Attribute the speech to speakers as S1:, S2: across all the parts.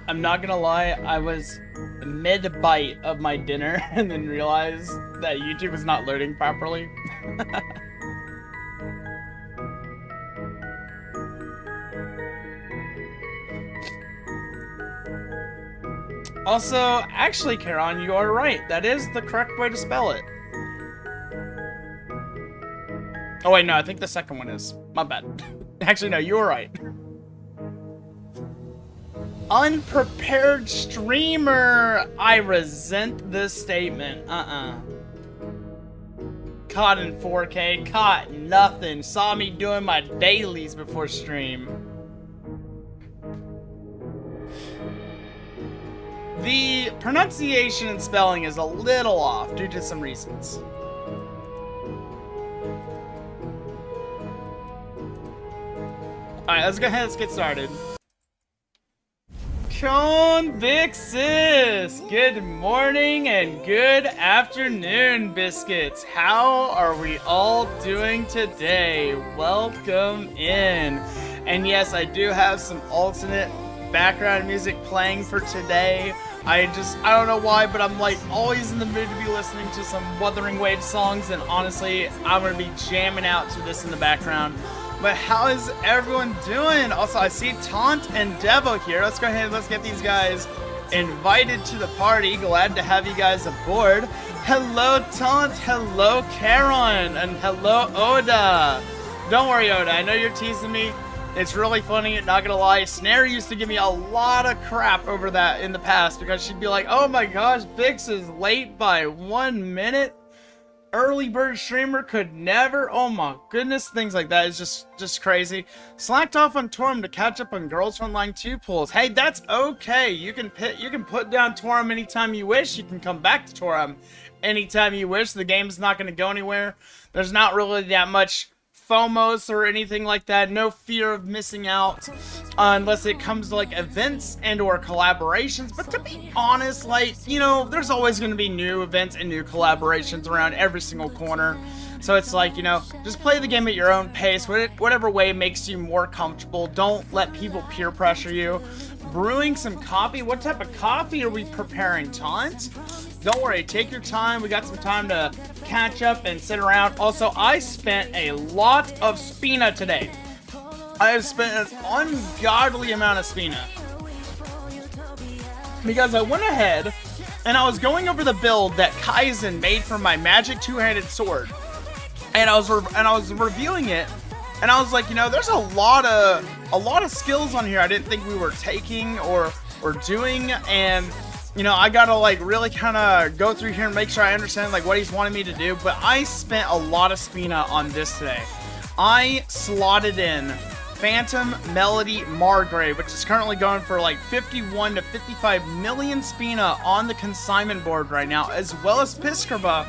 S1: I'm not gonna lie, I was mid-bite of my dinner and then realized that YouTube was not loading properly. Also, actually, Karan, you are right. That is the correct way to spell it. Oh wait, no, I think the second one is. My bad. Actually, no, you were right. Unprepared streamer. I resent this statement. Caught in 4K. Caught nothing. Saw me doing my dailies before stream. The pronunciation and spelling is a little off due to some reasons. Alright, let's go ahead, let's get started. Byxis! Good morning and good afternoon, Biscuits. How are we all doing today? Welcome in. And yes, I do have some alternate background music playing for today. I don't know why, but I'm like always in the mood to be listening to some Wuthering Waves songs, and honestly, I'm gonna be jamming out to this in the background. But how is everyone doing? Also, I see Taunt and Devo here. Let's go ahead and let's get these guys invited to the party. Glad to have you guys aboard. Hello, Taunt. Hello, Karen. And hello, Oda. Don't worry, Oda. I know you're teasing me. It's really funny, not gonna lie. Snare used to give me a lot of crap over that in the past because she'd be like, oh my gosh, Bix is late by 1 minute. Early bird streamer could never. Oh my goodness, things like that is just crazy. Slacked off on Toram to catch up on Girls Online 2 pools. Hey, that's okay. You can put down Toram anytime you wish. You can come back to Toram anytime you wish. The game's not going to go anywhere. There's not really that much FOMOs or anything like that. No fear of missing out unless it comes to like events and or collaborations. But to be honest, like, you know, there's always going to be new events and new collaborations around every single corner. So it's like, you know, just play the game at your own pace, whatever way makes you more comfortable. Don't let people peer pressure you. Brewing some coffee. What type of coffee are we preparing, Taunt? Don't worry, take your time. We got some time to catch up and sit around. Also, I spent a lot of Spina today. I have spent an ungodly amount of Spina. Because I went ahead and I was going over the build that Kaizen made for my magic two-handed sword. And I was reviewing it, and I was like, you know, there's a lot of skills on here I didn't think we were taking or doing, and you know, I gotta like really kind of go through here and make sure I understand like what he's wanting me to do. But I spent a lot of Spina on this today. I slotted in Phantom Melody Margrave, which is currently going for like 51 to 55 million Spina on the consignment board right now, as well as Piskerba,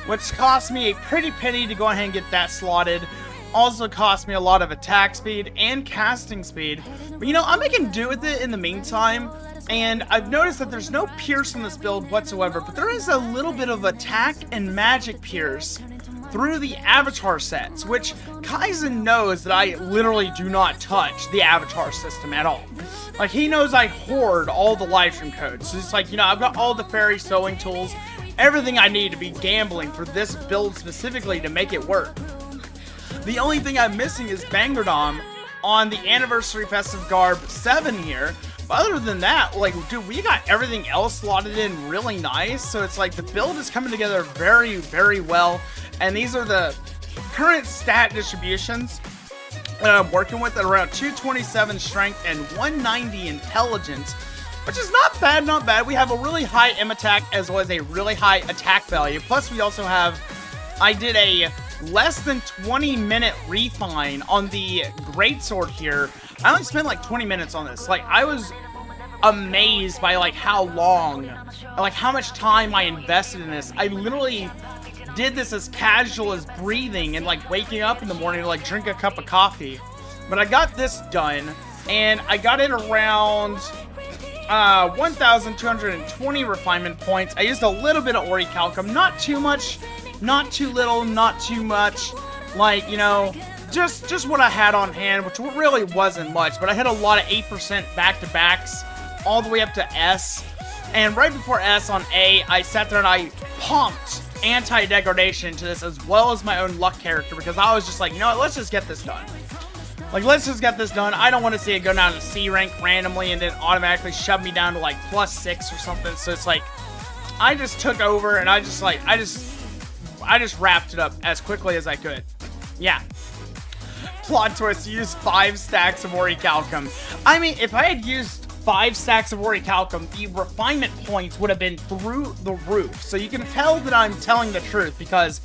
S1: which cost me a pretty penny to go ahead and get that slotted. Also cost me a lot of attack speed and casting speed. But you know, I'm making do with it in the meantime. And I've noticed that there's no pierce in this build whatsoever, but there is a little bit of attack and magic pierce through the avatar sets, which Kaizen knows that I literally do not touch the avatar system at all. Like, he knows I hoard all the livestream codes. So it's like, you know, I've got all the fairy sewing tools, everything I need to be gambling for this build specifically to make it work. The only thing I'm missing is Bangerdom on the Anniversary Festive Garb 7 here. But other than that, like, dude, we got everything else slotted in really nice. So it's like the build is coming together very, very well. And these are the current stat distributions that I'm working with at around 227 strength and 190 intelligence, which is not bad, not bad. We have a really high M attack as well as a really high attack value. Plus we also have, I did a less than 20-minute refine on the greatsword here. I only spent like 20 minutes on this. Like, I was amazed by like how long, like how much time I invested in this. I literally did this as casual as breathing and like waking up in the morning to like drink a cup of coffee. But I got this done, and I got it around 1,220 refinement points. I used a little bit of Orichalcum, not too much, not too little, not too much. Like, you know, just what I had on hand, which really wasn't much, but I had a lot of 8% back-to-backs all the way up to S. And right before S on A, I sat there and I pumped anti-degradation to this as well as my own luck character because I was just like, you know what, let's just get this done. Like, let's just get this done. I don't want to see it go down to C rank randomly and then automatically shove me down to like +6 or something. So it's like, I just took over and I just wrapped it up as quickly as I could. Yeah. Plot twist, use 5 stacks of orichalcum. I mean, if I had used 5 stacks of orichalcum, the refinement points would have been through the roof. So you can tell that I'm telling the truth because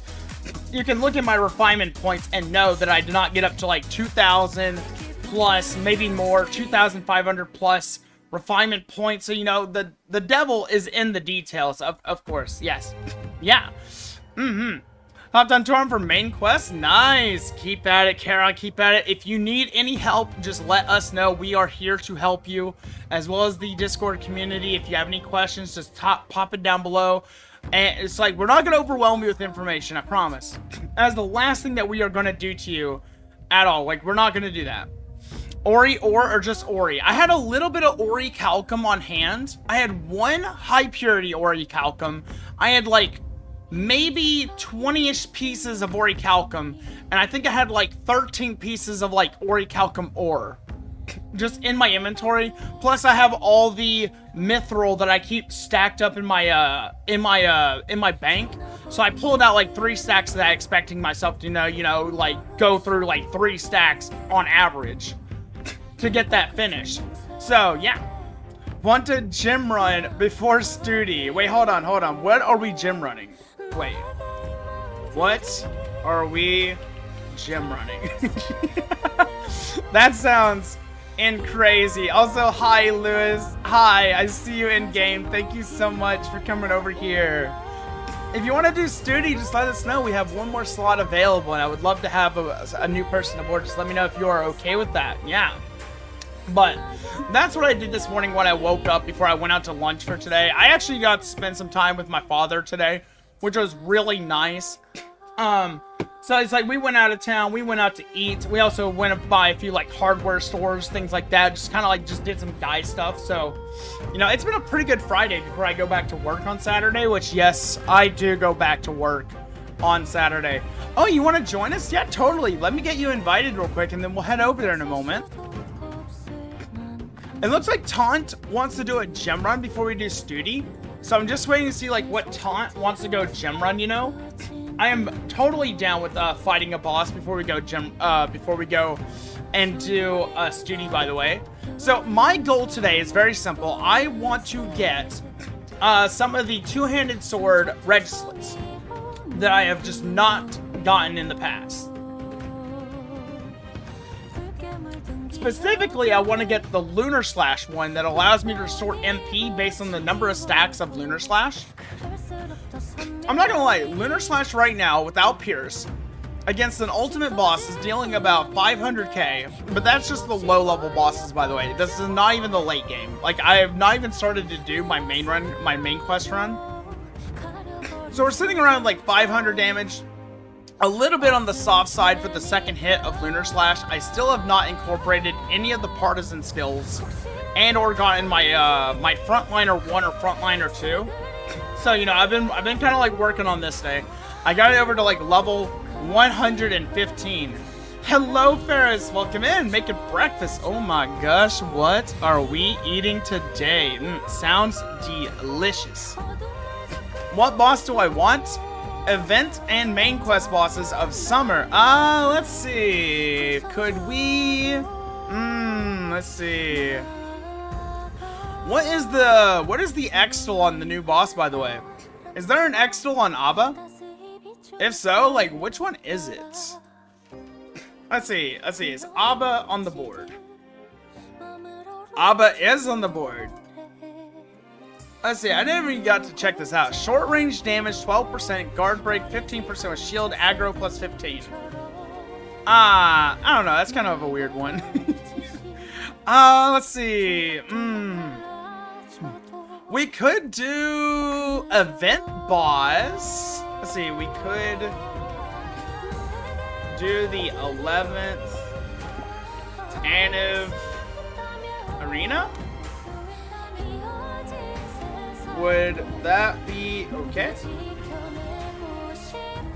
S1: you can look at my refinement points and know that I did not get up to like 2,000 plus, maybe more, 2,500 plus refinement points. So, you know, the devil is in the details, of course. Yes. Yeah. Hopped on Toram for main quest. Nice. Keep at it, Kara. Keep at it. If you need any help, just let us know. We are here to help you, as well as the Discord community. If you have any questions, just pop it down below. And it's like, we're not going to overwhelm you with information, I promise. That's the last thing that we are going to do to you at all. Like, we're not going to do that. Ori or just Ori. I had a little bit of orichalcum on hand. I had 1 high purity orichalcum. I had like maybe 20-ish pieces of orichalcum, and I think I had like 13 pieces of like orichalcum ore just in my inventory. Plus I have all the mithril that I keep stacked up in my bank. So I pulled out like 3 stacks of that, expecting myself to like go through like 3 stacks on average to get that finished. So yeah, want to gym run before Stoodie. Wait, hold on. What are we gym running? Wait, what are we gym running? That sounds crazy. Also, hi Lewis. Hi, I see you in game. Thank you so much for coming over here. If you want to do Stoodie, just let us know. We have 1 more slot available, and I would love to have a new person aboard. Just let me know if you are okay with that. Yeah. But that's what I did this morning when I woke up before I went out to lunch for today. I actually got to spend some time with my father today, which was really nice. So it's like we went out of town, we went out to eat. We also went by a few like hardware stores, things like that. Just kind of like just did some guy stuff. So, you know, it's been a pretty good Friday before I go back to work on Saturday, which yes, I do go back to work on Saturday. Oh, you want to join us? Yeah, totally. Let me get you invited real quick and then we'll head over there in a moment. It looks like Taunt wants to do a gem run before we do Stoodie. So I'm just waiting to see like what Taunt wants to go gem run, you know? I am totally down with fighting a boss before we go and do Stoodie, by the way. So my goal today is very simple. I want to get some of the two-handed sword Registlets that I have just not gotten in the past. Specifically, I want to get the Lunar Slash one that allows me to restore MP based on the number of stacks of Lunar Slash. I'm not gonna lie, Lunar Slash right now, without Pierce, against an ultimate boss is dealing about 500k, but that's just the low-level bosses, by the way. This is not even the late game. Like, I have not even started to do my main quest run. So we're sitting around like 500 damage. A little bit on the soft side for the second hit of Lunar Slash. I still have not incorporated any of the partisan skills and or gotten my my frontliner 1 or frontliner 2. So, you know, I've been kind of like working on this day. I got it over to like level 115. Hello, Ferris. Welcome in. Making breakfast. Oh my gosh, what are we eating today? Sounds delicious. What boss do I want? Event and main quest bosses of summer. Let's see. Could we? Let's see. What is the Extol on the new boss, by the way? Is there an Extol on Abba? If so, like, which one is it? Let's see. Is Abba on the board? Abba is on the board. Let's see, I never even got to check this out. Short range damage, 12%, guard break, 15% with shield, aggro plus 15. I don't know, that's kind of a weird one. Let's see. We could do event boss. Let's see, we could do the 11th Anniv Arena? Would that be okay?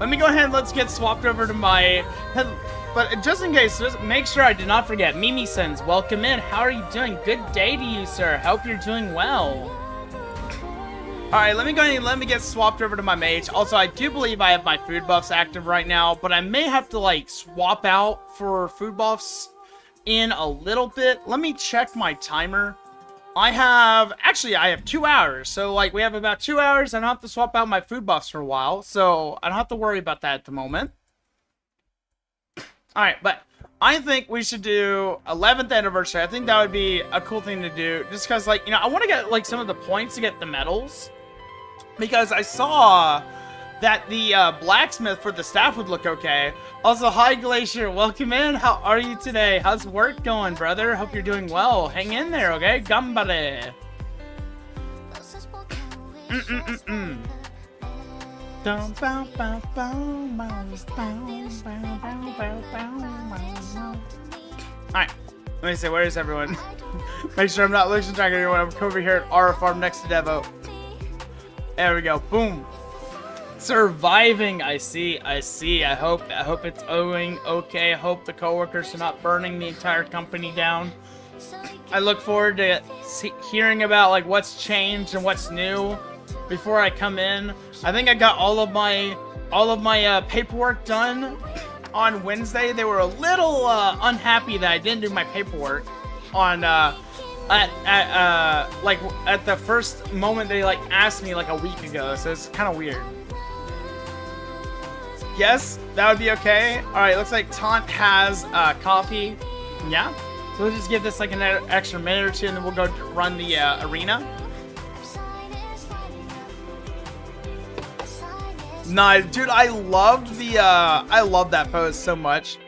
S1: Let me go ahead and let's get swapped over to my... But just in case, just make sure I did not forget. Mimi sends, welcome in. How are you doing? Good day to you, sir. Hope you're doing well. Alright, let me go ahead and let me get swapped over to my mage. Also, I do believe I have my food buffs active right now, but I may have to, like, swap out for food buffs in a little bit. Let me check my timer. Actually, I have 2 hours. So, like, we have about 2 hours. I don't have to swap out my food buffs for a while, so I don't have to worry about that at the moment. Alright, but I think we should do 11th anniversary. I think that would be a cool thing to do, just because, like, you know, I want to get, like, some of the points to get the medals. Because I saw that the blacksmith for the staff would look okay. Also, hi Glacier, welcome in. How are you today? How's work going, brother? Hope you're doing well. Hang in there, okay? Gambare. Alright, let me see, where is everyone? Make sure I'm not losing track of anyone. I'm over here at Aura Farm next to Devo. There we go. Boom. Surviving. I see. I hope it's going okay. I hope the coworkers are not burning the entire company down. I look forward to hearing about like what's changed and what's new before I come in. I think I got all of my paperwork done on Wednesday. They were a little unhappy that I didn't do my paperwork on at the first moment they like asked me like a week ago, so it's kind of weird. Yes, that would be okay. All right, looks like Taunt has coffee. Yeah, so we'll just give this like an extra minute or two, and then we'll go run the arena. Nice, dude. I love that pose so much.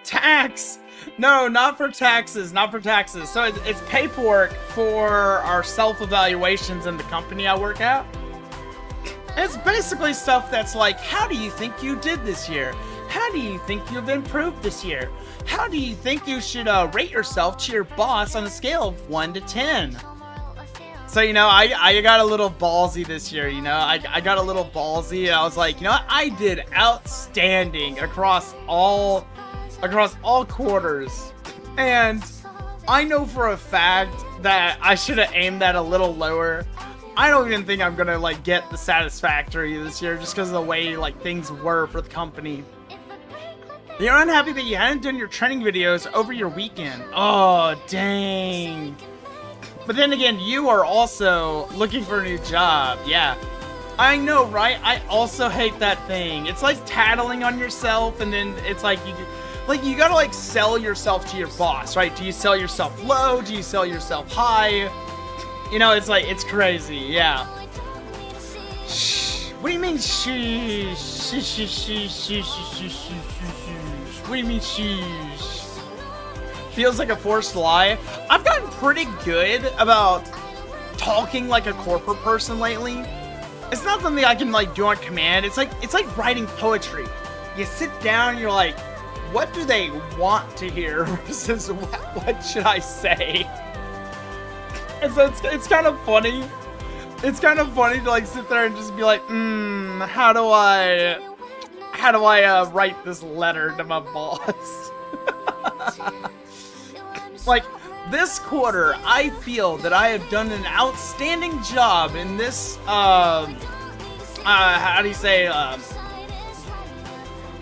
S1: Tax. No, not for taxes, not for taxes. So it's paperwork for our self-evaluations in the company I work at. It's basically stuff that's like, how do you think you did this year? How do you think you've improved this year? How do you think you should rate yourself to your boss on a scale of 1 to 10? So, you know, I got a little ballsy this year, you know? I got a little ballsy, and I was like, you know what? I did outstanding across all quarters, and I know for a fact that I should have aimed that a little lower. I don't even think I'm gonna like get the satisfactory this year just because of the way like things were for the company. You're unhappy that you hadn't done your training videos over your weekend. Oh dang. But then again, you are also looking for a new job. Yeah, I know, right? I also hate that thing. It's like tattling on yourself, and then it's like you gotta like sell yourself to your boss, right? Do you sell yourself low? Do you sell yourself high? You know, it's like, it's crazy, yeah. Shh. What do you mean sheesh? What do you mean sheesh? Feels like a forced lie. I've gotten pretty good about talking like a corporate person lately. It's not something I can like do on command. It's like writing poetry. You sit down and you're like, what do they want to hear versus what should I say? And so it's kind of funny. It's kind of funny to like sit there and just be like, how do I write this letter to my boss? Like this quarter, I feel that I have done an outstanding job in this. How do you say?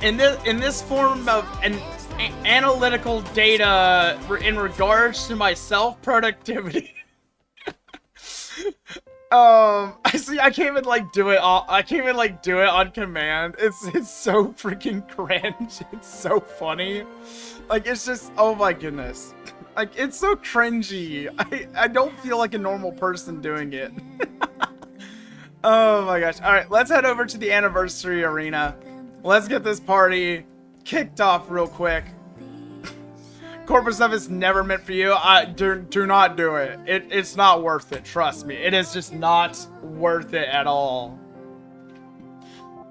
S1: In this form of an analytical data in regards to my self-productivity. I see. I can't even like do it. I can't even like do it on command. It's so freaking cringe. It's so funny. Like it's just, oh my goodness. Like it's so cringy. I don't feel like a normal person doing it. Oh my gosh. All right, let's head over to the anniversary arena. Let's get this party kicked off real quick. Corporate stuff is never meant for you. Do not do it. It's not worth it. Trust me. It is just not worth it at all.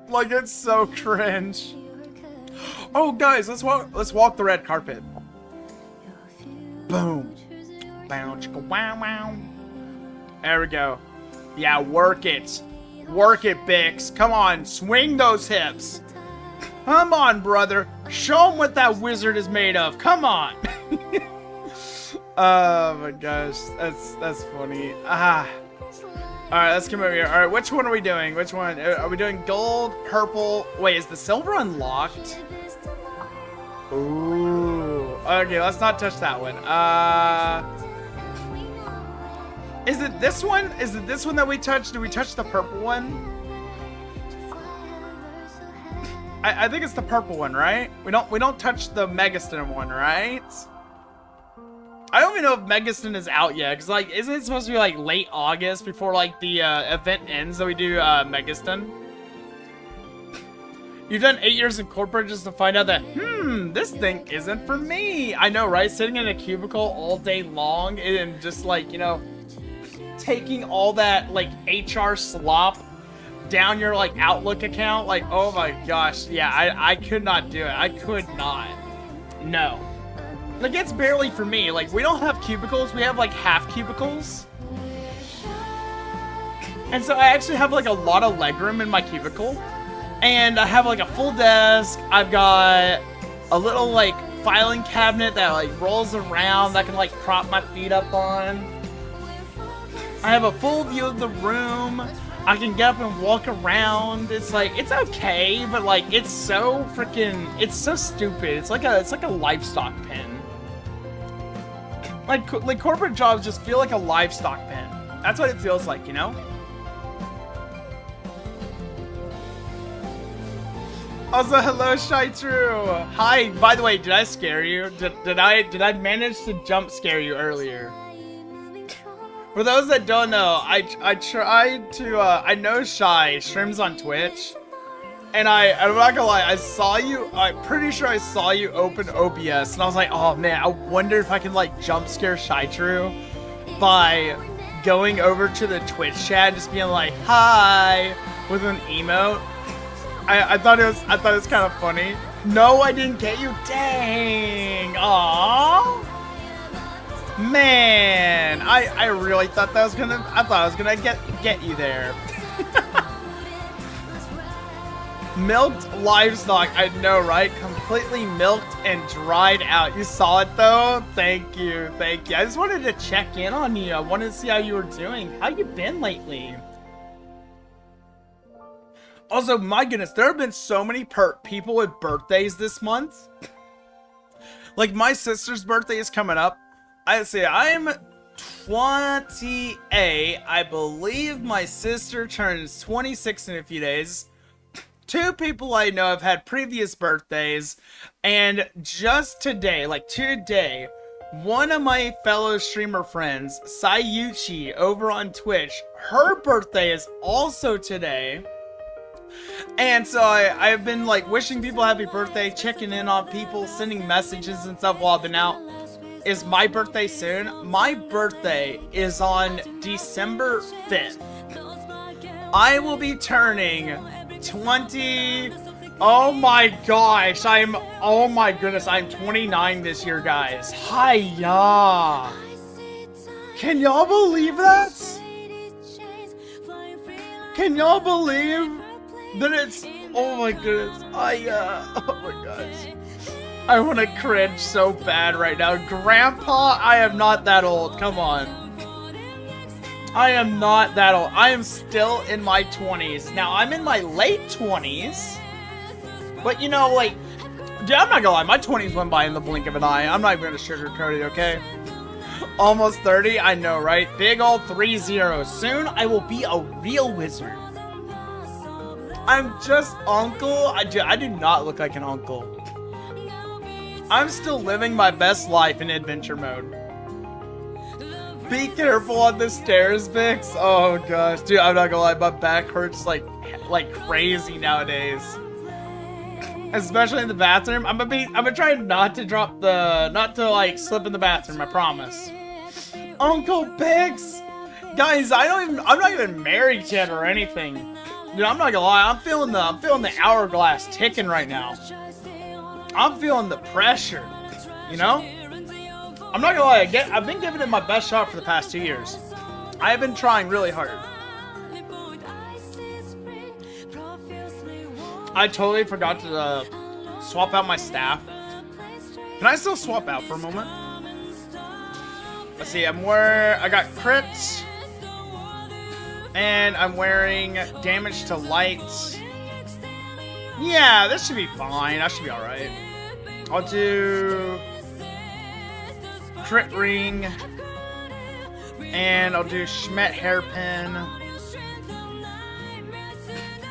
S1: Like, it's so cringe. Oh, guys, let's walk the red carpet. Boom. Bow, chicka, wow, wow. There we go. Yeah, work it. Work it, Bix. Come on, swing those hips. Come on, brother. Show him what that wizard is made of. Come on. Oh my gosh, that's funny. Ah. All right, let's come over here. All right, which one are we doing? Which one? Are we doing gold, purple? Wait, is the silver unlocked? Ooh. Okay, let's not touch that one. Is it this one? Is it this one that we touched? Did we touch the purple one? I think it's the purple one, right? We don't touch the Megaston one, right? I don't even know if Megaston is out yet, because, like, isn't it supposed to be, like, late August before, like, the event ends that we do Megaston? You've done 8 years in corporate just to find out that, this thing isn't for me. I know, right? Sitting in a cubicle all day long and just, like, you know, taking all that, like, HR slop down your, like, Outlook account. Like, oh my gosh. Yeah, I could not do it. I could not. No. Like, it's barely for me. Like, we don't have cubicles. We have, like, half cubicles. And so I actually have, like, a lot of legroom in my cubicle. And I have, like, a full desk. I've got a little, like, filing cabinet that, like, rolls around that I can, like, prop my feet up on. I have a full view of the room. I can get up and walk around. It's like, it's okay, but, like, it's so freaking, it's so stupid. It's like a livestock pen. Like corporate jobs just feel like a livestock pen. That's what it feels like, you know? Also, hello, Shy True. Hi. By the way, did I scare you? Did I manage to jump scare you earlier? For those that don't know, I tried to. I know Shy streams on Twitch, and I'm not gonna lie, I saw you. I'm pretty sure I saw you open OBS, and I was like, oh man, I wonder if I can like jump scare Shy True by going over to the Twitch chat, just being like, hi, with an emote. I thought it was kind of funny. No, I didn't get you. Dang. Aww. Man, I really thought I was gonna get you there. Milked livestock, I know, right? Completely milked and dried out. You saw it though? Thank you. I just wanted to check in on you. I wanted to see how you were doing. How you been lately? Also, my goodness, there have been so many people with birthdays this month. Like, my sister's birthday is coming up. I say I'm 28. I believe my sister turns 26 in a few days. 2 people I know have had previous birthdays. And just today, like today, one of my fellow streamer friends, Sayucchi, over on Twitch, her birthday is also today. And so I've been like wishing people happy birthday, checking in on people, sending messages and stuff while I've been out. Is my birthday soon? My birthday is on December 5th. I will be turning 20. Oh my gosh, oh my goodness, I'm 29 this year, guys. Hiya! Can y'all believe that? Can y'all believe that it's, oh my goodness, oh my gosh. I want to cringe so bad right now. Grandpa, I am not that old, come on. I am not that old. I am still in my 20s. Now, I'm in my late 20s. But, you know, like, dude, I'm not gonna lie. My 20s went by in the blink of an eye. I'm not even gonna sugarcoat it, okay? Almost 30, I know, right? Big old 3 zeros. Soon, I will be a real wizard. I'm just uncle. I do not look like an uncle. I'm still living my best life in adventure mode. Be careful on the stairs, Bix. Oh gosh, dude, I'm not gonna lie, my back hurts like crazy nowadays. Especially in the bathroom. I'm gonna try not to like slip in the bathroom, I promise. Uncle Bix! Guys, I'm not even married yet or anything. Dude, I'm not gonna lie, I'm feeling the hourglass ticking right now. I'm feeling the pressure, you know? I'm not gonna lie, I've been giving it my best shot for the past 2 years. I have been trying really hard. I totally forgot to swap out my staff. Can I still swap out for a moment? Let's see, I got crits. And I'm wearing damage to lights. Yeah, this should be fine. I should be alright. I'll do crit ring. And I'll do Schmet hairpin.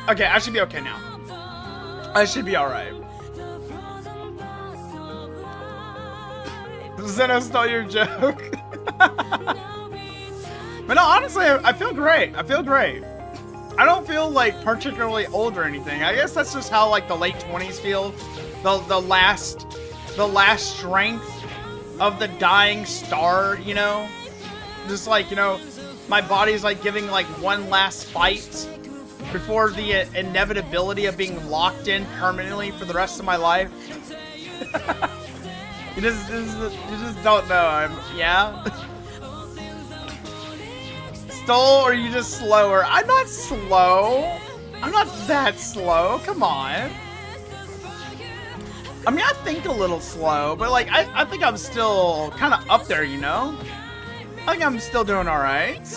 S1: Okay, I should be okay now. I should be alright. Zeno stole your joke. But no, honestly, I feel great. I feel great. I don't feel like particularly old or anything. I guess that's just how like the late 20s feel. The last strength of the dying star, you know? Just like, you know, my body's like giving like one last fight before the inevitability of being locked in permanently for the rest of my life. you just don't know. Yeah. Stole, or are you just slower? I'm not slow. I'm not that slow. Come on. I mean, I think a little slow, but like, I think I'm still kind of up there, you know? I think I'm still doing alright.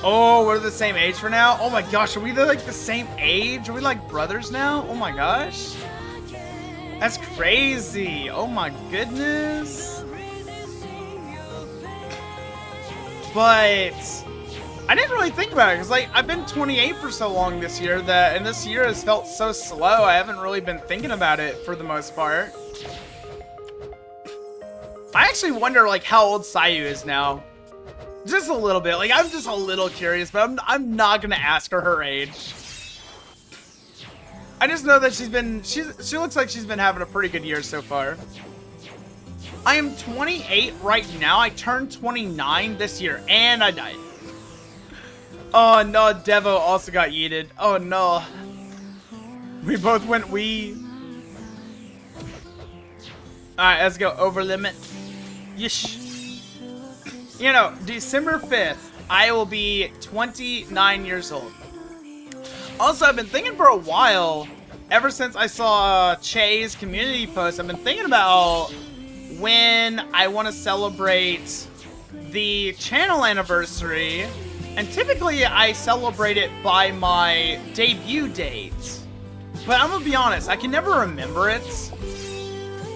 S1: Oh, we're the same age for now? Oh my gosh, are we like the same age? Are we like brothers now? Oh my gosh. That's crazy. Oh my goodness. But I didn't really think about it because like I've been 28 for so long this year and this year has felt so slow. I haven't really been thinking about it for the most part. I actually wonder like how old Sayu is now. Just a little bit. Like I'm just a little curious, but I'm not gonna ask her age. I just know that she looks like she's been having a pretty good year so far. I am 28 right now. I turned 29 this year, and I died. Oh no, Devo also got yeeted. Oh no. We both went wee. Alright, let's go over limit. Yish. You know, December 5th, I will be 29 years old. Also, I've been thinking for a while, ever since I saw Che's community post, I've been thinking about when I want to celebrate the channel anniversary, and typically I celebrate it by my debut date. But I'm gonna be honest, I can never remember it.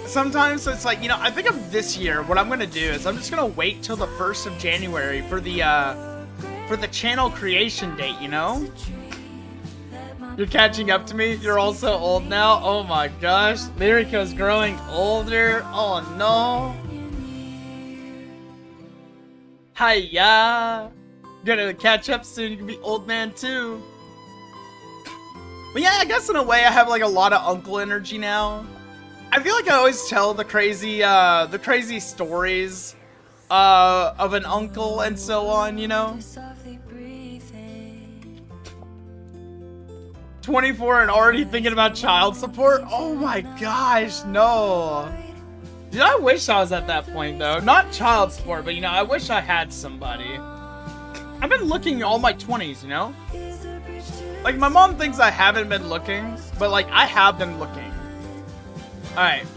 S1: Sometimes, so it's like, you know, I think of this year, what I'm gonna do is I'm just gonna wait till the 1st of January for the channel creation date, you know? You're catching up to me? You're also old now? Oh my gosh. Lyrica's growing older. Oh no. Hiya. Gonna catch up soon. You can be old man too. But yeah, I guess in a way I have like a lot of uncle energy now. I feel like I always tell the crazy stories of an uncle and so on, you know? 24 and already thinking about child support? Oh my gosh, no. Dude, I wish I was at that point though. Not child support, but you know, I wish I had somebody. I've been looking all my 20s, you know? Like, my mom thinks I haven't been looking, but like, I have been looking. Alright.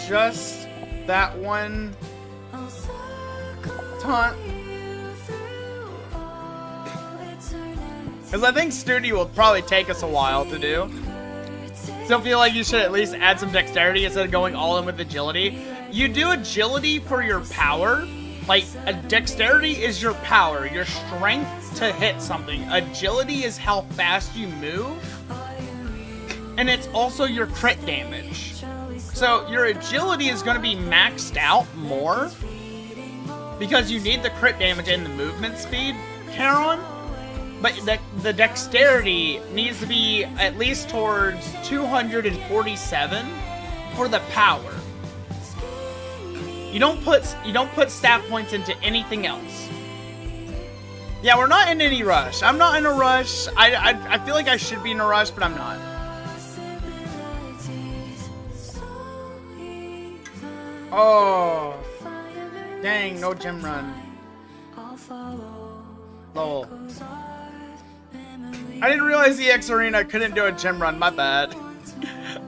S1: Just that one taunt. Because I think Stoodie will probably take us a while to do. Still feel like you should at least add some dexterity instead of going all in with agility. You do agility for your power. Like, a dexterity is your power, your strength to hit something. Agility is how fast you move. And it's also your crit damage. So your agility is going to be maxed out more because you need the crit damage and the movement speed, Charon. But the dexterity needs to be at least towards 247 for the power. You don't put stat points into anything else. Yeah, we're not in any rush. I'm not in a rush. I feel like I should be in a rush, but I'm not. Oh. Dang, no gym run. Lol. I didn't realize EX Arena couldn't do a gym run. My bad.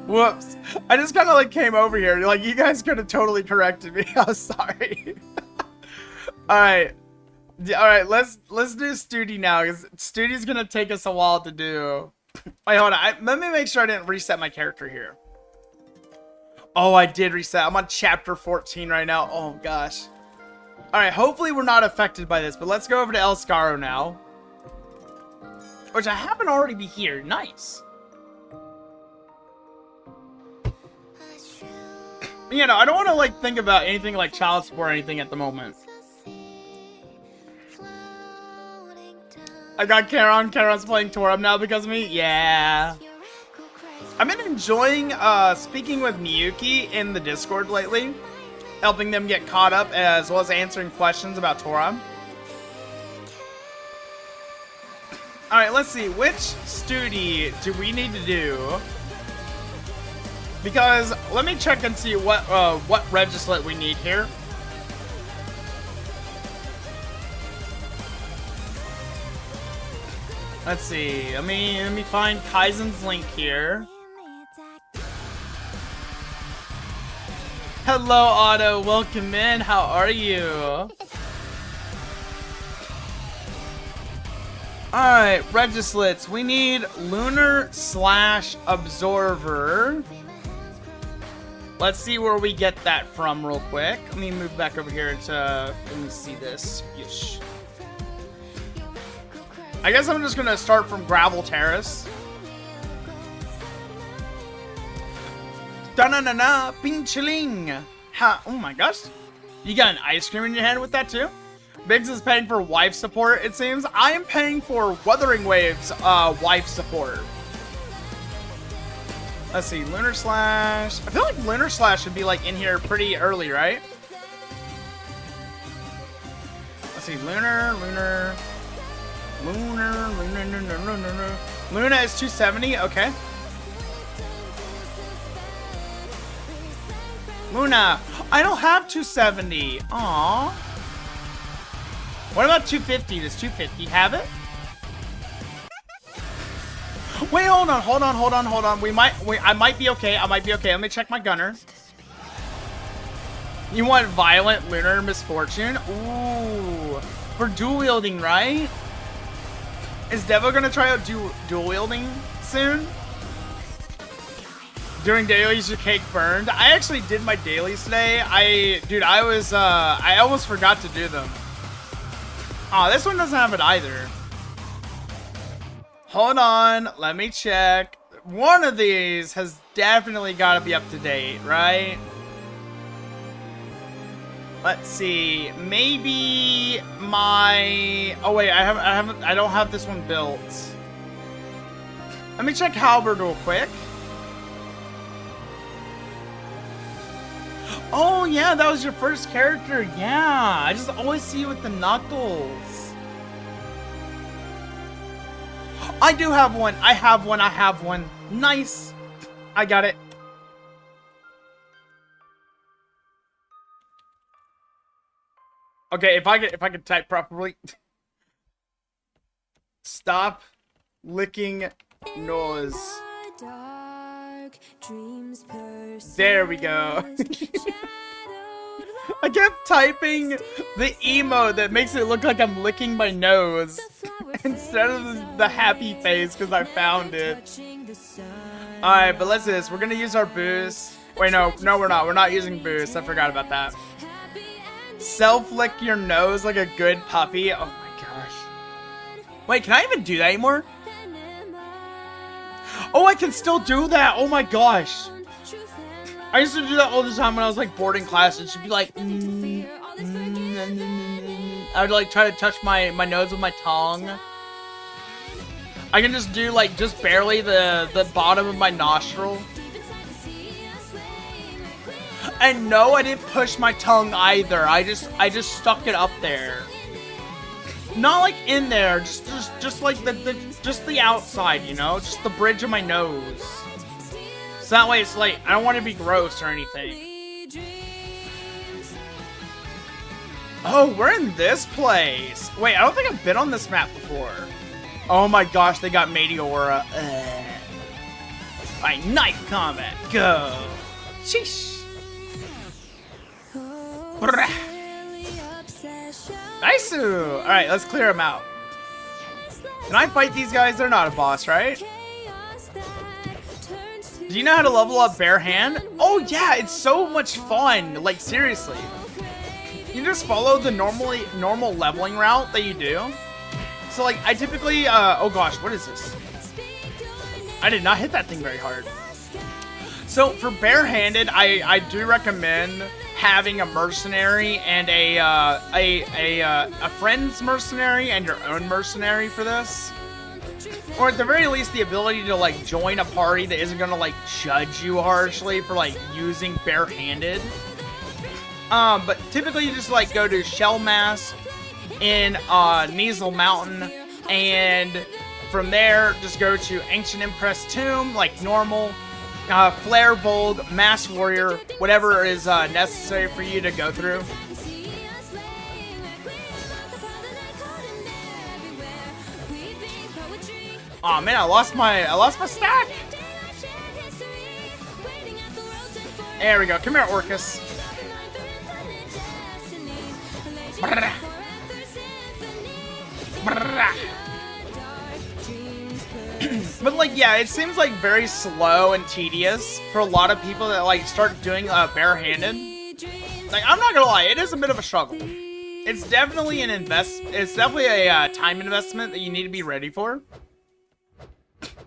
S1: Whoops. I just kind of like came over here. Like, you guys could have totally corrected me. I'm sorry. Alright. Alright, let's do Stoodie now, because Stoodie's gonna take us a while to do. Wait, hold on. Let me make sure I didn't reset my character here. Oh, I did reset. I'm on chapter 14 right now. Oh, gosh. Alright, hopefully we're not affected by this, but let's go over to El Scaro now. Which I happen to already be here. Nice. You know, I don't want to, like, think about anything like child support or anything at the moment. I got Charon. Charon's playing Toram now because of me. Yeah. I've been enjoying speaking with Miyuki in the Discord lately. Helping them get caught up as well as answering questions about Toram. Alright, let's see. Which Stoodie do we need to do? Because let me check and see what Regislet we need here. Let's see. Let me find Kaizen's link here. Hello, Otto. Welcome in. How are you? Alright, Registlets. We need Lunar/Absorver. Let's see where we get that from real quick. Let me move back over here to... Let me see this. Yeesh. I guess I'm just gonna start from Gravel Terrace. Da-na-na-na, ping-chiling. Ha, oh my gosh. You got an ice cream in your hand with that too? Biggs is paying for wife support, it seems. I am paying for Wuthering Waves wife support. Let's see, Lunar Slash. I feel like Lunar Slash should be like in here pretty early, right? Let's see, Luna is 270, okay. Luna, I don't have 270. Aww. What about 250? Does 250 have it? Wait, hold on. I might be okay. Let me check my gunner. You want Violent Lunar Misfortune? Ooh. For dual wielding, right? Is Devo gonna try out dual wielding soon? Doing dailies, your cake burned. I actually did my dailies today. I almost forgot to do them. Oh, this one doesn't have it either. Hold on, let me check. One of these has definitely got to be up to date, right? Let's see. Maybe my... Oh wait, I don't have this one built. Let me check Halberd real quick. Oh yeah, that was your first character. Yeah, I just always see you with the knuckles. I do have one. I have one. Nice. I got it. Okay, if I could type properly. Stop licking nose. There we go. I kept typing the emote that makes it look like I'm licking my nose instead of the happy face because I found it. Alright, but let's do this. We're gonna use our boost. Wait, no, we're not. We're not using boost. I forgot about that. Self-lick your nose like a good puppy. Oh my gosh. Wait, can I even do that anymore? Oh, I can still do that. Oh my gosh. I used to do that all the time when I was like boarding class, and she'd be like, I would like try to touch my nose with my tongue. I can just do like just barely the bottom of my nostril. And no, I didn't push my tongue either. I just stuck it up there. Not like in there, just like just the outside, you know, just the bridge of my nose. So that way it's like, I don't want to be gross or anything. Oh, we're in this place. Wait, I don't think I've been on this map before. Oh my gosh, they got Meteora. Alright, knife combat, go. Sheesh. Nice. Alright, let's clear them out. Can I fight these guys? They're not a boss, right? Do you know how to level up bare hand? Oh yeah, it's so much fun. Like, seriously. You just follow the normal leveling route that you do. So like, I typically, oh gosh, what is this? I did not hit that thing very hard. So for barehanded, I do recommend having a mercenary and a friend's mercenary and your own mercenary for this. Or at the very least, the ability to like join a party that isn't gonna like judge you harshly for like using barehanded. But typically you just like go to Shell Mass in Nizel Mountain, and from there just go to Ancient Empress Tomb like normal, Flare Vogue, Mass Warrior, whatever is necessary for you to go through. Oh man, I lost my stack. There we go. Come here, Orcus. But like, yeah, it seems like very slow and tedious for a lot of people that like start doing barehanded. Like, I'm not gonna lie, it is a bit of a struggle. It's definitely an It's definitely a time investment that you need to be ready for.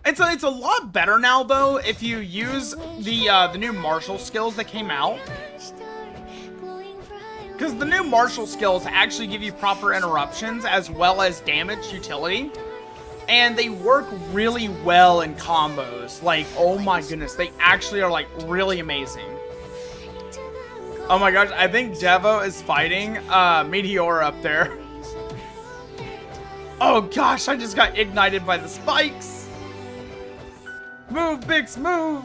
S1: It's a lot better now though if you use the new martial skills that came out. Because the new martial skills actually give you proper interruptions as well as damage utility. And they work really well in combos. Like, oh my goodness, they actually are like really amazing. Oh my gosh, I think Devo is fighting Meteor up there. Oh gosh, I just got ignited by the spikes. Move, Bix, move!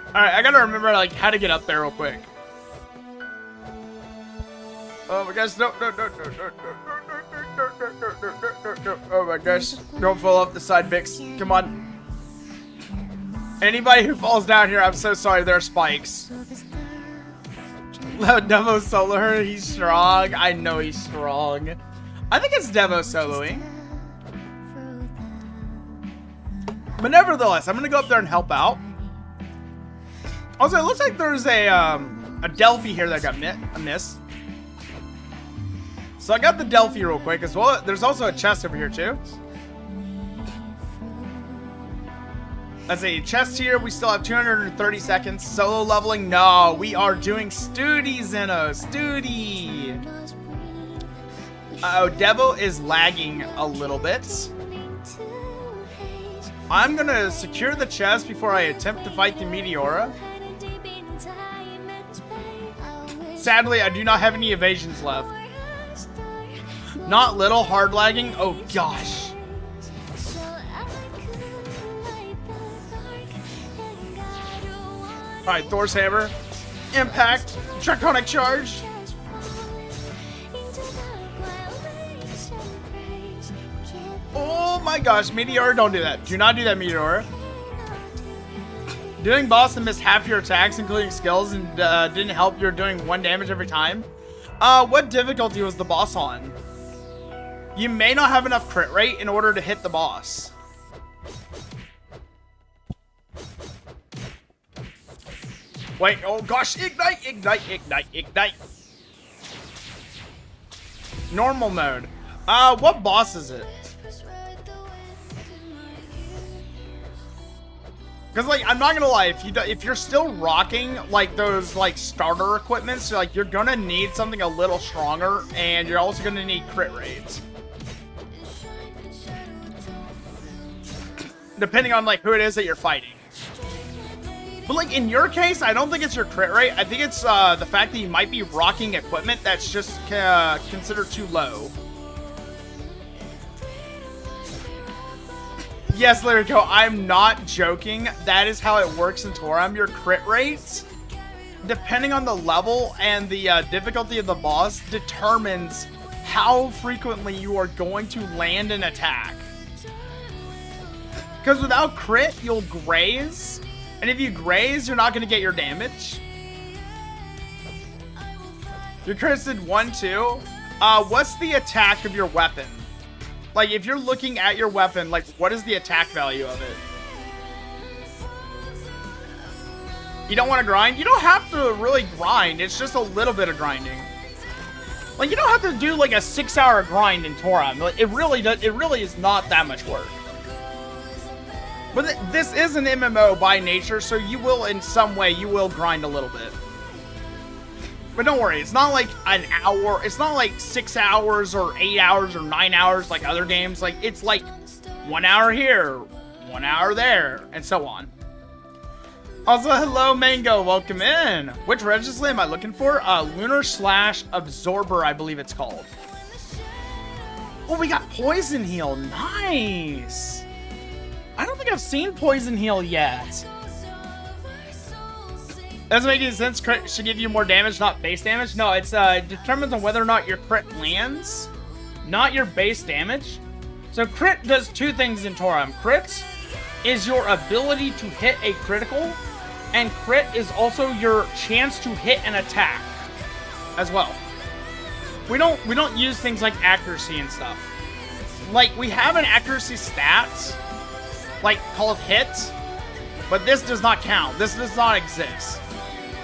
S1: Alright, I gotta remember like how to get up there real quick. Oh my gosh, no. Oh my gosh, don't fall off the side, Bix. Come on. Anybody who falls down here, I'm so sorry, there are spikes. Devo solo, he's strong. I know he's strong. I think it's Devo soloing. But nevertheless, I'm gonna go up there and help out. Also, it looks like there's a Delphi here that got a miss. So I got the Delphi real quick as well. There's also a chest over here too. That's a chest here. We still have 230 seconds. Solo leveling? No, we are doing Stoodie, Zeno. Stoodie. Uh-oh, Devo is lagging a little bit. I'm gonna secure the chest before I attempt to fight the Meteora. Sadly, I do not have any evasions left. Not little, hard lagging. Oh gosh. Alright, Thor's Hammer. Impact. Draconic Charge. Oh my gosh, Meteor, don't do that. Do not do that, Meteor. Doing boss and missed half your attacks, including skills, and didn't help. You're doing 1 damage every time. What difficulty was the boss on? You may not have enough crit rate in order to hit the boss. Wait, oh gosh, ignite, ignite, ignite, ignite. Normal mode. What boss is it? Because, like, I'm not gonna lie, if you're still rocking, like, those, like, starter equipments, like, you're gonna need something a little stronger, and you're also gonna need crit rates. Depending on, like, who it is that you're fighting. But like in your case, I don't think it's your crit rate. I think it's the fact that you might be rocking equipment that's just considered too low. Yes, Lyrico, I'm not joking. That is how it works in Toram. Your crit rates, depending on the level and the difficulty of the boss, determines how frequently you are going to land an attack. Because without crit, you'll graze. And if you graze, you're not going to get your damage. Your crits did 1, 2. What's the attack of your weapon? Like, if you're looking at your weapon, like, what is the attack value of it? You don't want to grind? You don't have to really grind. It's just a little bit of grinding. Like, you don't have to do, like, a 6-hour grind in Toram. Like, it really is not that much work. But this is an MMO by nature, so you will, in some way, you will grind a little bit. But don't worry, it's not like an hour, it's not like 6 hours or 8 hours or 9 hours like other games. Like, it's like 1 hour here, 1 hour there, and so on. Also, hello, Mango, welcome in. Which Regislet am I looking for? Lunar/Absorber, I believe it's called. Oh, we got Poison Heal, nice. I don't think I've seen Poison Heal yet. Doesn't make any sense. Crit should give you more damage, not base damage. No, it determines on whether or not your crit lands, not your base damage. So crit does two things in Toram. Crit is your ability to hit a critical, and crit is also your chance to hit an attack as well. We don't use things like accuracy and stuff. Like, we have an accuracy stat, like called hit, but this does not count. This does not exist.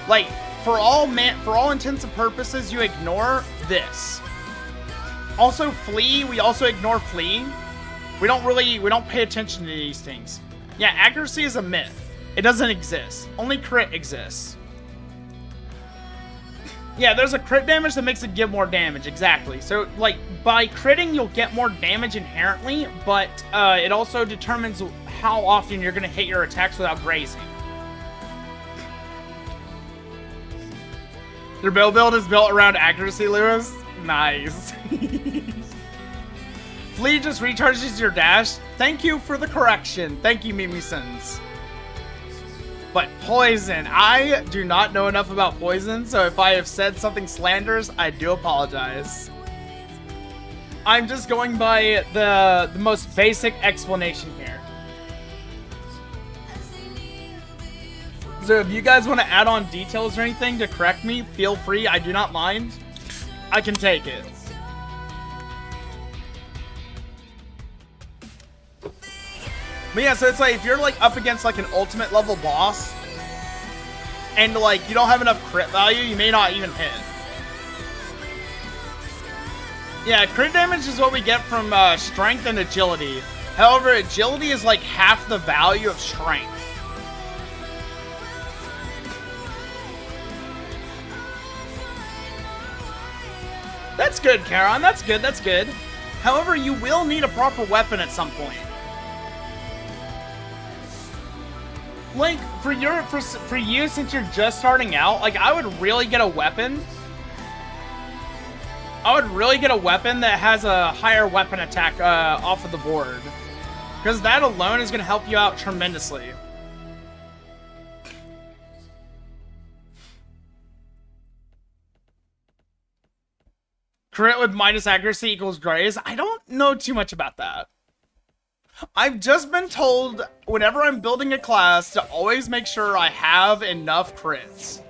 S1: Like, for all intents and purposes, you ignore this. Also, flee, we also ignore flee. We don't pay attention to these things. Yeah, accuracy is a myth. It doesn't exist. Only crit exists. Yeah, there's a crit damage that makes it give more damage, exactly. So, like, by critting, you'll get more damage inherently, but it also determines how often you're going to hit your attacks without grazing. Your build is built around accuracy, Lewis? Nice. Flee just recharges your dash. Thank you for the correction. Thank you, Mimi-sons. But poison, I do not know enough about poison, so if I have said something slanderous, I do apologize. I'm just going by the most basic explanation here. So if you guys want to add on details or anything to correct me, feel free. I do not mind. I can take it. But yeah, so it's like, if you're like up against like an ultimate level boss, and like you don't have enough crit value, you may not even hit. Yeah, crit damage is what we get from strength and agility. However, agility is like half the value of strength. That's good, Charon. That's good. That's good. However, you will need a proper weapon at some point. Like, for you, since you're just starting out, like, I would really get a weapon. I would really get a weapon that has a higher weapon attack off of the board. Because that alone is going to help you out tremendously. Crit with minus accuracy equals graze. I don't know too much about that. I've just been told whenever I'm building a class to always make sure I have enough crits.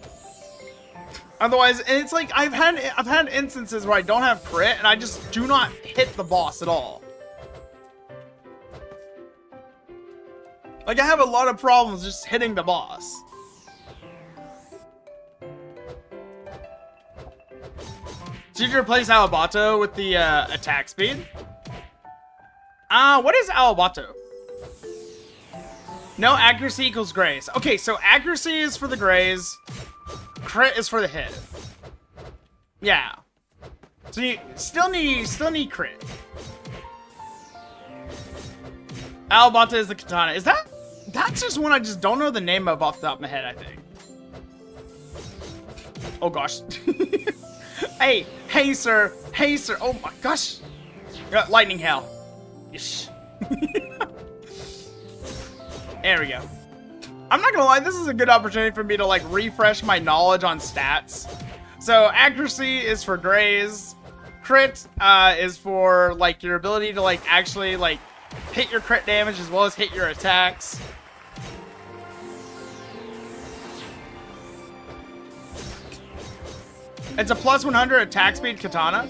S1: Otherwise, and it's like I've had instances where I don't have crit and I just do not hit the boss at all. Like, I have a lot of problems just hitting the boss. Did you replace Alabato with the attack speed? What is Alabato? No, accuracy equals graze. Okay, so accuracy is for the graze. Crit is for the hit. Yeah. So you still need crit. Alabato is the katana. Is that That's just one I just don't know the name of off the top of my head, I think. Oh gosh. Hey sir, oh my gosh. Lightning hail. Yes. There we go. I'm not gonna lie, this is a good opportunity for me to like refresh my knowledge on stats. So accuracy is for grays. Crit is for like your ability to like actually like hit your crit damage as well as hit your attacks. It's a plus 100 attack speed katana.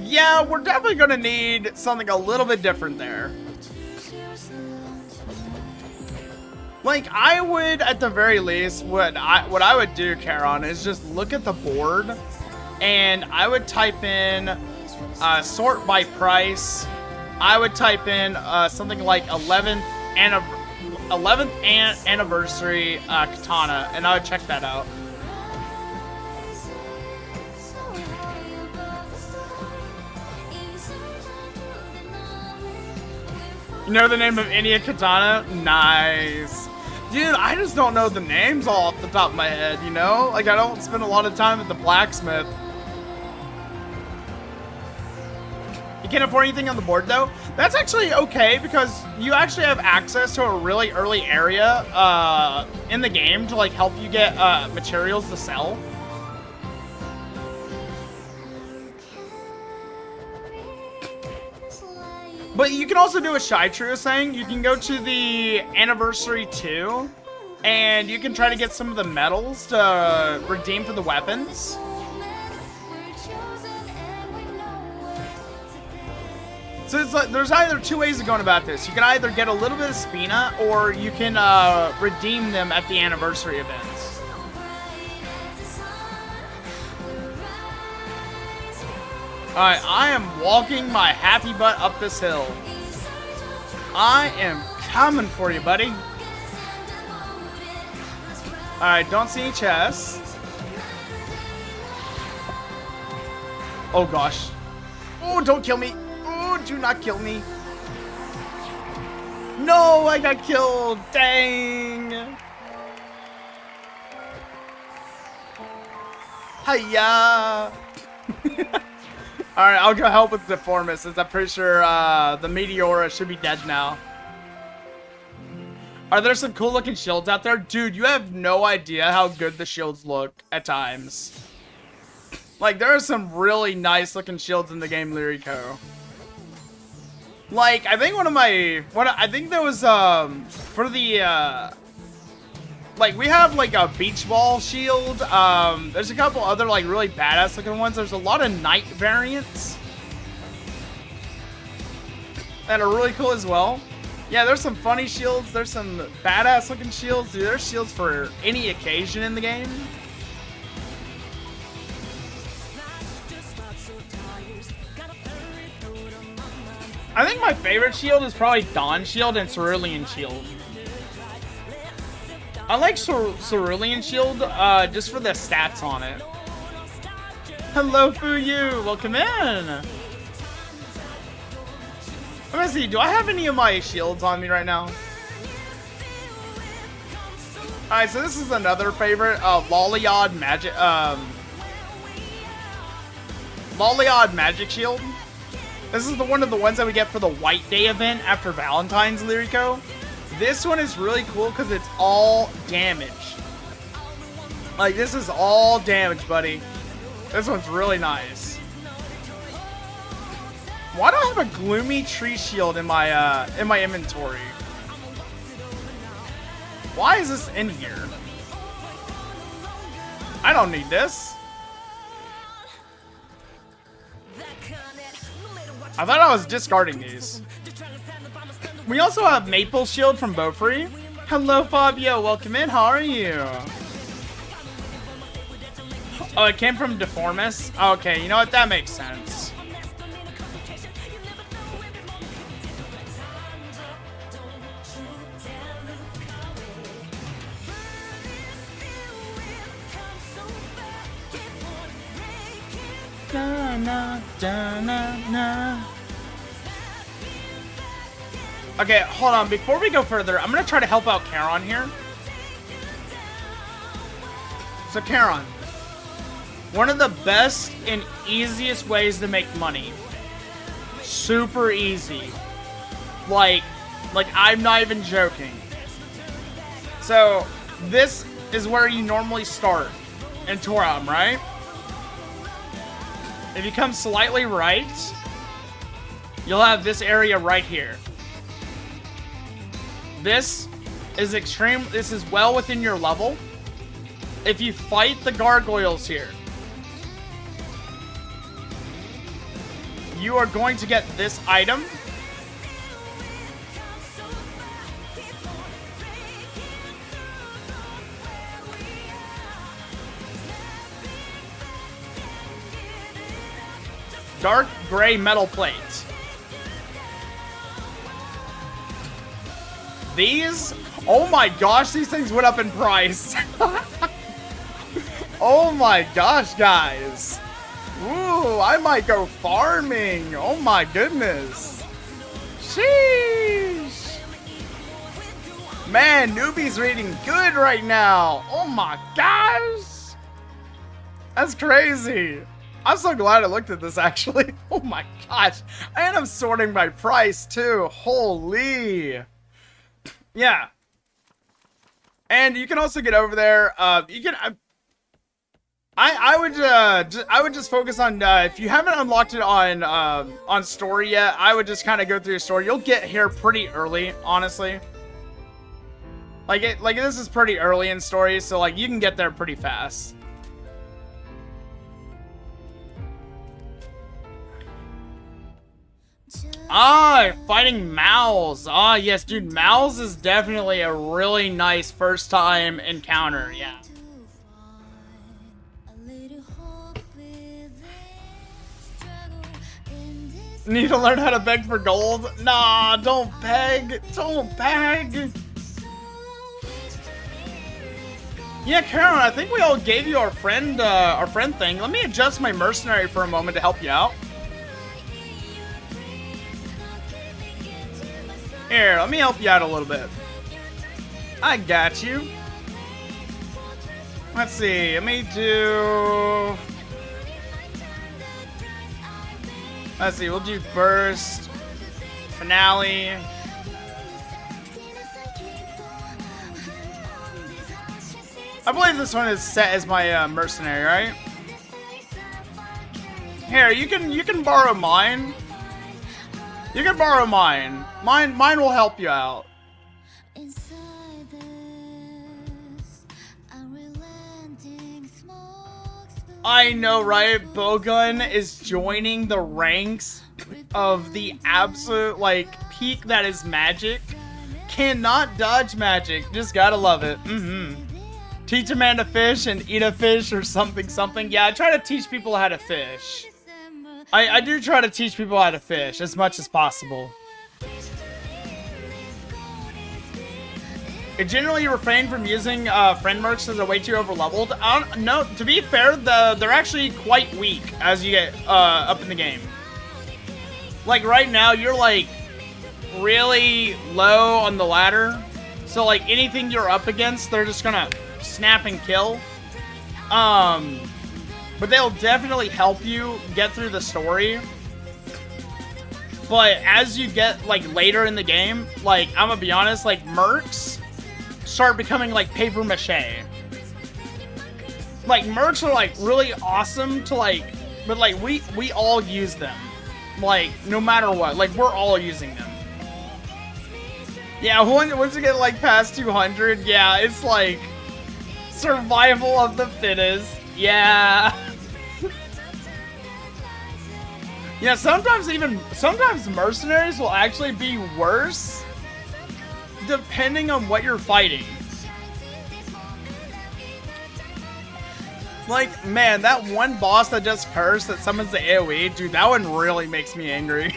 S1: Yeah, we're definitely gonna need something a little bit different there. Like, I would, at the very least, what I would do, Charon, is just look at the board, and I would type in sort by price. I would type in something like 11th anniversary katana, and I would check that out. You know the name of any katana? Nice. Dude, I just don't know the names all off the top of my head, you know? Like, I don't spend a lot of time at the blacksmith. You can't afford anything on the board, though? That's actually okay, because you actually have access to a really early area in the game to, like, help you get materials to sell. But you can also do what Shy True is saying. You can go to the Anniversary 2, and you can try to get some of the medals to redeem for the weapons. So it's like, there's either two ways of going about this. You can either get a little bit of Spina, or you can redeem them at the Anniversary events. Alright, I am walking my happy butt up this hill. I am coming for you, buddy. Alright, don't see any chests. Oh gosh. Oh, don't kill me. Oh, do not kill me. No, I got killed. Dang. Hiya. Alright, I'll go help with Deformus, since I'm pretty sure the Meteora should be dead now. Are there some cool looking shields out there? Dude, you have no idea how good the shields look at times. Like, there are some really nice looking shields in the game Lyrico. Like, I think I think there was, for the, like, we have, like, a beach ball shield. There's a couple other, like, really badass looking ones. There's a lot of knight variants that are really cool as well. Yeah, there's some funny shields. There's some badass looking shields. Dude, there's shields for any occasion in the game. I think my favorite shield is probably Dawn Shield and Cerulean Shield. I like Cerulean Shield just for the stats on it. Hello, Fuyu. Welcome in. Let me see. Do I have any of my shields on me right now? Alright, so this is another favorite. Loliod Magic Shield. This is one of the ones that we get for the White Day event after Valentine's, Lyrico. This one is really cool because it's all damage. Like, this is all damage, buddy. This one's really nice. Why do I have a Gloomy Tree Shield in my inventory? Why is this in here? I don't need this. I thought I was discarding these. We also have Maple Shield from Beaufree. Hello, Fabio. Welcome in. How are you? Oh, it came from Deformus? Okay, you know what? That makes sense. Da, na, da, na, na. Okay, hold on. Before we go further, I'm gonna try to help out Charon here. So Charon, one of the best and easiest ways to make money. Super easy. Like I'm not even joking. So, this is where you normally start in Toram, right? If you come slightly right, you'll have this area right here. This is this is well within your level. If you fight the gargoyles here, you are going to get this item. Dark gray metal plate. These, oh my gosh, these things went up in price. Oh my gosh, guys. Ooh, I might go farming. Oh my goodness. Sheesh. Man, Newbie's reading good right now. Oh my gosh. That's crazy. I'm so glad I looked at this, actually. Oh my gosh. And I'm sorting by price, too. Holy. Yeah. And you can also get over there. You can... I would just focus on, if you haven't unlocked it on story yet, I would just kind of go through your story. You'll get here pretty early, honestly. Like, this is pretty early in story, so, like, you can get there pretty fast. Ah, fighting Mouse. Ah, yes, dude, Mouse is definitely a really nice first time encounter, yeah. Need to learn how to beg for gold? Nah, don't beg. Don't beg. Yeah, Karen, I think we all gave you our friend thing. Let me adjust my mercenary for a moment to help you out. Here, let me help you out a little bit. I got you. Let's see, let me do... Let's see, we'll do Burst, Finale. I believe this one is set as my mercenary, right? Here, you can borrow mine. You can borrow mine. Mine will help you out. I know, right? Bowgun is joining the ranks of the absolute, like, peak that is magic. Cannot dodge magic. Just gotta love it. Teach a man to fish and eat a fish or something. Yeah, I try to teach people how to fish. I do try to teach people how to fish as much as possible. I generally refrain from using friend mercs as they're way too overleveled. No, to be fair, they're actually quite weak as you get up in the game. Like right now, you're like really low on the ladder. So like anything you're up against, they're just gonna snap and kill. But they'll definitely help you get through the story. But as you get like later in the game, like I'm gonna be honest, like mercs start becoming like paper mache. Like mercs are like really awesome to like, but like we all use them. Like no matter what, like we're all using them. Yeah, once you get like past 200, yeah, it's like survival of the fittest. Yeah. Yeah, sometimes mercenaries will actually be worse depending on what you're fighting. Like, man, that one boss that just cursed that summons the AoE, dude, that one really makes me angry.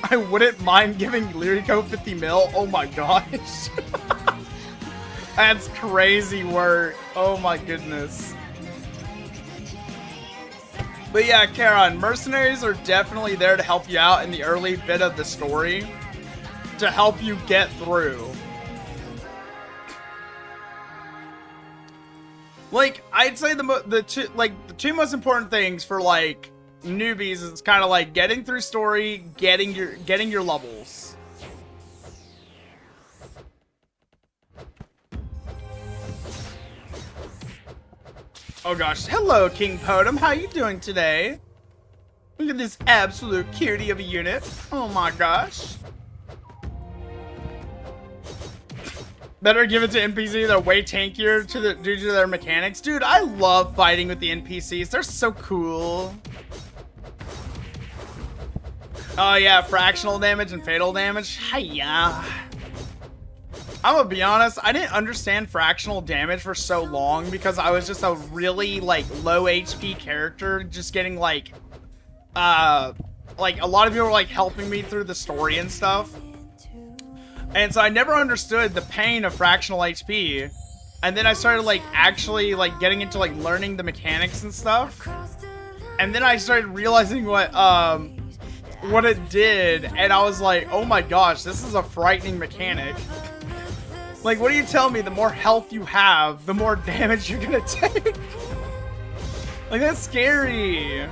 S1: I wouldn't mind giving Lyrico 50 mil. Oh my gosh. That's crazy work. Oh my goodness. But yeah, Karen, mercenaries are definitely there to help you out in the early bit of the story, to help you get through. Like, I'd say the two most important things for like newbies is kind of like getting through story, getting your levels. Oh gosh, hello King Podum, how you doing today? Look at this absolute cutie of a unit. Oh my gosh. Better give it to NPCs, they're way tankier due to their mechanics. Dude, I love fighting with the NPCs, they're so cool. Oh yeah, fractional damage and fatal damage. Hiya. I'm gonna be honest, I didn't understand fractional damage for so long because I was just a really like low HP character, just getting like a lot of people were like helping me through the story and stuff. And so I never understood the pain of fractional HP. And then I started like actually like getting into like learning the mechanics and stuff. And then I started realizing what it did, and I was like, oh my gosh, this is a frightening mechanic. Like, what do you tell me? The more health you have, the more damage you're gonna take. Like, that's scary.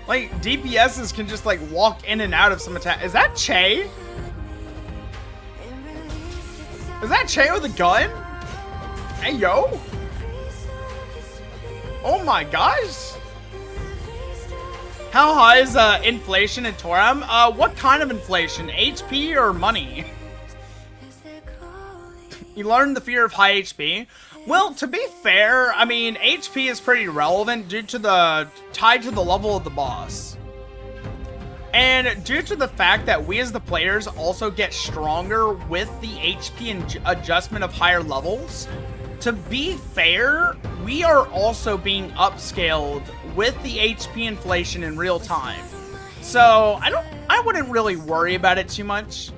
S1: Like, DPSs can just like walk in and out of some attack. Is that Che? Is that Che with a gun? Hey, yo. Oh my gosh. How high is inflation in Toram? What kind of inflation? HP or money? You learn the fear of high HP. Well, to be fair, I mean, HP is pretty relevant tied to the level of the boss. And due to the fact that we as the players also get stronger with the HP adjustment of higher levels, to be fair, we are also being upscaled with the HP inflation in real time. So I wouldn't really worry about it too much.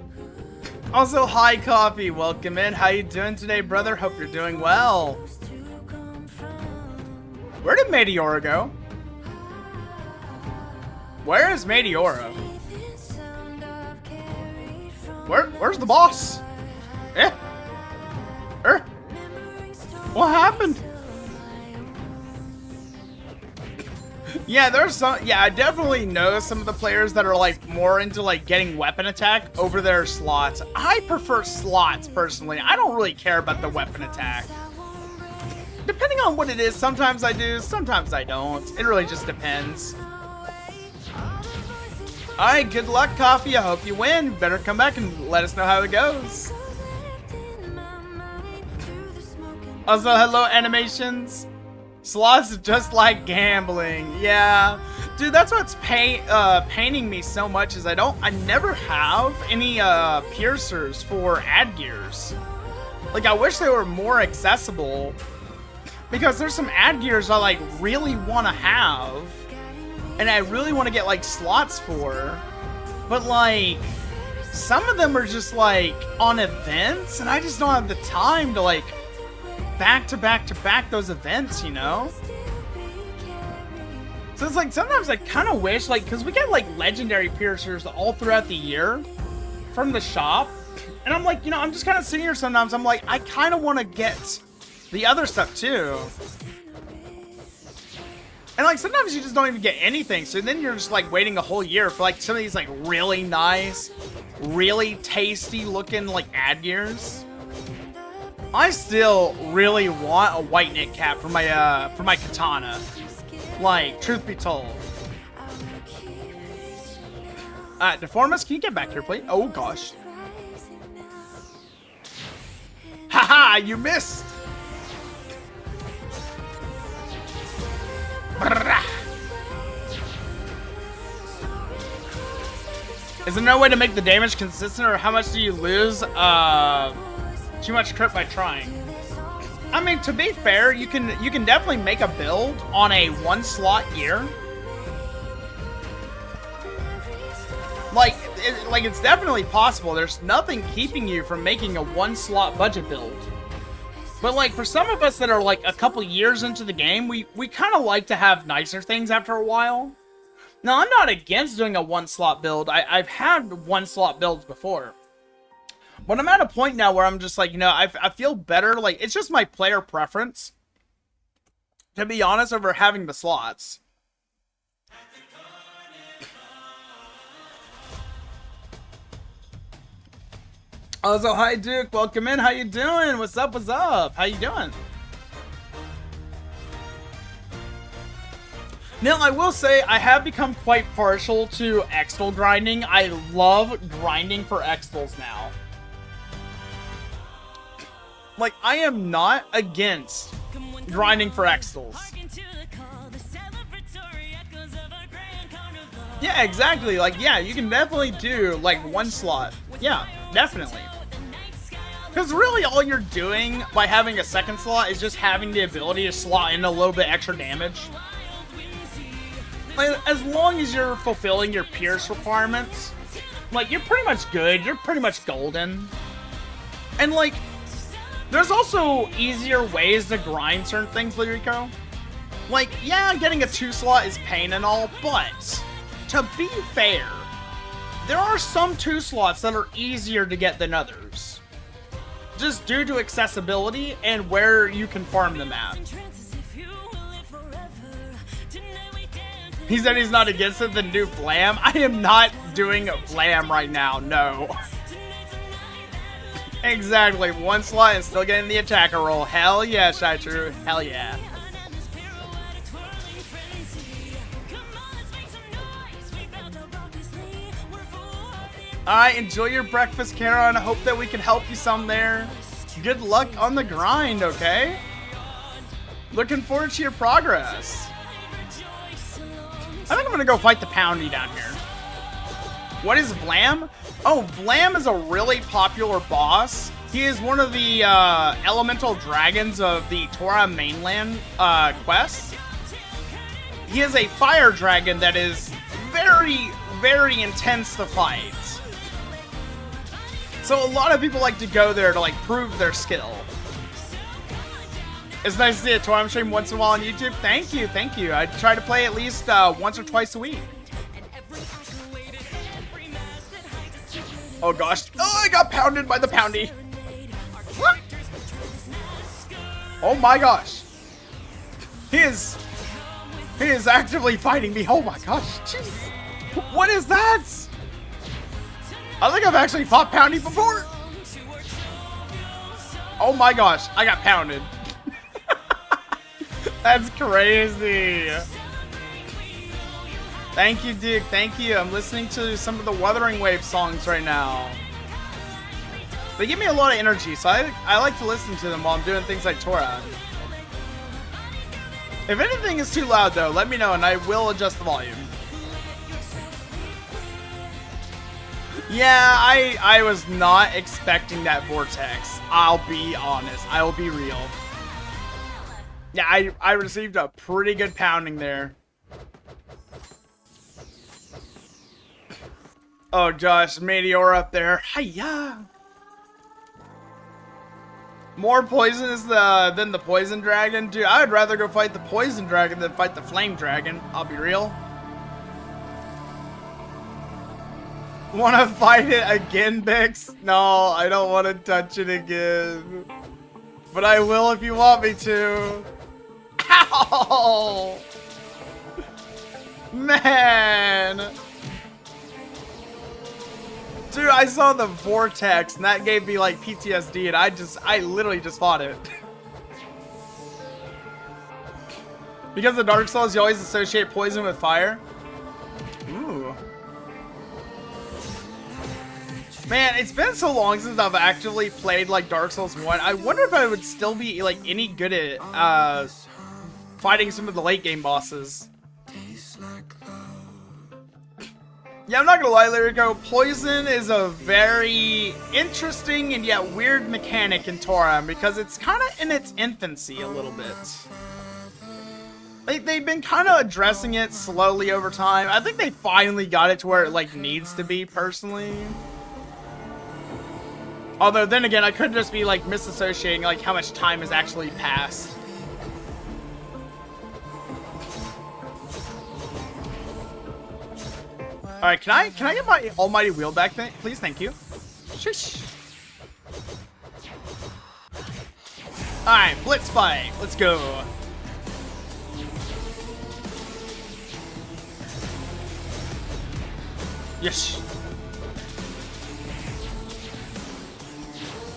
S1: Also, hi Coffee, welcome in. How you doing today, brother? Hope you're doing well. Where did Meteora go? Where is Meteora? Where's the boss? What happened? Yeah, I definitely know some of the players that are like more into like getting weapon attack over their slots. I prefer slots personally. I don't really care about the weapon attack. Depending on what it is, sometimes I do, sometimes I don't. It really just depends. Alright, good luck, Coffee. I hope you win. Better come back and let us know how it goes. Also, hello, Animations. Slots just like gambling. Yeah. Dude, that's what's paining me so much is I never have any piercers for ad gears. Like, I wish they were more accessible. Because there's some ad gears I like really want to have. And I really want to get like slots for. But like, some of them are just like on events. And I just don't have the time to like back to back those events, you know? So it's like, sometimes I kind of wish, like, because we get like legendary piercers all throughout the year from the shop. And I'm like, you know, I'm just kind of sitting here sometimes, I'm like, I kind of want to get the other stuff too. And like, sometimes you just don't even get anything. So then you're just like waiting a whole year for like some of these like really nice, really tasty looking like ad gears. I still really want a white knit cap for my katana. Like, truth be told. Deformus, can you get back here, please? Oh gosh. Haha, you missed. Is there no way to make the damage consistent, or how much do you lose? Too much crit by trying. I mean, to be fair, you can definitely make a build on a one slot gear. Like it's definitely possible. There's nothing keeping you from making a one slot budget build. But like for some of us that are like a couple years into the game, we kind of like to have nicer things after a while. Now, I'm not against doing a one-slot build. I've had one-slot builds before. But I'm at a point now where I'm just like, you know, I feel better. Like, it's just my player preference, to be honest, over having the slots. Also, hi, Duke. Welcome in. How you doing? What's up? What's up? How you doing? Now, I will say, I have become quite partial to Extol grinding. I love grinding for Extols now. Like, I am not against grinding for Extols. Yeah, exactly. Like, yeah, you can definitely do, like, one slot. Yeah, definitely. Because really all you're doing by having a second slot is just having the ability to slot in a little bit extra damage. Like, as long as you're fulfilling your Pierce requirements, like, you're pretty much good. You're pretty much golden. And, like, there's also easier ways to grind certain things, Lyrico. Like, yeah, getting a 2-slot is pain and all, but to be fair, there are some 2-slots that are easier to get than others. Just due to accessibility and where you can farm them at. He said he's not against it, then do Blam. I am not doing Blam right now, no. Exactly, one slot and still getting the attacker roll. Hell yeah, Shy True. Hell yeah. Alright, enjoy your breakfast, Kara, and I hope that we can help you some there. Good luck on the grind, okay? Looking forward to your progress. I think I'm gonna go fight the Poundy down here. What is Vlam? Oh, Vlam is a really popular boss. He is one of the elemental dragons of the Toram mainland quests. He is a fire dragon that is very, very intense to fight. So a lot of people like to go there to like prove their skill. It's nice to see a Toram stream once in a while on YouTube. Thank you, thank you. I try to play at least once or twice a week. Oh gosh. Oh, I got pounded by the Poundy. Oh my gosh. He is actively fighting me. Oh my gosh. Jeez. What is that? I think I've actually fought Poundy before. Oh my gosh. I got pounded. That's crazy. Thank you, Duke. Thank you. I'm listening to some of the Wuthering Wave songs right now. They give me a lot of energy, so I like to listen to them while I'm doing things like Tora. If anything is too loud, though, let me know and I will adjust the volume. Yeah, I was not expecting that vortex. I'll be honest. I will be real. Yeah, I received a pretty good pounding there. Oh, Josh, Meteor up there. Hiya! More poisonous than the poison dragon? Dude, I would rather go fight the poison dragon than fight the flame dragon. I'll be real. Wanna fight it again, Bix? No, I don't want to touch it again. But I will if you want me to. Ow! Man! Dude, I saw the vortex and that gave me like PTSD and I literally just fought it. Because of Dark Souls, you always associate poison with fire. Ooh. Man, it's been so long since I've actually played like Dark Souls 1. I wonder if I would still be like any good at fighting some of the late game bosses. Yeah, I'm not gonna lie, Lyrico. Poison is a very interesting and yet weird mechanic in Toram because it's kind of in its infancy a little bit. They've been kind of addressing it slowly over time. I think they finally got it to where it like needs to be, personally. Although then again, I could just be like misassociating like how much time has actually passed. All right, can I get my almighty wheel back, please? Thank you. Shush. All right, blitz fight. Let's go. Yes.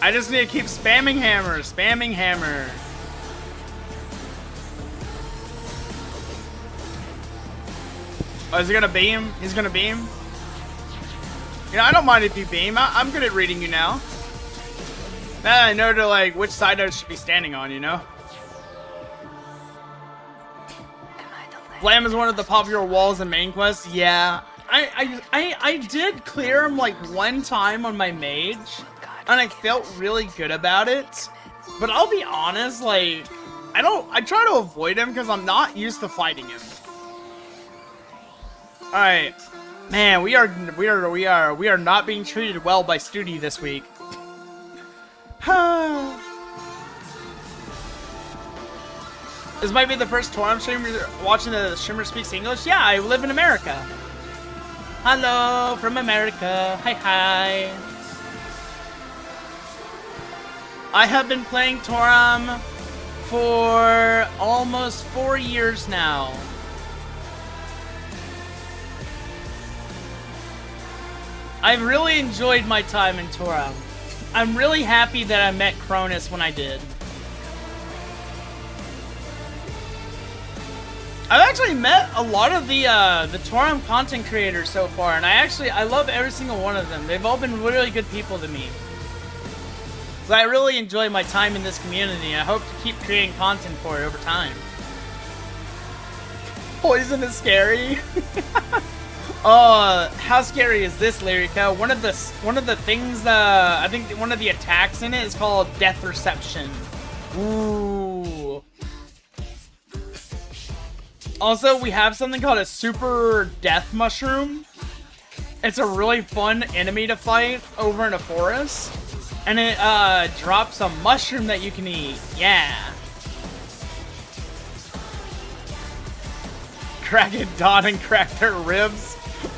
S1: I just need to keep spamming hammer, spamming hammer. Oh, is he gonna beam? He's gonna beam? You know, I don't mind if you beam. I'm good at reading you now. Now I know to like which side I should be standing on, you know? Flam is one of the popular walls in main quest. Yeah. I did clear him like one time on my mage, and I felt really good about it. But I'll be honest, like, I try to avoid him because I'm not used to fighting him. Alright. Man, we are not being treated well by Stoodie this week. This might be the first Toram stream you're watching the streamer speaks English. Yeah, I live in America. Hello from America. Hi, hi. I have been playing Toram for almost 4 years now. I've really enjoyed my time in Toram. I'm really happy that I met Cronus when I did. I've actually met a lot of the Toram content creators so far, and I love every single one of them. They've all been really good people to me. So I really enjoy my time in this community, and I hope to keep creating content for it over time. Poison is scary. How scary is this, Lyrica? One of the things, I think one of the attacks in it is called Death Reception. Ooh. Also, we have something called a Super Death Mushroom. It's a really fun enemy to fight over in a forest. And it, drops a mushroom that you can eat. Yeah. Kraken Dawn and cracked her ribs.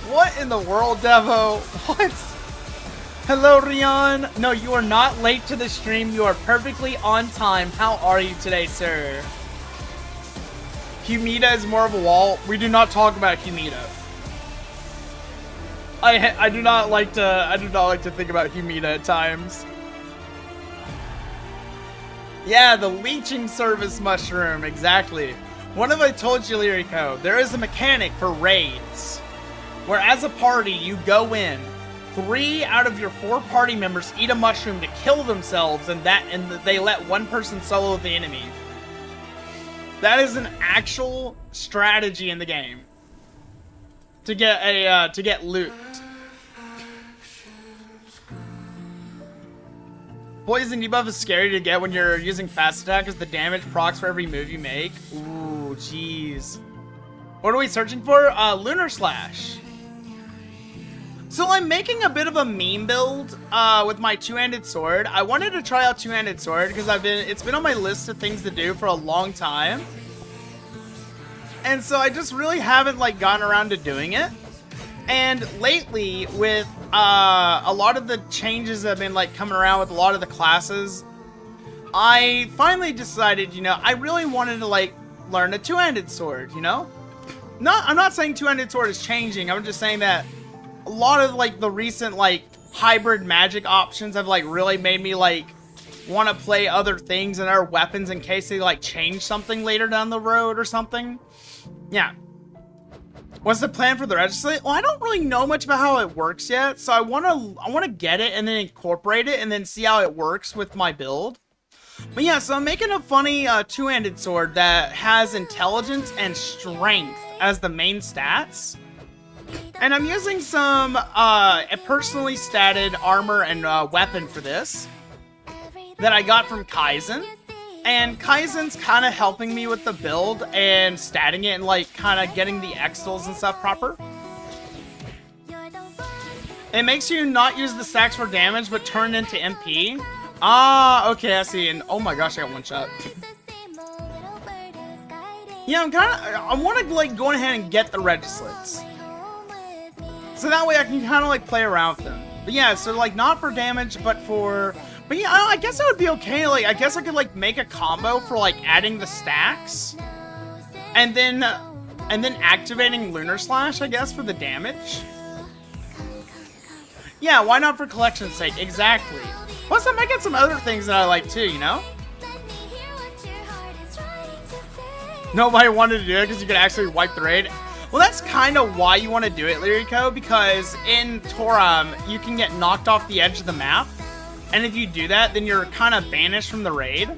S1: What in the world, Devo? What? Hello, Rion. No, you are not late to the stream. You are perfectly on time. How are you today, sir? Humida is more of a wall. We do not talk about Humida. I do not like to think about Humida at times. Yeah, the leeching service mushroom, exactly. What have I told you, Lyrico? There is a mechanic for raids, where as a party, you go in, 3 out of your 4 party members eat a mushroom to kill themselves, and they let one person solo the enemy. That is an actual strategy in the game to get loot. Poison debuff is scary to get when you're using fast attack because the damage procs for every move you make. Ooh, jeez. What are we searching for? Lunar Slash. So I'm making a bit of a meme build with my two-handed sword. I wanted to try out two-handed sword because it's been on my list of things to do for a long time. And so I just really haven't like gotten around to doing it. And lately, with a lot of the changes that have been like coming around with a lot of the classes, I finally decided, you know, I really wanted to like learn a two-handed sword, you know? I'm not saying two-handed sword is changing. I'm just saying that a lot of like the recent like hybrid magic options have like really made me like want to play other things and other weapons in case they like change something later down the road or something. Yeah. What's the plan for the Registlets? Well, I don't really know much about how it works yet, so I wanna get it and then incorporate it and then see how it works with my build. But yeah, so I'm making a funny two-handed sword that has intelligence and strength as the main stats. And I'm using some personally statted armor and weapon for this that I got from Kaizen. And Kaizen's kind of helping me with the build and statting it and like kind of getting the extils and stuff proper. It makes you not use the stacks for damage, but turn into MP. Ah, okay, I see. And oh my gosh, I got one shot. Yeah, I want to like go ahead and get the Registlets, so that way I can kind of like play around with them. But yeah, so like not for damage, but yeah, I guess it would be okay. Like, I guess I could like make a combo for like adding the stacks, and then activating Lunar Slash, I guess, for the damage. Yeah, why not for collection's sake? Exactly. Plus, I might get some other things that I like too, you know? Nobody wanted to do it because you could actually wipe the raid. Well, that's kind of why you want to do it, Lyrico, because in Toram, you can get knocked off the edge of the map. And if you do that, then you're kind of banished from the raid.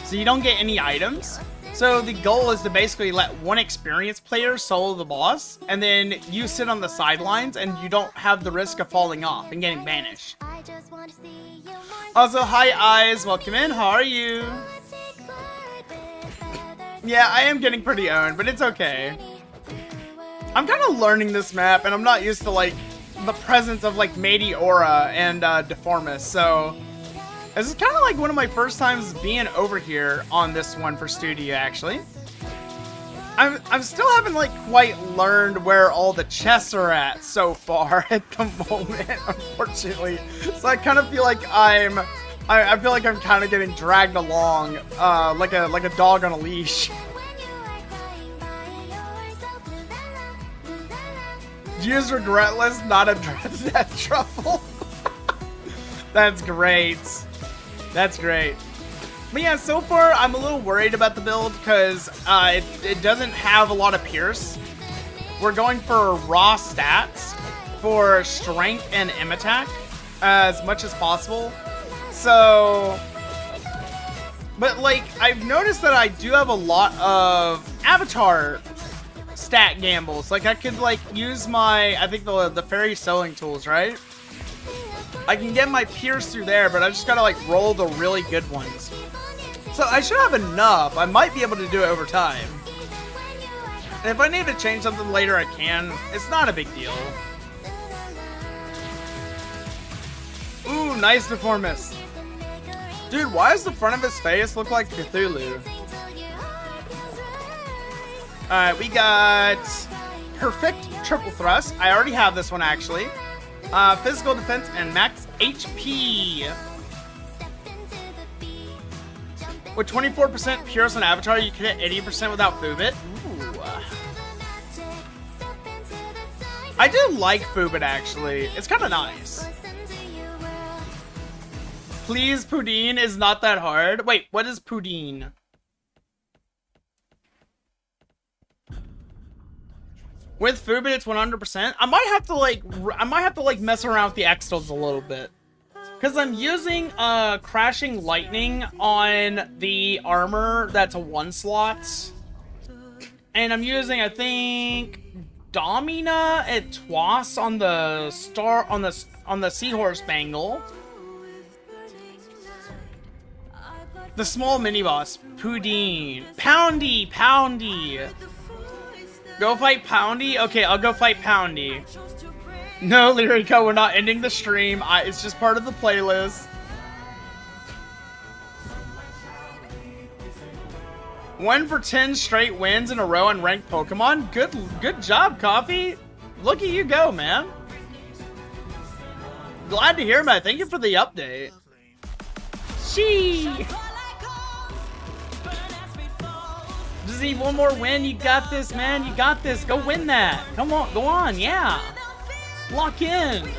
S1: So you don't get any items. So the goal is to basically let one experienced player solo the boss, and then you sit on the sidelines and you don't have the risk of falling off and getting banished. Also, hi Eyes, welcome in, how are you? Yeah, I am getting pretty owned, but it's okay. I'm kind of learning this map, and I'm not used to, like, the presence of, like, Meteora and Deformus, so this is kind of like one of my first times being over here on this one for Studio, actually. I'm still haven't, like, quite learned where all the chests are at so far at the moment, unfortunately. So I kind of feel like I feel like I'm kind of getting dragged along, like a dog on a leash. Use regretless, not a death truffle. That's great. That's great. But yeah, so far I'm a little worried about the build because it doesn't have a lot of pierce. We're going for raw stats for strength and M attack as much as possible. So, but like, I've noticed that I do have a lot of avatar stat gambles. Like, I could like use my, I think the fairy sewing tools, right? I can get my pierce through there, but I just gotta like roll the really good ones. So I should have enough. I might be able to do it over time. And if I need to change something later, I can. It's not a big deal. Ooh, nice Deformus. Dude, why does the front of his face look like Cthulhu? Alright, we got Perfect Triple Thrust. I already have this one, actually. Physical Defense and Max HP. With 24% Purus on Avatar, you can hit 80% without Fubit. Ooh. I do like Fubit, actually. It's kind of nice. Please, Poudine is not that hard. Wait, what is Poudine? With Fubit, it's 100%. I might have to like mess around with the Extals a little bit. Because I'm using Crashing Lightning on the armor that's a 1 slot. And I'm using, I think, Domina et Twas on the Seahorse Bangle. The small mini boss, Poudine. Poundy. Go fight Poundy? Okay, I'll go fight Poundy. No, Lyrico, we're not ending the stream. It's just part of the playlist. One for 10 straight wins in a row on ranked Pokemon. Good job, Coffee. Look at you go, man. Glad to hear about it. Thank you for the update. She. Just need one more win. You got this, man. You got this. Go win that. Come on. Go on. Yeah. Lock in.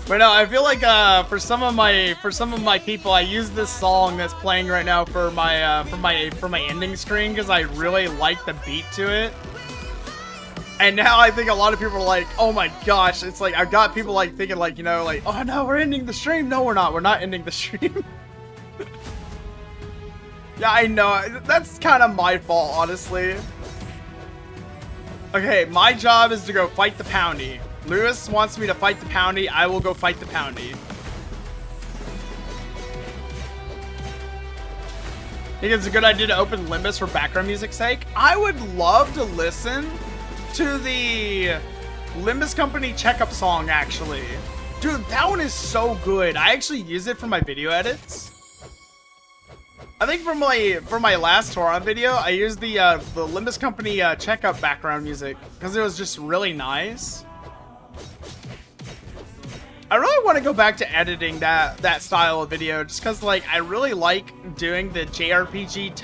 S1: But no, I feel like for some of my people, I use this song that's playing right now for my ending screen because I really like the beat to it. And now I think a lot of people are like, oh my gosh, it's like, I've got people like thinking like, you know, like, oh no, we're ending the stream. No, we're not. We're not ending the stream. Yeah, I know. That's kind of my fault, honestly. Okay, my job is to go fight the Poundy. Lewis wants me to fight the Poundy. I will go fight the Poundy. think it's a good idea to open Limbus for background music's sake. I would love to listen to the Limbus Company checkup song, actually. Dude, that one is so good. I actually use it for my video edits. I think for my last Toram video, I used the Limbus Company checkup background music because it was just really nice. I really want to go back to editing that style of video just because, like, I really like doing the JRPG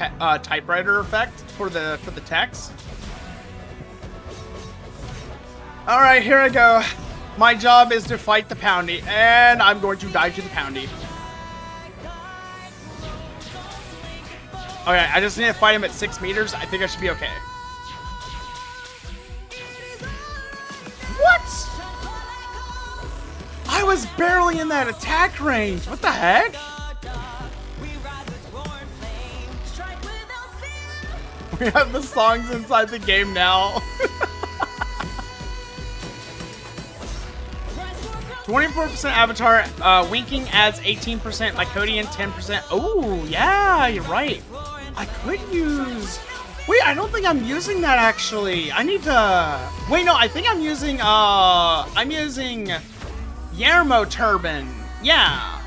S1: typewriter effect for the text. All right, here I go. My job is to fight the Poundy, and I'm going to die to the Poundy. Okay, I just need to fight him at 6 meters. I think I should be okay. What? I was barely in that attack range. What the heck? We have the songs inside the game now. 24% Avatar, Winking adds 18%, Lycodian 10%. Oh, yeah, you're right. I could use... Wait, I don't think I'm using that, actually. I need to... Wait, no, I think I'm using Yermo Turban. Yeah.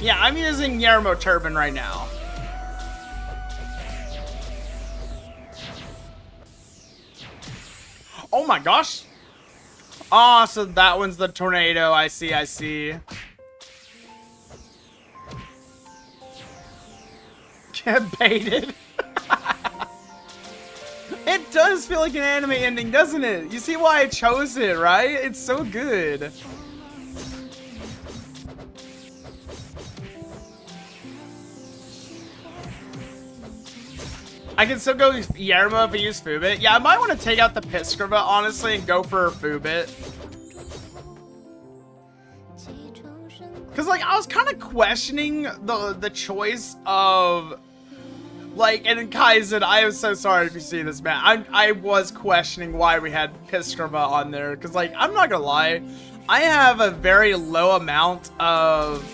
S1: Yeah, I'm using Yermo Turban right now. Oh my gosh. Oh, so that one's the tornado. I see, I see. Get baited. It does feel like an anime ending, doesn't it? You see why I chose it, right? It's so good. I can still go Yermo if I use Fubit. Yeah, I might want to take out the Piscriva, honestly, and go for Fubit. Because, like, I was kind of questioning the choice of, like, and in Kaizen, I am so sorry if you see this, man. I was questioning why we had Piscriva on there. Because, like, I'm not going to lie. I have a very low amount of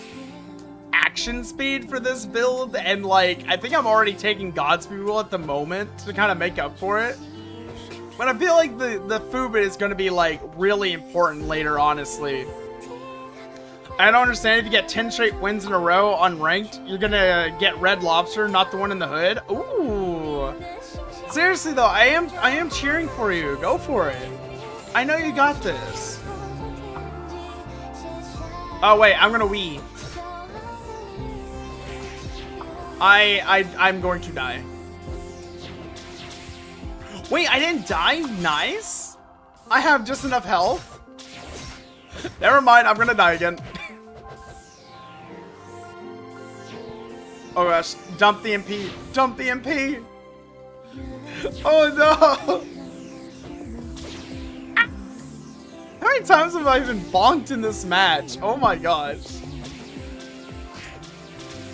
S1: action speed for this build, and like I think I'm already taking Godspeed rule at the moment to kind of make up for it, but I feel like the Fubit is going to be like really important later, honestly. I don't understand, if you get 10 straight wins in a row unranked, you're gonna get Red Lobster, not the one in the hood. Ooh, seriously though, I am cheering for you. Go for it. I know you got this. Oh wait, I'm gonna Wii. I'm going to die. Wait, I didn't die? Nice. I have just enough health. Never mind, I'm gonna die again. Oh gosh, dump the MP. Dump the MP. Oh no. How many times have I been bonked in this match? Oh my gosh.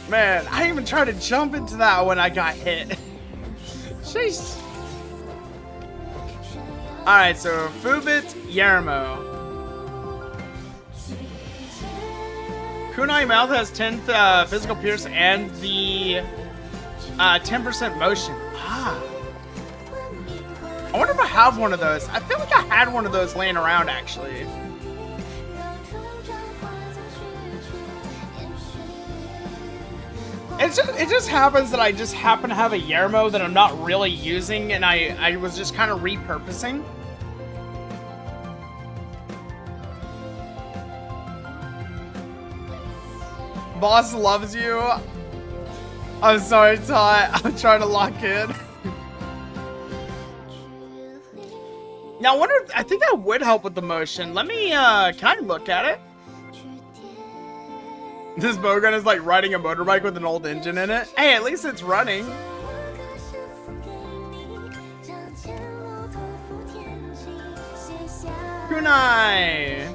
S1: Man, I even tried to jump into that when I got hit. Jeez. Alright, so Fubit, Yermo. Kunai Mouth has 10th physical pierce and the 10% motion. Ah. I wonder if I have one of those. I feel like I had one of those laying around, actually. It just happens that I just happen to have a Yermo that I'm not really using, and I was just kind of repurposing. Boss loves you. I'm sorry, Ty. I'm trying to lock in. Now, I think that would help with the motion. Let me, can I look at it? This bowgun is like riding a motorbike with an old engine in it. Hey, at least it's running. Kunai!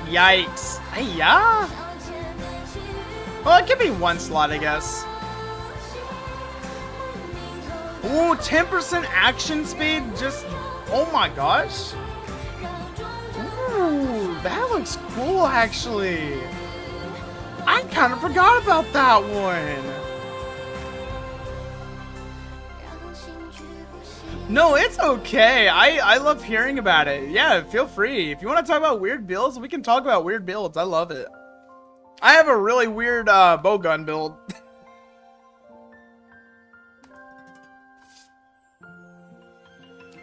S1: Yikes. Hey, yeah? Well, it could be one slot, I guess. Ooh, 10% action speed? Just... Oh my gosh. Ooh, that looks cool actually. I kind of forgot about that one. No, it's okay. I love hearing about it. Yeah, feel free. If you want to talk about weird builds, we can talk about weird builds. I love it. I have a really weird bowgun build.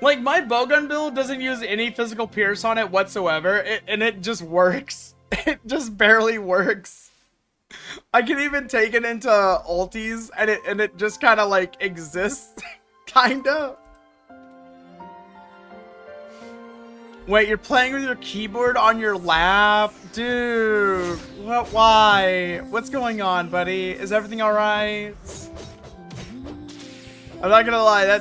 S1: Like, my bowgun build doesn't use any physical pierce on it whatsoever, and it just works. It just barely works. I can even take it into ultis, and it just kind of like exists, kinda. Wait, you're playing with your keyboard on your lap? Dude, what, why? What's going on, buddy? Is everything alright? I'm not gonna lie,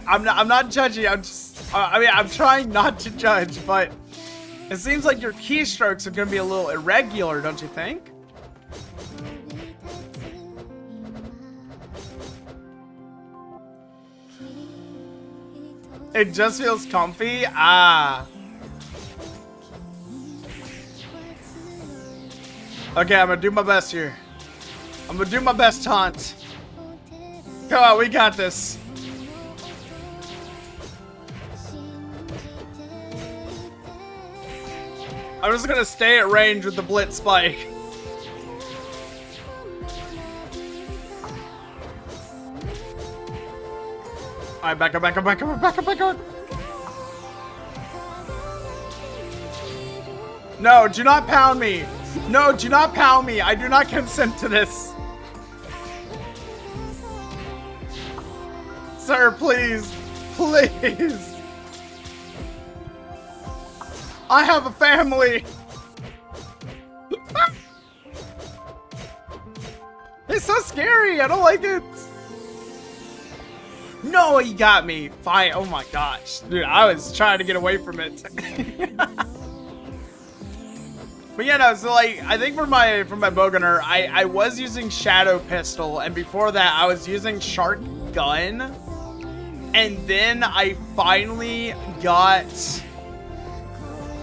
S1: I'm not judging, I'm just, I mean, I'm trying not to judge, but it seems like your keystrokes are gonna be a little irregular, don't you think? It just feels comfy? Ah. Okay, I'm gonna do my best here. I'm gonna do my best, Taunt. Come on, we got this. I'm just gonna stay at range with the Blitz Spike. Alright, back up, back up, back up, back up, back up. No, do not pound me. No, do not pound me. I do not consent to this. Sir, please. Please. I have a family. It's so scary. I don't like it. No, he got me. Fine. Oh my gosh. Dude, I was trying to get away from it. But yeah, no, so like, I think for my bowgunner, I was using Shadow Pistol, and before that, I was using Shark Gun. And then I finally got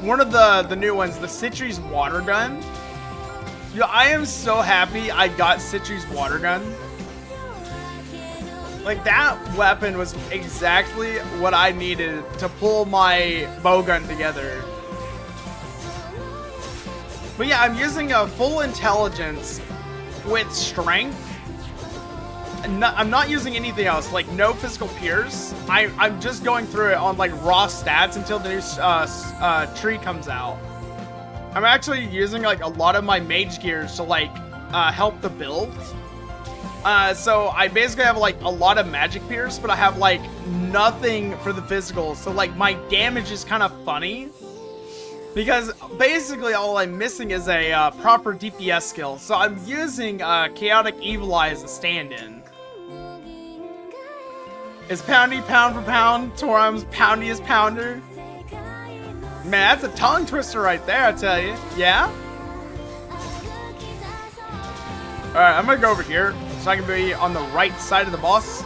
S1: one of the new ones, the Citri's Water Gun. Yo, I am so happy I got Citri's Water Gun. Like, that weapon was exactly what I needed to pull my bowgun together. But yeah, I'm using a full intelligence with strength. I'm not using anything else, like no physical pierce. I'm just going through it on like raw stats until the new tree comes out. I'm actually using like a lot of my mage gears to like help the build. So I basically have like a lot of magic pierce, but I have like nothing for the physical. So like my damage is kind of funny because basically all I'm missing is a proper DPS skill. So I'm using Chaotic Evil Eye as a stand-in. Is Poundy pound for pound Toram's poundiest pounder? Man, that's a tongue twister right there, I tell you. Yeah? Alright, I'm gonna go over here so I can be on the right side of the boss.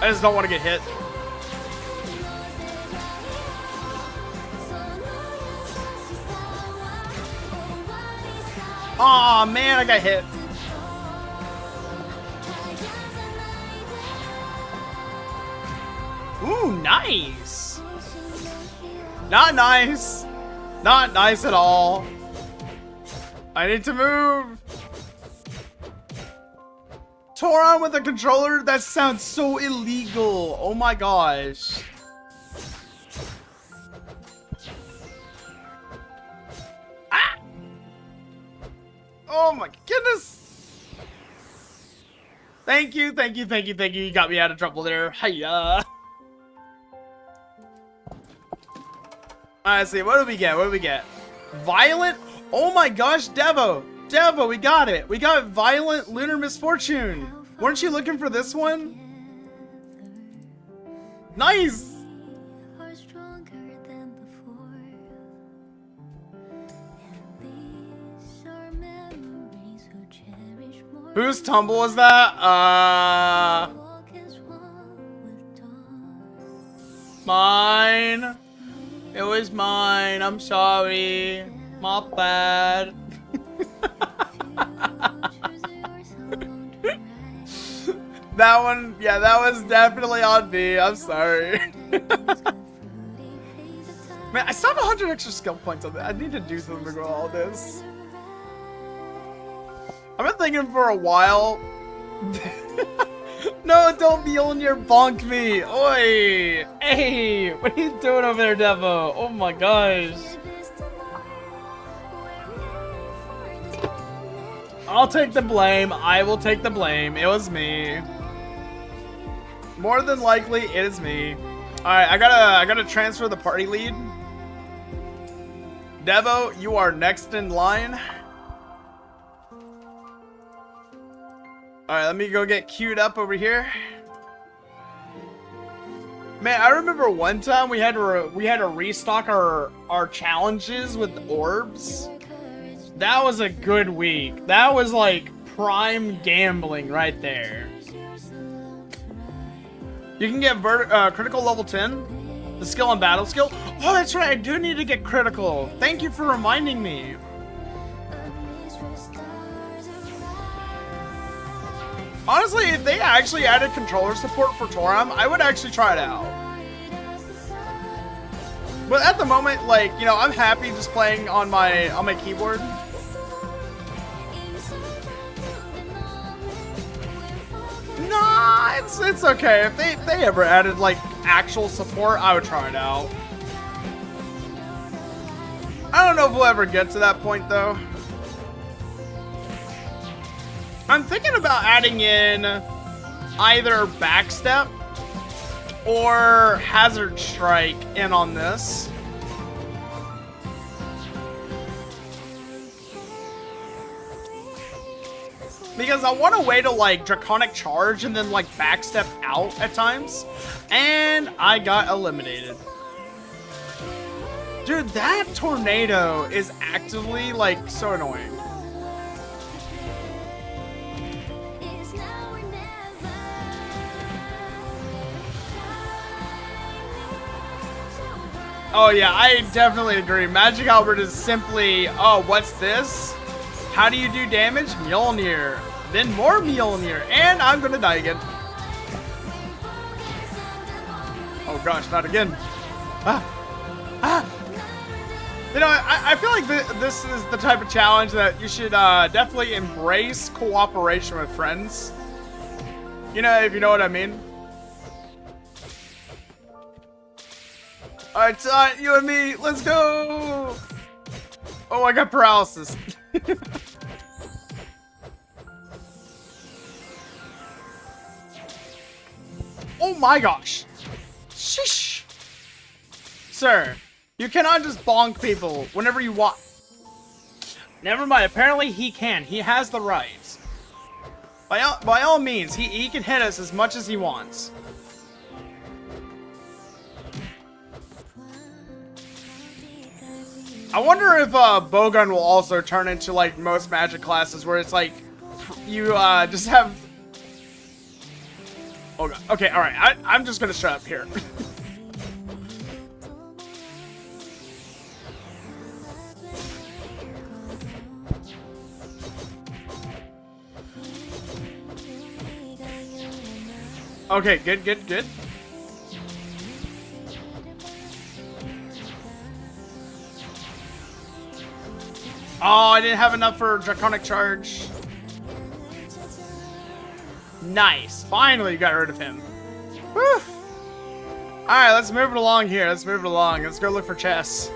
S1: I just don't want to get hit. Aw, man, I got hit. Ooh, nice. Not nice. Not nice at all. I need to move. Toram with a controller? That sounds so illegal. Oh my gosh. Ah! Oh my goodness. Thank you, thank you, thank you, thank you. You got me out of trouble there. Hiya. Alright, see, what do we get? What do we get? Violent? Oh my gosh, Devo! Devo, we got it! We got Violent Lunar Misfortune! Weren't you looking for this one? Nice! Whose tumble was that? Mine. It was mine. I'm sorry. My bad. That one, yeah, that was definitely on me. I'm sorry. Man, I still have 100 extra skill points on that. I need to do something with all this. I've been thinking for a while. No, don't Mjolnir bonk me. Oi. Hey, what are you doing over there, Devo? Oh my gosh. I'll take the blame. I will take the blame. It was me. More than likely, it is me. Alright, I gotta transfer the party lead. Devo, you are next in line. Alright, let me go get queued up over here. Man, I remember one time we had to restock our challenges with orbs. That was a good week. That was like prime gambling right there. You can get critical level 10, the skill and battle skill. Oh, that's right, I do need to get critical. Thank you for reminding me. Honestly, if they actually added controller support for Toram, I would actually try it out. But at the moment, like, you know, I'm happy just playing on my keyboard. Nah, it's okay. If they ever added like actual support, I would try it out. I don't know if we'll ever get to that point though. I'm thinking about adding in either backstep or hazard strike in on this. Because I want a way to like draconic charge and then like backstep out at times. And I got eliminated. Dude, that tornado is actively like so annoying. Oh yeah, I definitely agree. Magic Albert is simply, oh, what's this? How do you do damage? Mjolnir. Then more Mjolnir. And I'm gonna die again. Oh gosh, not again. You know, I feel like this is the type of challenge that you should definitely embrace cooperation with friends. You know, if you know what I mean. Alright, you and me, let's go! Oh, I got paralysis. Oh my gosh! Shish! Sir, you cannot just bonk people whenever you want. Never mind, apparently he can. He has the right. By all means, he can hit us as much as he wants. I wonder if Bowgun will also turn into like most magic classes where it's like you just have. Oh god. Okay, all right. I'm just gonna shut up here. Okay, good. Oh, I didn't have enough for Draconic Charge. Nice. Finally got rid of him. Whew. Alright, let's move it along here. Let's Let's go look for chests.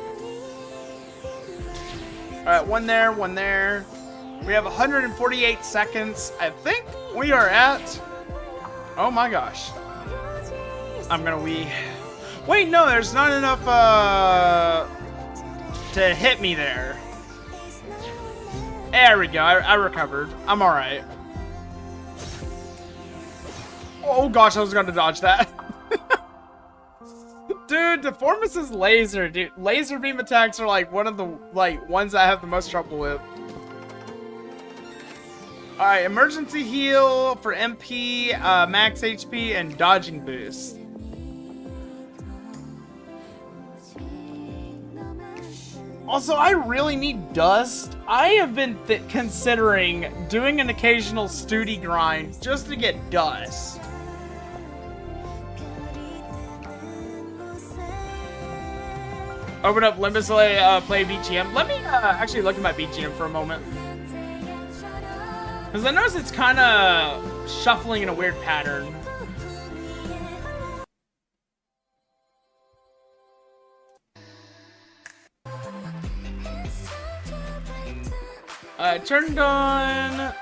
S1: Alright, one there, one there. We have 148 seconds. I think we are at... Oh my gosh. I'm gonna wee. Wait, no, there's not enough to hit me there. There we go, I recovered. I'm alright. Oh gosh, I was gonna dodge that. Dude, Deformus's laser, dude. Laser beam attacks are like one of the ones I have the most trouble with. Alright, emergency heal for MP, max HP, and dodging boost. Also, I really need dust. I have been considering doing an occasional Stoodie grind just to get dust. Open up Limbus, play BGM. Let me actually look at my BGM for a moment. Because I notice it's kind of shuffling in a weird pattern. Turned on.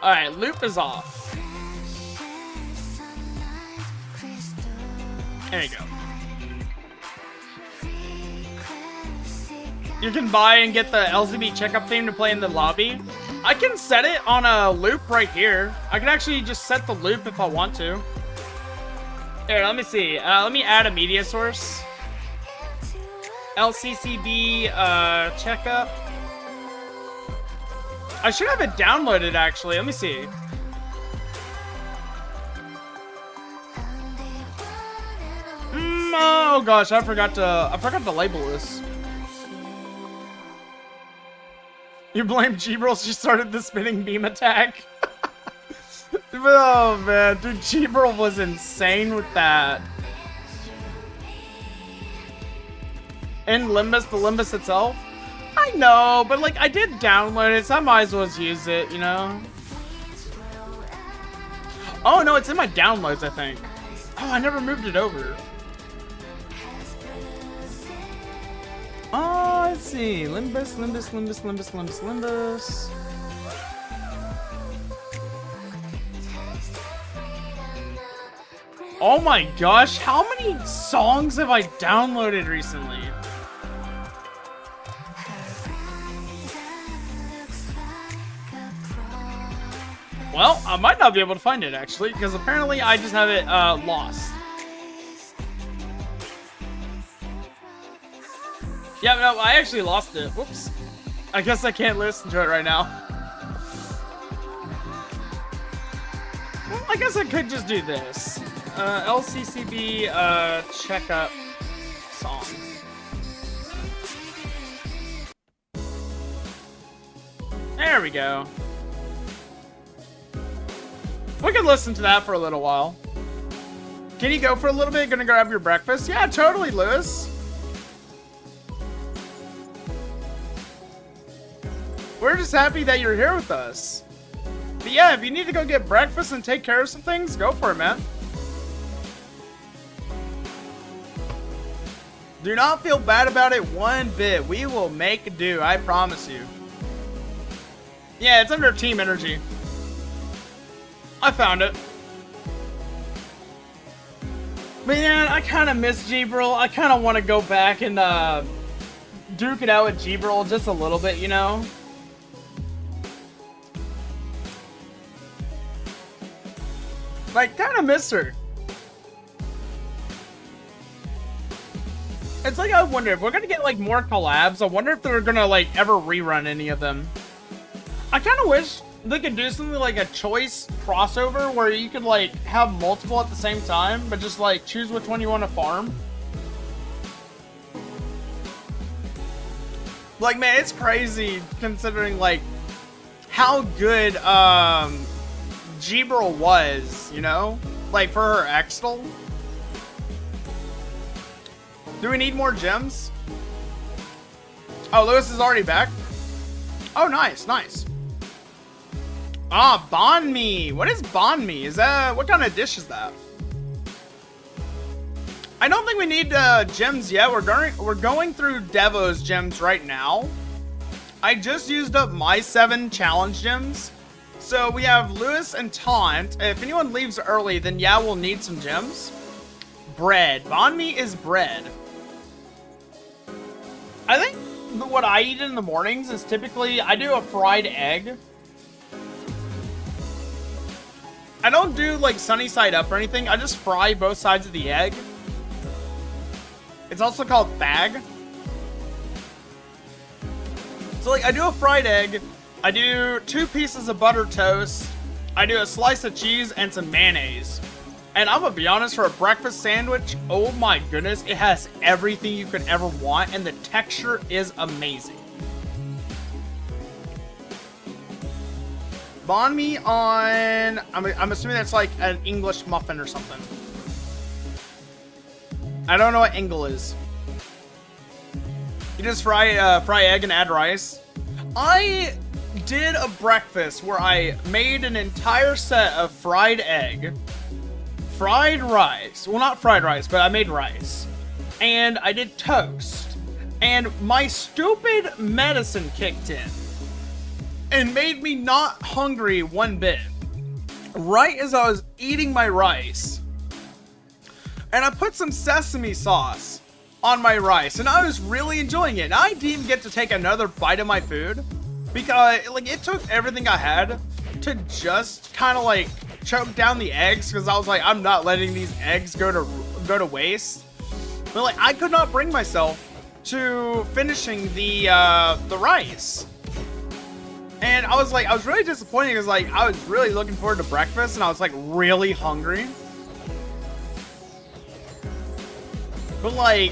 S1: Alright, loop is off. There you go. You can buy and get the LZB checkup theme to play in the lobby. I can set it on a loop right here. I can actually just set the loop if I want to. Here, let me see. Let me add a media source. LCCB checkup. I should have it downloaded actually. Let me see. Oh gosh, I forgot to label this. You blame G-Bros, she started the spinning beam attack. Oh man, dude, G-Bro was insane with that. And Limbus, the Limbus itself? I know, but like I did download it, so I might as well use it, you know? Oh no, it's in my downloads, I think. Oh, I never moved it over. Oh, let's see. Limbus, Limbus, Limbus, Limbus, Limbus, Limbus. Oh my gosh, how many songs have I downloaded recently? Well, I might not be able to find it actually, because apparently I just have it lost. Yeah, no, I actually lost it. Whoops. I guess I can't listen to it right now. Well, I guess I could just do this. LCCB checkup song. There we go. We could listen to that for a little while. Can you go for a little bit? Gonna grab your breakfast? Yeah, totally, Lewis. We're just happy that you're here with us. But yeah, if you need to go get breakfast and take care of some things, go for it, man. Do not feel bad about it one bit. We will make do, I promise you. Yeah, it's under team energy. I found it. Man, I kind of miss G-Bril. I kind of want to go back and duke it out with G-Bril just a little bit, you know? Like, kind of miss her. It's like, I wonder if we're gonna get like more collabs. I wonder if they're gonna like ever rerun any of them. I kind of wish they could do something like a choice crossover where you could like have multiple at the same time, but just like choose which one you want to farm. Like, man, it's crazy considering like how good G-Bril was, you know? Like for her Extal. Do we need more gems? Oh, Lewis is already back. Oh, nice, nice. Ah, banh mi. What is banh mi? Is that, what kind of dish is that? I don't think we need gems yet. We're going through Devo's gems right now. I just used up my 7 challenge gems. So we have Lewis and Taunt. If anyone leaves early, then yeah, we'll need some gems. Bread. Banh mi is bread. I think what I eat in the mornings is typically, I do a fried egg. I don't do like sunny side up or anything. I just fry both sides of the egg. It's also called fag. So like I do a fried egg. I do 2 pieces of butter toast. I do a slice of cheese and some mayonnaise. And I'm gonna be honest, for a breakfast sandwich, oh my goodness, it has everything you could ever want, and the texture is amazing. Banh mi on... I'm assuming that's like an English muffin or something. I don't know what Engle is. You just fry egg and add rice. I did a breakfast where I made an entire set of fried egg, fried rice. Well, not fried rice, but I made rice. And I did toast. And my stupid medicine kicked in and made me not hungry one bit. Right as I was eating my rice. And I put some sesame sauce on my rice, and I was really enjoying it. And I didn't even get to take another bite of my food because like it took everything I had to just kind of like choke down the eggs, because I was like, I'm not letting these eggs go to waste. But like I could not bring myself to finishing the rice. And I was really disappointed because like I was really looking forward to breakfast, and I was like really hungry. But like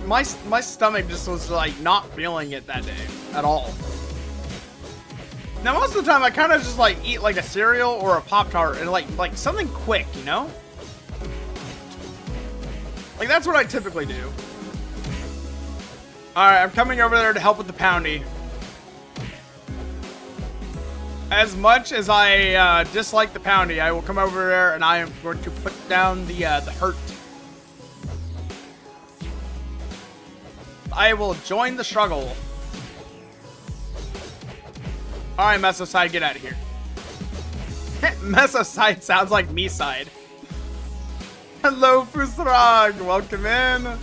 S1: my stomach just was like not feeling it that day at all. Now most of the time I kind of just like eat like a cereal or a Pop-Tart and like something quick, you know? Like that's what I typically do. Alright, I'm coming over there to help with the poundy. As much as I dislike the poundy, I will come over there and I am going to put down the hurt. I will join the struggle. Alright, Mesoside, get out of here. Mesoside sounds like me-side. Hello, Fusrag. Welcome in.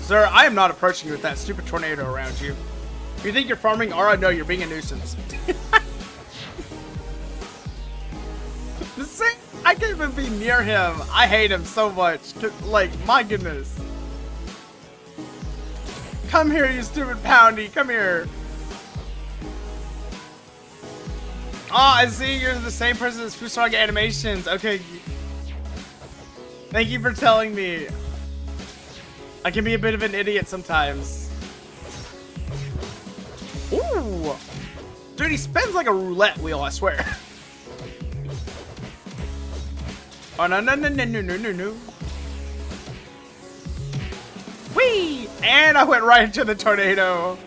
S1: Sir, I am not approaching you with that stupid tornado around you. If you think you're farming Aura, no, you're being a nuisance. I can't even be near him. I hate him so much. Like, my goodness. Come here, you stupid poundy. Come here. Oh, I see you're the same person as Fusrag Animations. Okay. Thank you for telling me. I can be a bit of an idiot sometimes. Ooh. Dude, he spins like a roulette wheel, I swear. Oh, no, no, no, no, no, no, no, no. Whee! And I went right into the tornado.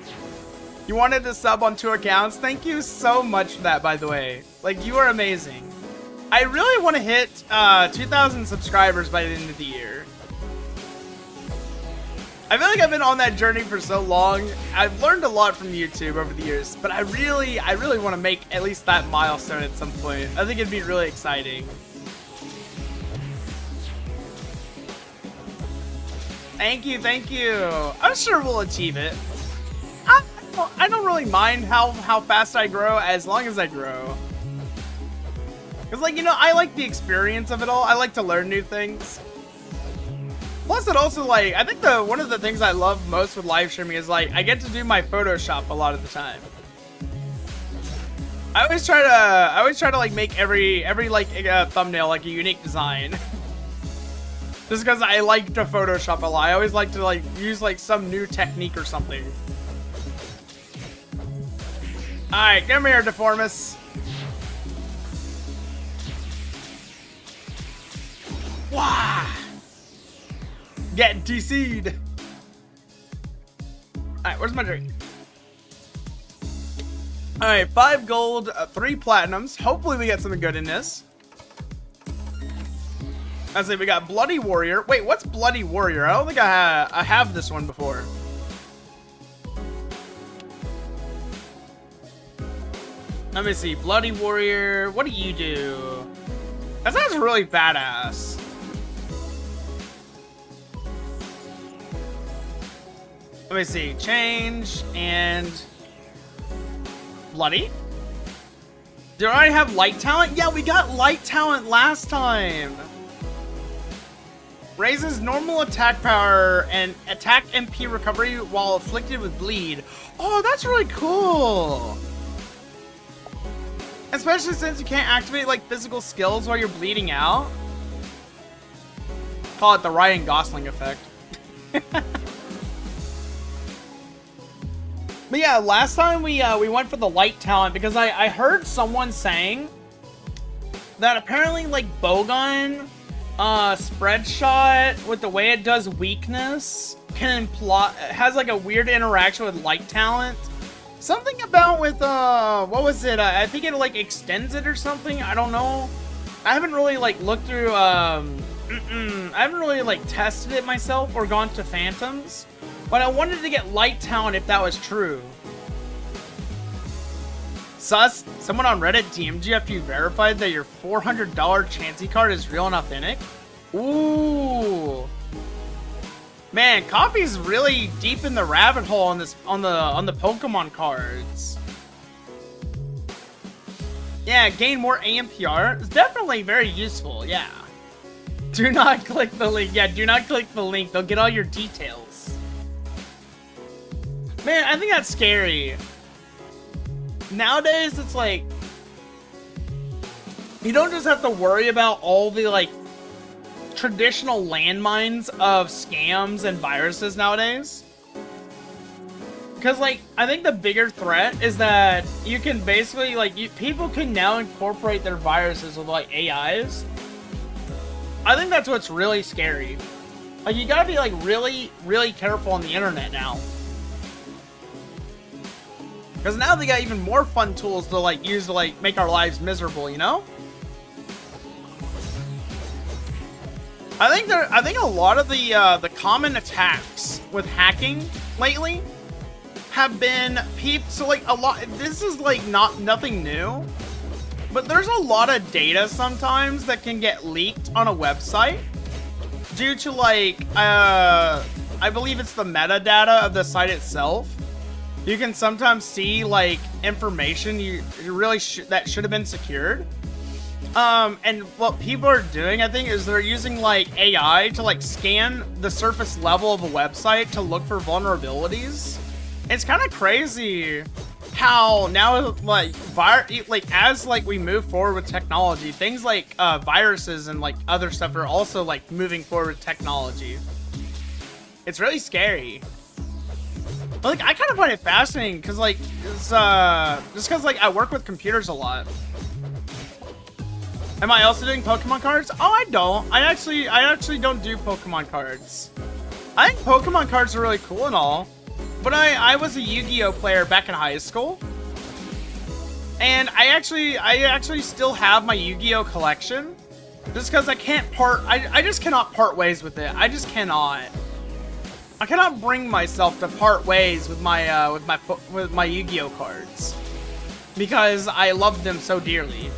S1: You wanted to sub on 2 accounts? Thank you so much for that, by the way. Like, you are amazing. I really want to hit 2,000 subscribers by the end of the year. I feel like I've been on that journey for so long. I've learned a lot from YouTube over the years, but I really want to make at least that milestone at some point. I think it'd be really exciting. Thank you, thank you. I'm sure we'll achieve it. I don't really mind how fast I grow as long as I grow. Because, like, you know, I like the experience of it all. I like to learn new things. Plus, it also, like, I think one of the things I love most with live streaming is, like, I get to do my Photoshop a lot of the time. I always try to like make every like thumbnail like a unique design. Just because I like to Photoshop a lot. I always like to like use like some new technique or something. Alright, come here, Deformus. Wah! Get DC'd. Alright, where's my drink? Alright, 5 gold, 3 platinums. Hopefully we get something good in this. I say we got Bloody Warrior. Wait, what's Bloody Warrior? I don't think I have this one before. Let me see. Bloody Warrior. What do you do? That sounds really badass. Let me see. Change and Bloody. Do I already have light talent? Yeah, we got light talent last time. Raises normal attack power and attack MP recovery while afflicted with bleed. Oh, that's really cool. Especially since you can't activate like physical skills while you're bleeding out. Call it the Ryan Gosling effect. But yeah, last time we went for the light talent because I heard someone saying that apparently like bowgun spread shot with the way it does weakness can imply has like a weird interaction with light talent. Something about with what was it? I think it like extends it or something. I don't know. I haven't really like looked through I haven't really like tested it myself or gone to phantoms. But I wanted to get light talent if that was true. Sus, someone on Reddit DM'd you after you verified that your $400 Chansey card is real and authentic? Ooh. Man, Coffee's really deep in the rabbit hole on this on the Pokemon cards. Yeah, gain more AMPR. It's definitely very useful, yeah. Do not click the link. Yeah, do not click the link. They'll get all your details. Man, I think that's scary. Nowadays, it's like you don't just have to worry about all the like traditional landmines of scams and viruses nowadays. Because like I think the bigger threat is that you can basically like people can now incorporate their viruses with like AIs. I think that's what's really scary. Like you gotta be like really, really careful on the internet now. Because now they got even more fun tools to like use to like make our lives miserable, you know? I think a lot of the common attacks with hacking lately have been so like a lot. This is like nothing new, but there's a lot of data sometimes that can get leaked on a website due to like I believe it's the metadata of the site itself. You can sometimes see like information you really that should have been secured. And what people are doing, I think, is they're using like AI to like scan the surface level of a website to look for vulnerabilities. It's kind of crazy how now like as like we move forward with technology, things like viruses and like other stuff are also like moving forward with technology. It's really scary. But, like, I kind of find it fascinating because, like, it's, just because, like, I work with computers a lot. Am I also doing Pokemon cards? Oh, I don't. I actually don't do Pokemon cards. I think Pokemon cards are really cool and all, but I was a Yu-Gi-Oh player back in high school, and I actually still have my Yu-Gi-Oh collection, just because I just cannot part ways with it. I just cannot. I cannot bring myself to part ways with my Yu-Gi-Oh cards because I love them so dearly.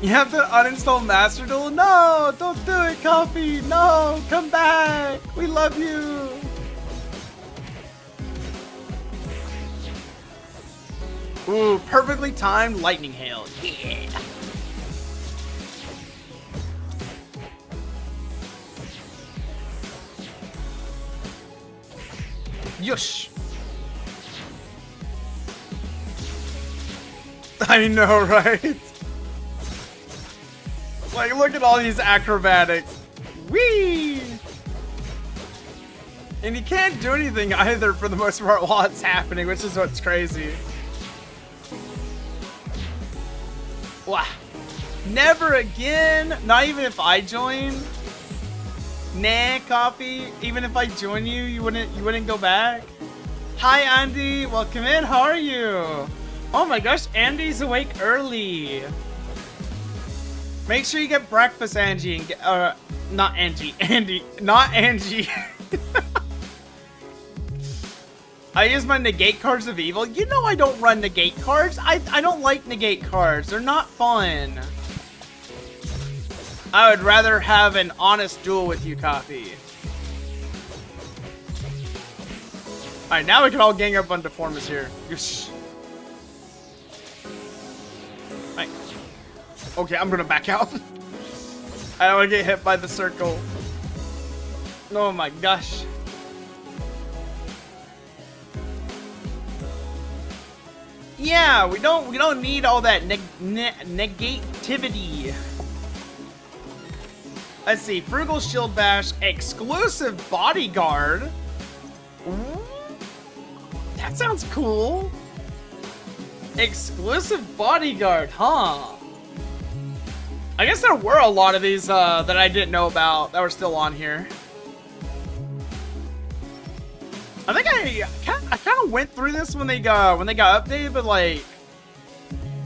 S1: You have to uninstall Master Duel? No, don't do it, Coffee. No, come back. We love you. Ooh, perfectly timed lightning hail. Yeah. Yush. I know, right? Like, look at all these acrobatics. Whee! And you can't do anything either for the most part while it's happening, which is what's crazy. Wow. Never again. Not even if I join. Nah, Coffee. Even if I join you, you wouldn't go back. Hi, Andy. Welcome in. How are you? Oh my gosh, Andy's awake early. Make sure you get breakfast, Angie, and get, not Angie. Andy, not Angie. I use my negate cards of evil. You know I don't run negate cards. I don't like negate cards. They're not fun. I would rather have an honest duel with you, Coffee. Alright, now we can all gang up on Deformus here. Yes. Right. Okay, I'm gonna back out. I don't want to get hit by the circle. Oh my gosh. Yeah, we don't need all that negativity. Let's see, Frugal Shield Bash, exclusive bodyguard. Ooh, that sounds cool. Exclusive bodyguard, huh? I guess there were a lot of these that I didn't know about that were still on here. I think I kind of went through this when they got updated, but like,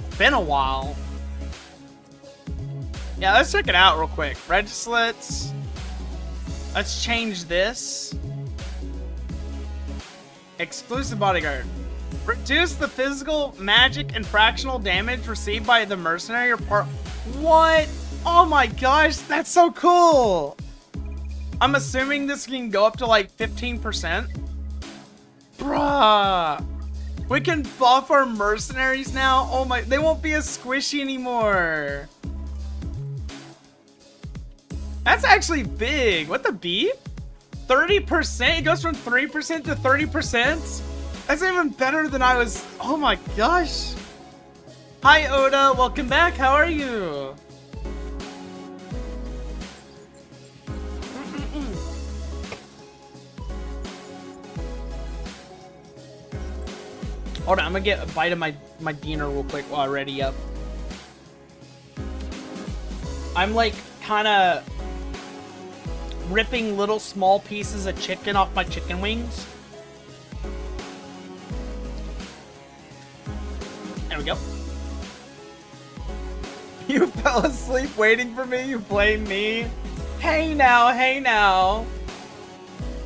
S1: it's been a while. Yeah, let's check it out real quick. Registlets. Let's change this. Exclusive bodyguard. Reduce the physical, magic, and fractional damage received by the mercenary or part. What? Oh my gosh, that's so cool. I'm assuming this can go up to like 15%. Bruh. We can buff our mercenaries now. Oh my, they won't be as squishy anymore. That's actually big. What the beep? 30%? It goes from 3% to 30%? That's even better than I was. Oh my gosh. Hi Oda, welcome back. How are you? Hold on, I'm gonna get a bite of my dinner real quick while I ready up. I'm like kind of ripping little small pieces of chicken off my chicken wings. There we go. You fell asleep waiting for me? You blame me? Hey now, hey now.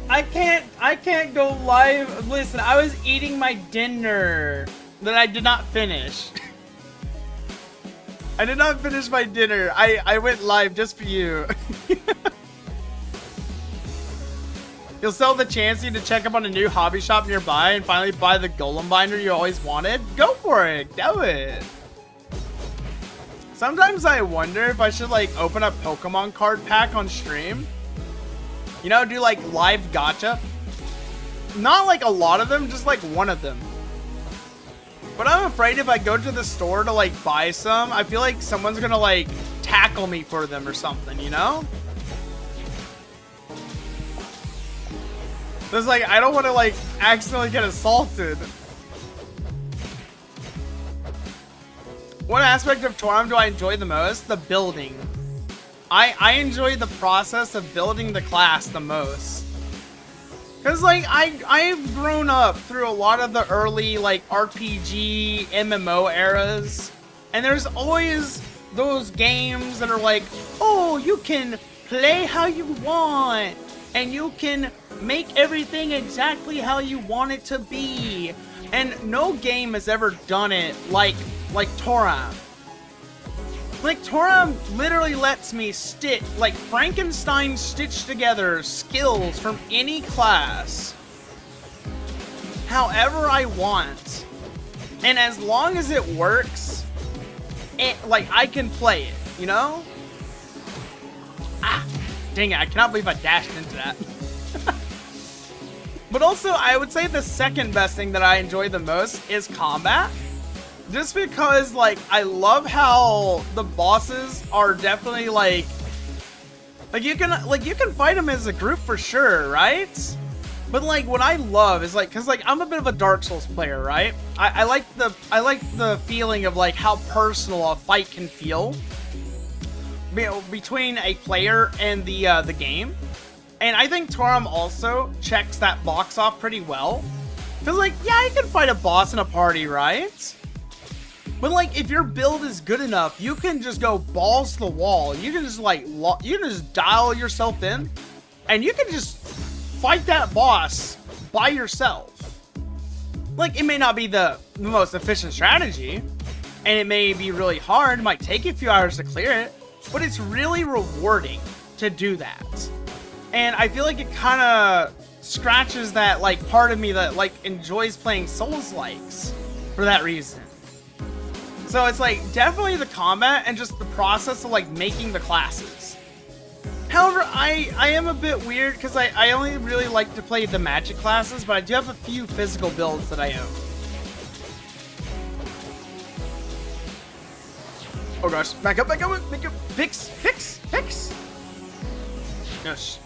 S1: I can't go live. Listen, I was eating my dinner that I did not finish. I did not finish my dinner. I went live just for you. You'll sell the chance to check up on a new hobby shop nearby and finally buy the golem binder you always wanted. Go for it. Do it. Sometimes I wonder if I should like open a Pokemon card pack on stream. You know, do like live gacha. Not like a lot of them, just like one of them. But I'm afraid if I go to the store to like buy some, I feel like someone's gonna like tackle me for them or something, you know? It's like, I don't want to like accidentally get assaulted. What aspect of Toram do I enjoy the most? The building. I enjoy the process of building the class the most. Cause like I've grown up through a lot of the early like RPG, MMO eras. And there's always those games that are like, oh, you can play how you want. And you can make everything exactly how you want it to be. And no game has ever done it like Toram. Like, Toram literally lets me stitch, like Frankenstein stitch together skills from any class however I want. And as long as it works, like, I can play it, you know? Ah, dang it, I cannot believe I dashed into that. But also, I would say the second best thing that I enjoy the most is combat. Just because, like, I love how the bosses are definitely, like you can fight them as a group for sure, right? But, like, what I love is, like, because, like, I'm a bit of a Dark Souls player, right? I like the feeling of, like, how personal a fight can feel between a player and the game. And I think Toram also checks that box off pretty well. Because, like, yeah, you can fight a boss in a party, right? But, like, if your build is good enough, you can just go balls to the wall. You can just, like, you can just dial yourself in. And you can just fight that boss by yourself. Like, it may not be the most efficient strategy. And it may be really hard. It might take you a few hours to clear it. But it's really rewarding to do that. And I feel like it kind of scratches that, like, part of me that, like, enjoys playing Souls-likes for that reason. So it's, like, definitely the combat and just the process of, like, making the classes. However, I am a bit weird because I only really like to play the magic classes, but I do have a few physical builds that I own. Oh gosh, back up, make up, fix. Yes.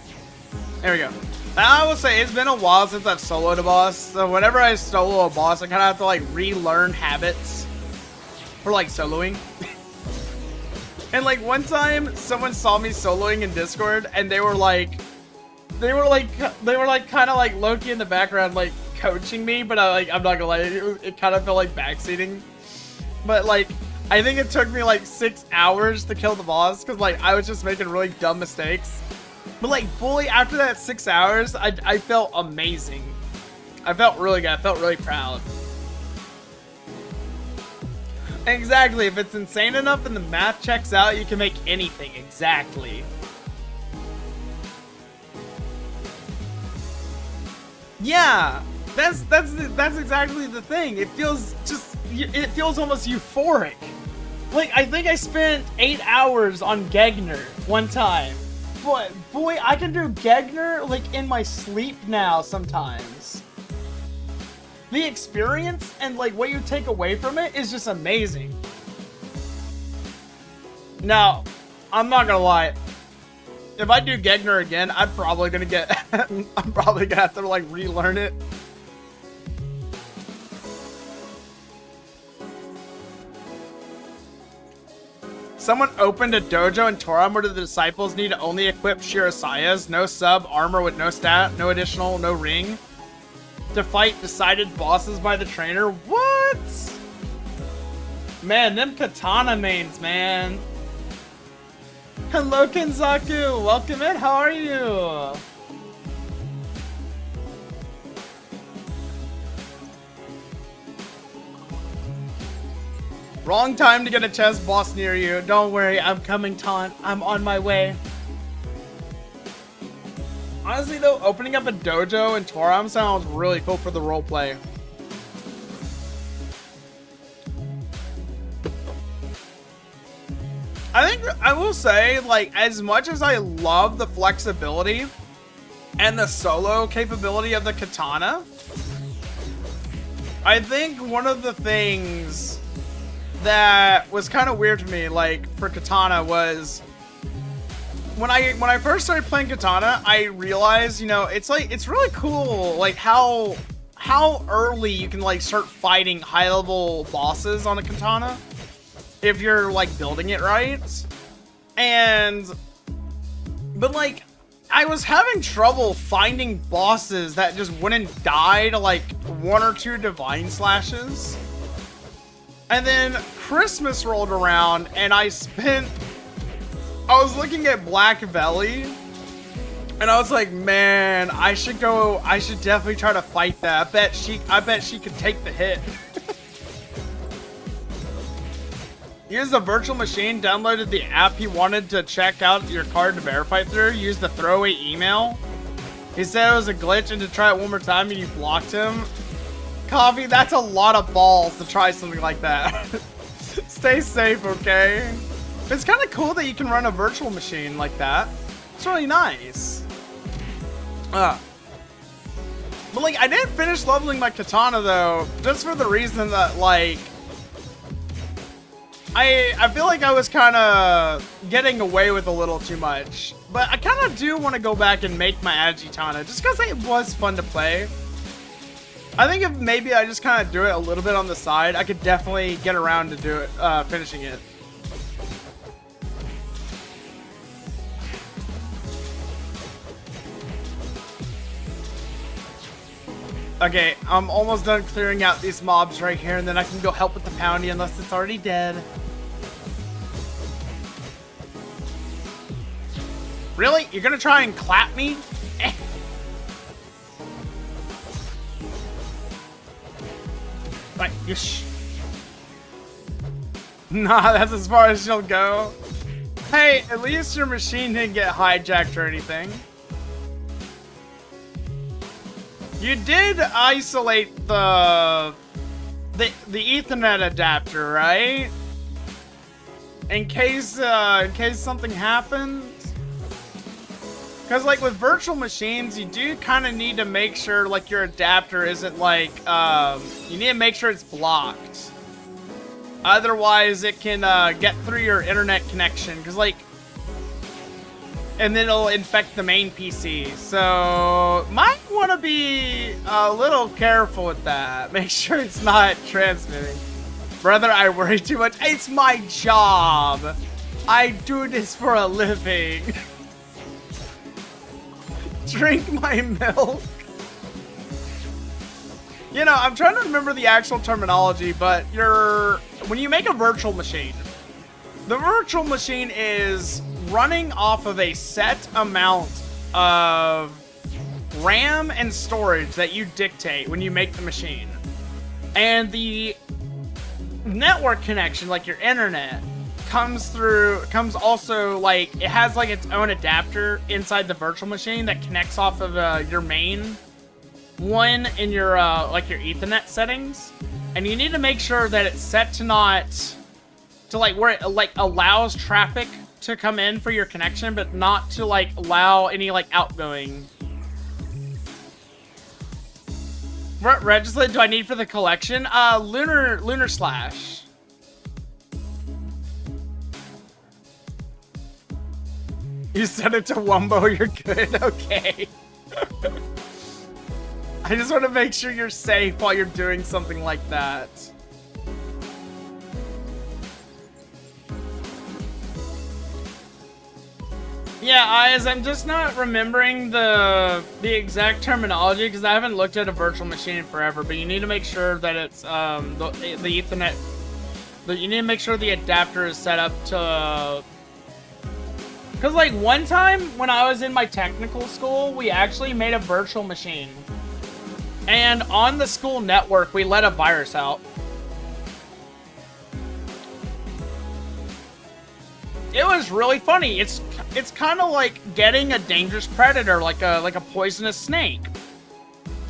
S1: There we go. I will say, it's been a while since I've soloed a boss, so whenever I solo a boss, I kind of have to, like, relearn habits for, like, soloing. And, like, one time, someone saw me soloing in Discord, and they were kind of, like, low-key in the background, like, coaching me, but, I'm not gonna lie, it kind of felt like backseating. But, like, I think it took me, like, 6 hours to kill the boss, because, like, I was just making really dumb mistakes. But, like, fully after that 6 hours, I felt amazing. I felt really good. I felt really proud. Exactly. If it's insane enough and the math checks out, you can make anything. Exactly. Yeah. That's exactly the thing. It feels almost euphoric. Like, I think I spent 8 hours on Gegner one time. But, boy, I can do Gegner, like, in my sleep now sometimes. The experience and, like, what you take away from it is just amazing. Now, I'm not gonna lie. If I do Gegner again, I'm probably gonna have to, like, relearn it. Someone opened a dojo in Toram where the disciples need to only equip Shirasayas, no sub, armor with no stat, no additional, no ring, to fight decided bosses by the trainer. What? Man, them katana mains, man. Hello, Kenzaku. Welcome in. How are you? Wrong time to get a chess boss near you. Don't worry, I'm coming, Taunt. I'm on my way. Honestly, though, opening up a dojo in Toram sounds really cool for the roleplay. I think I will say, like, as much as I love the flexibility and the solo capability of the katana, I think one of the things that was kind of weird to me, like, for katana was when I first started playing katana, I realized, you know, it's really cool, like, how early you can, like, start fighting high level bosses on a katana if you're, like, building it right. But like, I was having trouble finding bosses that just wouldn't die to, like, 1 or 2 divine slashes. And then Christmas rolled around, and I was looking at Black Valley, and I was like, man, I should definitely try to fight that. I bet she could take the hit. Use the virtual machine, downloaded the app he wanted to check out your card to verify through, used the throwaway email. He said it was a glitch and to try it one more time and you blocked him. Coffee, that's a lot of balls to try something like that. Stay safe, okay? It's kind of cool that you can run a virtual machine like that. It's really nice. But like, I didn't finish leveling my katana though, just for the reason that, like, I feel like I was kind of getting away with a little too much. But I kind of do want to go back and make my Agitana, just because it was fun to play. I think if maybe I just kind of do it a little bit on the side, I could definitely get around to do it, finishing it. Okay, I'm almost done clearing out these mobs right here, and then I can go help with the poundy unless it's already dead. Really? You're gonna try and clap me? Eh. Right, yush. Nah, that's as far as she'll go. Hey, at least your machine didn't get hijacked or anything. You did isolate the Ethernet adapter, right? In case something happens. Because, like, with virtual machines, you do kind of need to make sure, like, your adapter isn't, like, you need to make sure it's blocked. Otherwise, it can get through your internet connection, because, like, and then it'll infect the main PC. So, might want to be a little careful with that. Make sure it's not transmitting. Brother, I worry too much. It's my job. I do this for a living. Drink my milk. You know, I'm trying to remember the actual terminology, but when you make a virtual machine, the virtual machine is running off of a set amount of RAM and storage that you dictate when you make the machine. And the network connection, like your internet, comes also, like, it has like its own adapter inside the virtual machine that connects off of your main one in your like your Ethernet settings, and you need to make sure that it's set to like where it like allows traffic to come in for your connection, but not to like allow any like outgoing. What Registlet do I need for the collection? Lunar Slash. You set it to Wumbo, you're good. Okay. I just want to make sure you're safe while you're doing something like that. Yeah, I'm just not remembering the exact terminology because I haven't looked at a virtual machine in forever. But you need to make sure that it's the Ethernet. You need to make sure the adapter is set up to. Because like one time when I was in my technical school, we actually made a virtual machine. And on the school network, we let a virus out. It was really funny. It's kind of like getting a dangerous predator, like a poisonous snake,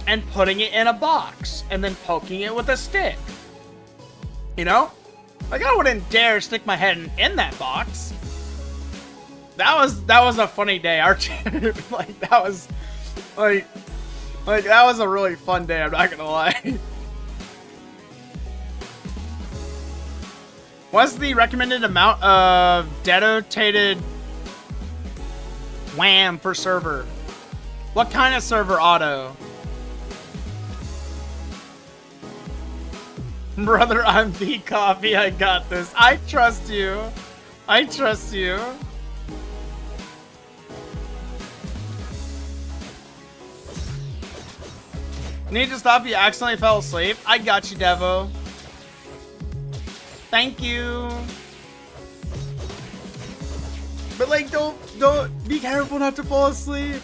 S1: and putting it in a box, and then poking it with a stick. You know? Like, I wouldn't dare stick my head in that box. That was a funny day. Like, that was that was a really fun day, I'm not gonna lie. What's the recommended amount of dedicated WAM for server? What kind of server, Auto? Brother, I'm the coffee, I got this. I trust you. I trust you. Need to stop, you accidentally fell asleep. I got you, Devo. Thank you. But like, don't be careful not to fall asleep.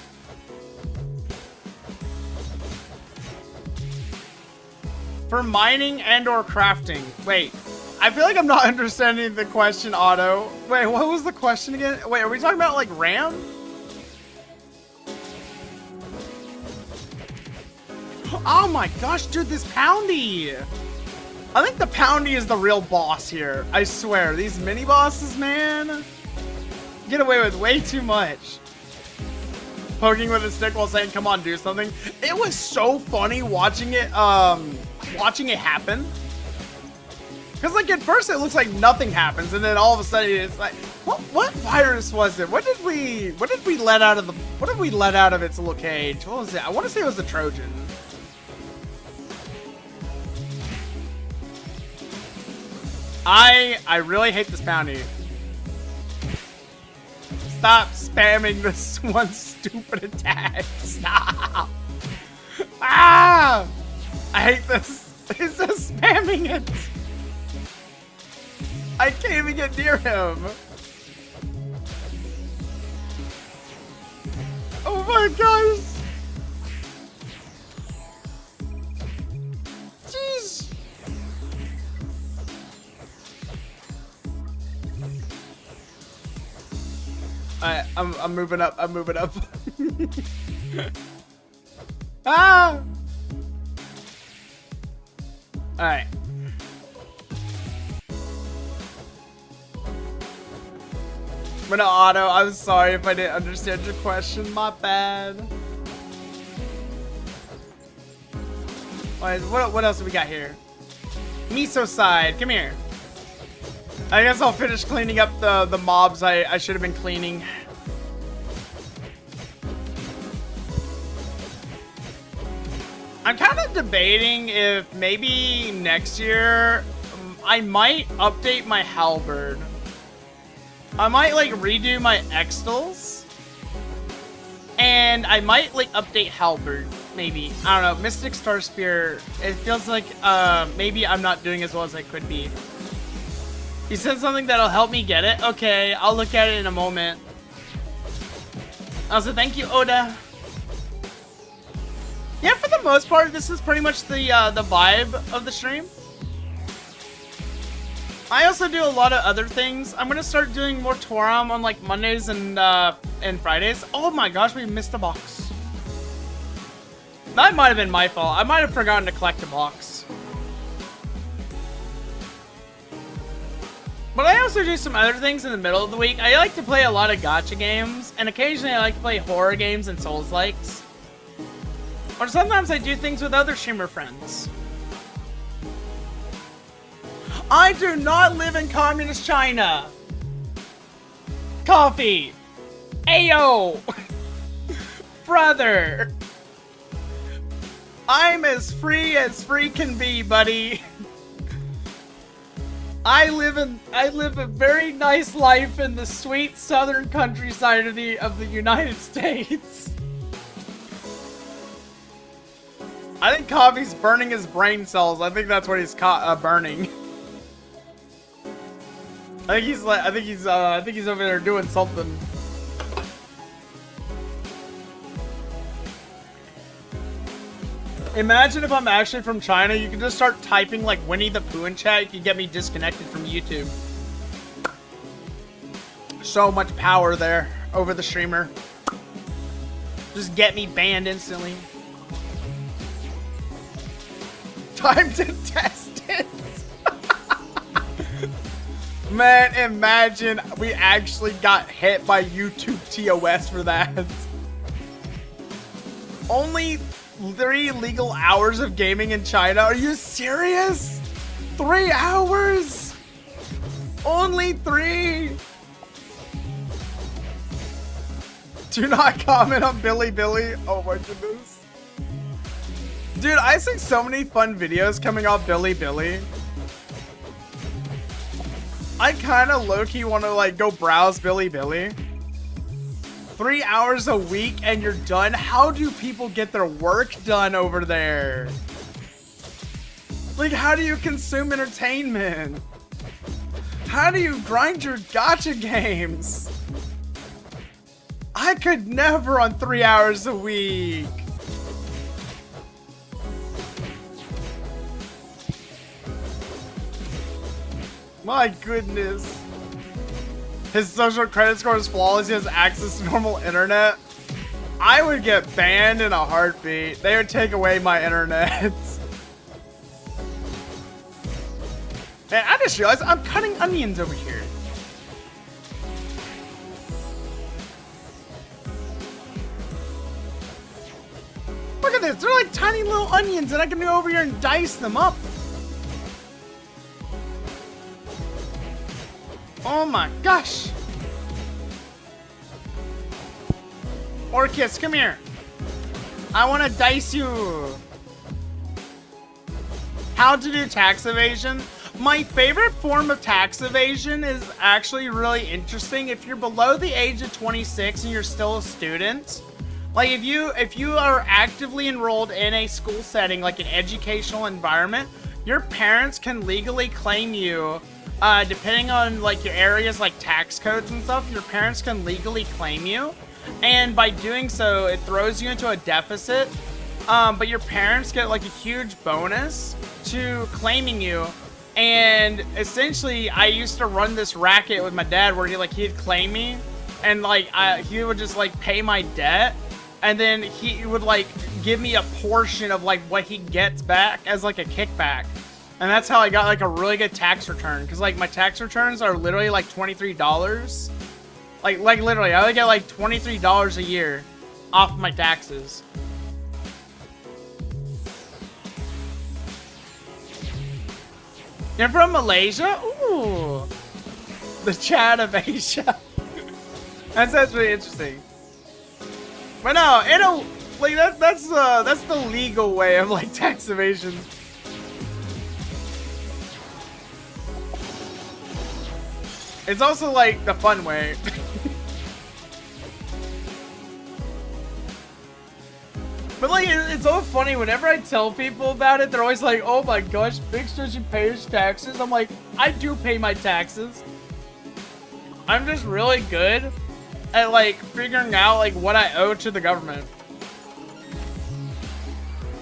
S1: For mining and or crafting. Wait, I feel like I'm not understanding the question, Otto. Wait, what was the question again? Wait, are we talking about like RAM? Oh my gosh, dude, this Poundy! I think the Poundy is the real boss here. I swear, these mini bosses, man, get away with way too much. Poking with a stick while saying, "Come on, do something." It was so funny watching it happen. Cause like at first it looks like nothing happens, and then all of a sudden it's like, what virus was it? What did we let out of its little cage? What was it? I want to say it was the Trojan. I really hate this Poundy. Stop spamming this one stupid attack. Stop. Ah! I hate this. He's just spamming it. I can't even get near him. Oh my gosh. Jeez. Alright, I'm moving up. I'm moving up. Ah! Alright. I'm gonna auto. I'm sorry if I didn't understand your question. My bad. What else do we got here? Miso side. Come here. I guess I'll finish cleaning up the mobs I should have been cleaning. I'm kind of debating if maybe next year I might update my halberd. I might like redo my Extals. And I might like update halberd. Maybe. I don't know. Mystic Star Spear. It feels like maybe I'm not doing as well as I could be. You said something that'll help me get it? Okay, I'll look at it in a moment. Also, thank you, Oda. Yeah, for the most part, this is pretty much the vibe of the stream. I also do a lot of other things. I'm gonna start doing more Toram on like Mondays and Fridays. Oh my gosh, we missed a box. That might have been my fault. I might have forgotten to collect a box. But I also do some other things in the middle of the week. I like to play a lot of gacha games, and occasionally I like to play horror games and Souls-likes. Or sometimes I do things with other streamer friends. I do not live in communist China. Coffee. Ayo. Brother. I'm as free can be, buddy. I live a very nice life in the sweet southern countryside of the United States. I think Coffee's burning his brain cells. I think that's what he's burning. I think he's over there doing something. Imagine if I'm actually from China, you can just start typing like Winnie the Pooh in chat, you can get me disconnected from YouTube. So much power there over the streamer. Just get me banned instantly. Time to test it. Man, imagine we actually got hit by YouTube TOS for that. Only 3 legal hours of gaming in China? Are you serious? 3 hours? Only 3? Do not comment on Billy. Oh my goodness. Dude, I see so many fun videos coming off Billy. I kind of low-key want to like go browse Billy. 3 hours a week and you're done? How do people get their work done over there? Like, how do you consume entertainment? How do you grind your gacha games? I could never on 3 hours a week. My goodness. His social credit score is flawless. He has access to normal internet. I would get banned in a heartbeat. They would take away my internet. Man, I just realized I'm cutting onions over here. Look at this. They're like tiny little onions and I can go over here and dice them up. Oh my gosh. Orchis, come here. I want to dice you. How to do tax evasion? My favorite form of tax evasion is actually really interesting. If you're below the age of 26 and you're still a student, like if you are actively enrolled in a school setting, like an educational environment, your parents can legally claim you. Depending on like your areas like tax codes and stuff, your parents can legally claim you. And by doing so, it throws you into a deficit. But your parents get like a huge bonus to claiming you. And essentially, I used to run this racket with my dad where he'd claim me. And like, he would just like pay my debt. And then he would like give me a portion of like what he gets back as like a kickback. And that's how I got like a really good tax return. Cause like my tax returns are literally like $23. Like literally, I only get like $23 a year off my taxes. You're from Malaysia? Ooh. The Chad of Asia. That's really interesting. But no, it'll like that's the legal way of like tax evasion. It's also like the fun way. But like, it's so funny whenever I tell people about it, they're always like, oh my gosh, Bix doesn't pay his taxes. I'm like, I do pay my taxes. I'm just really good at like figuring out like what I owe to the government.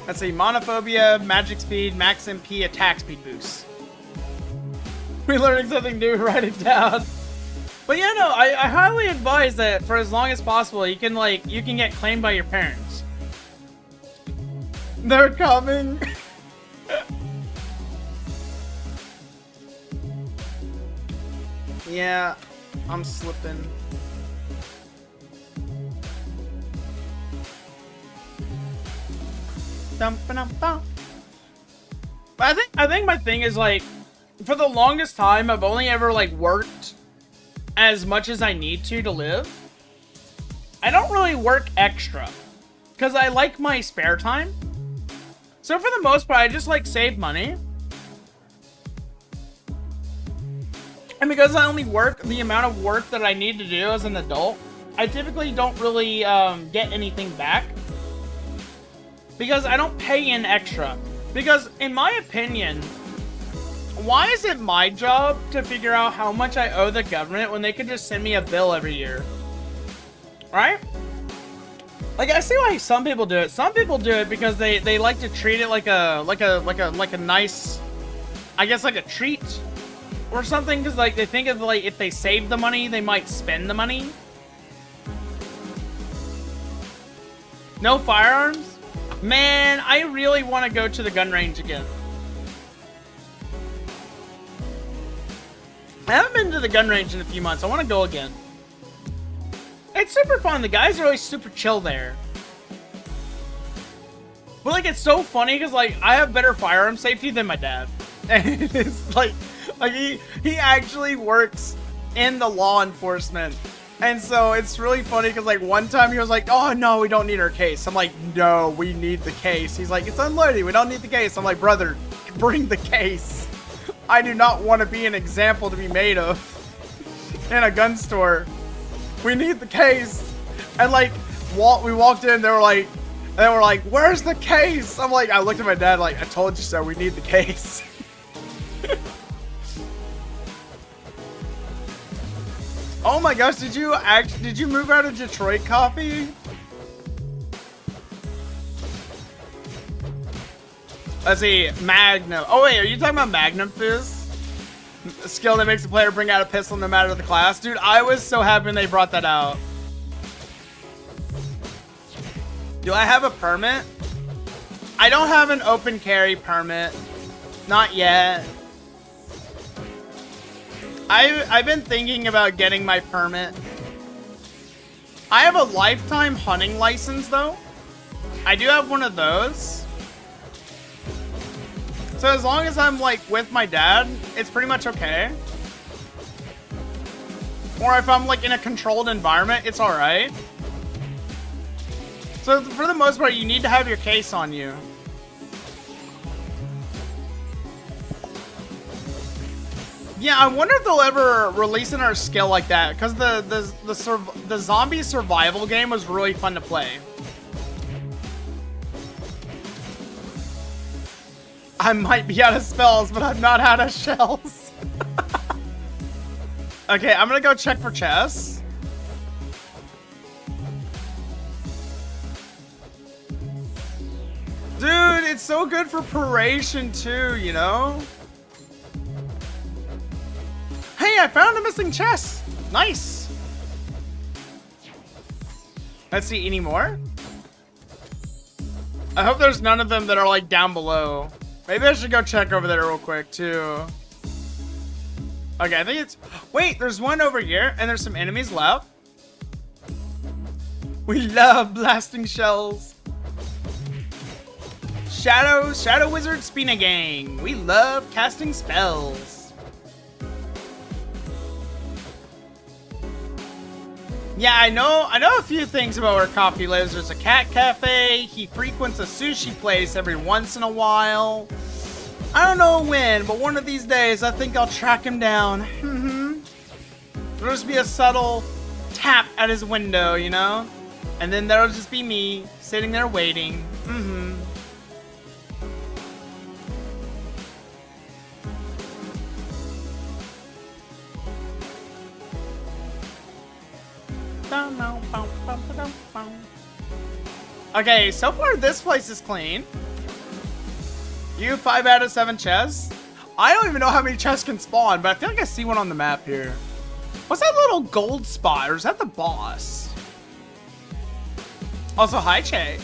S1: Let's see, monophobia, magic speed, max MP, attack speed boost. We're learning something new, write it down. But yeah, no, I highly advise that for as long as possible, you can get claimed by your parents. They're coming. Yeah, I'm slipping. But I think my thing is like, for the longest time, I've only ever like worked as much as I need to live. I don't really work extra because I like my spare time. So for the most part, I just like save money. And because I only work the amount of work that I need to do as an adult, I typically don't really get anything back. Because I don't pay in extra. Because in my opinion, why is it my job to figure out how much I owe the government when they could just send me a bill every year? Right? Like, I see why some people do it. Some people do it because they like to treat it like a nice, I guess like a treat or something, because like they think of like if they save the money, they might spend the money. No firearms? Man, I really want to go to the gun range again. I haven't been to the gun range in a few months. I want to go again. It's super fun. The guys are always super chill there. But like, it's so funny because like I have better firearm safety than my dad. And it's like he actually works in the law enforcement. And so it's really funny because like one time he was like, oh no, we don't need our case. I'm like, no, we need the case. He's like, it's unloading, we don't need the case. I'm like, brother, bring the case. I do not want to be an example to be made of in a gun store. We need the case. And like, we walked in, they were like, where's the case? I'm like, I looked at my dad like, I told you so, we need the case. Oh my gosh, did you move out of Detroit Coffee? Let's see, Magnum. Oh wait, are you talking about Magnum Fizz? A skill that makes the player bring out a pistol no matter the class? Dude, I was so happy when they brought that out. Do I have a permit? I don't have an open carry permit. Not yet. I've been thinking about getting my permit. I have a lifetime hunting license though. I do have one of those. So as long as I'm like with my dad, it's pretty much okay. Or if I'm like in a controlled environment, it's alright. So for the most part, you need to have your case on you. Yeah, I wonder if they'll ever release another skill like that, because the zombie survival game was really fun to play. I might be out of spells, but I'm not out of shells. Okay, I'm gonna go check for chests. Dude, it's so good for Paration too, you know? Hey, I found a missing chest. Nice. Let's see, any more? I hope there's none of them that are like down below. Maybe I should go check over there real quick too. Okay, I think it's... Wait, there's one over here and there's some enemies left. We love blasting shells. Shadow Wizard Spina Gang. We love casting spells. Yeah, I know a few things about where Coffee lives. There's a cat cafe. He frequents a sushi place every once in a while. I don't know when, but one of these days, I think I'll track him down. There'll just be a subtle tap at his window, you know? And then there'll just be me sitting there waiting. Okay, so far this place is clean. You 5 out of 7 chests. I don't even know how many chests can spawn, but I feel like I see one on the map here. What's that little gold spot, or is that the boss? Also, hi Che.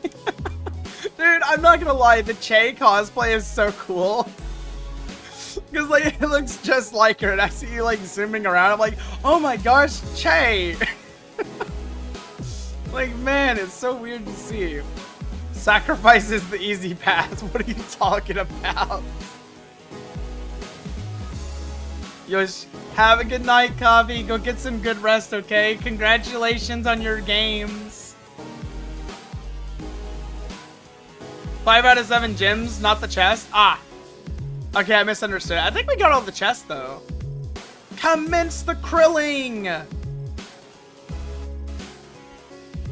S1: Dude, I'm not gonna lie, the Che cosplay is so cool. Because like it looks just like her, and I see you like zooming around. I'm like, oh my gosh, Che. Like, man, it's so weird to see. Sacrifice is the easy path. What are you talking about? Yosh, have a good night, Coffee. Go get some good rest, okay? Congratulations on your games. 5 out of 7 gems, not the chest. Ah. Okay, I misunderstood. I think we got all the chests, though. Commence the krilling!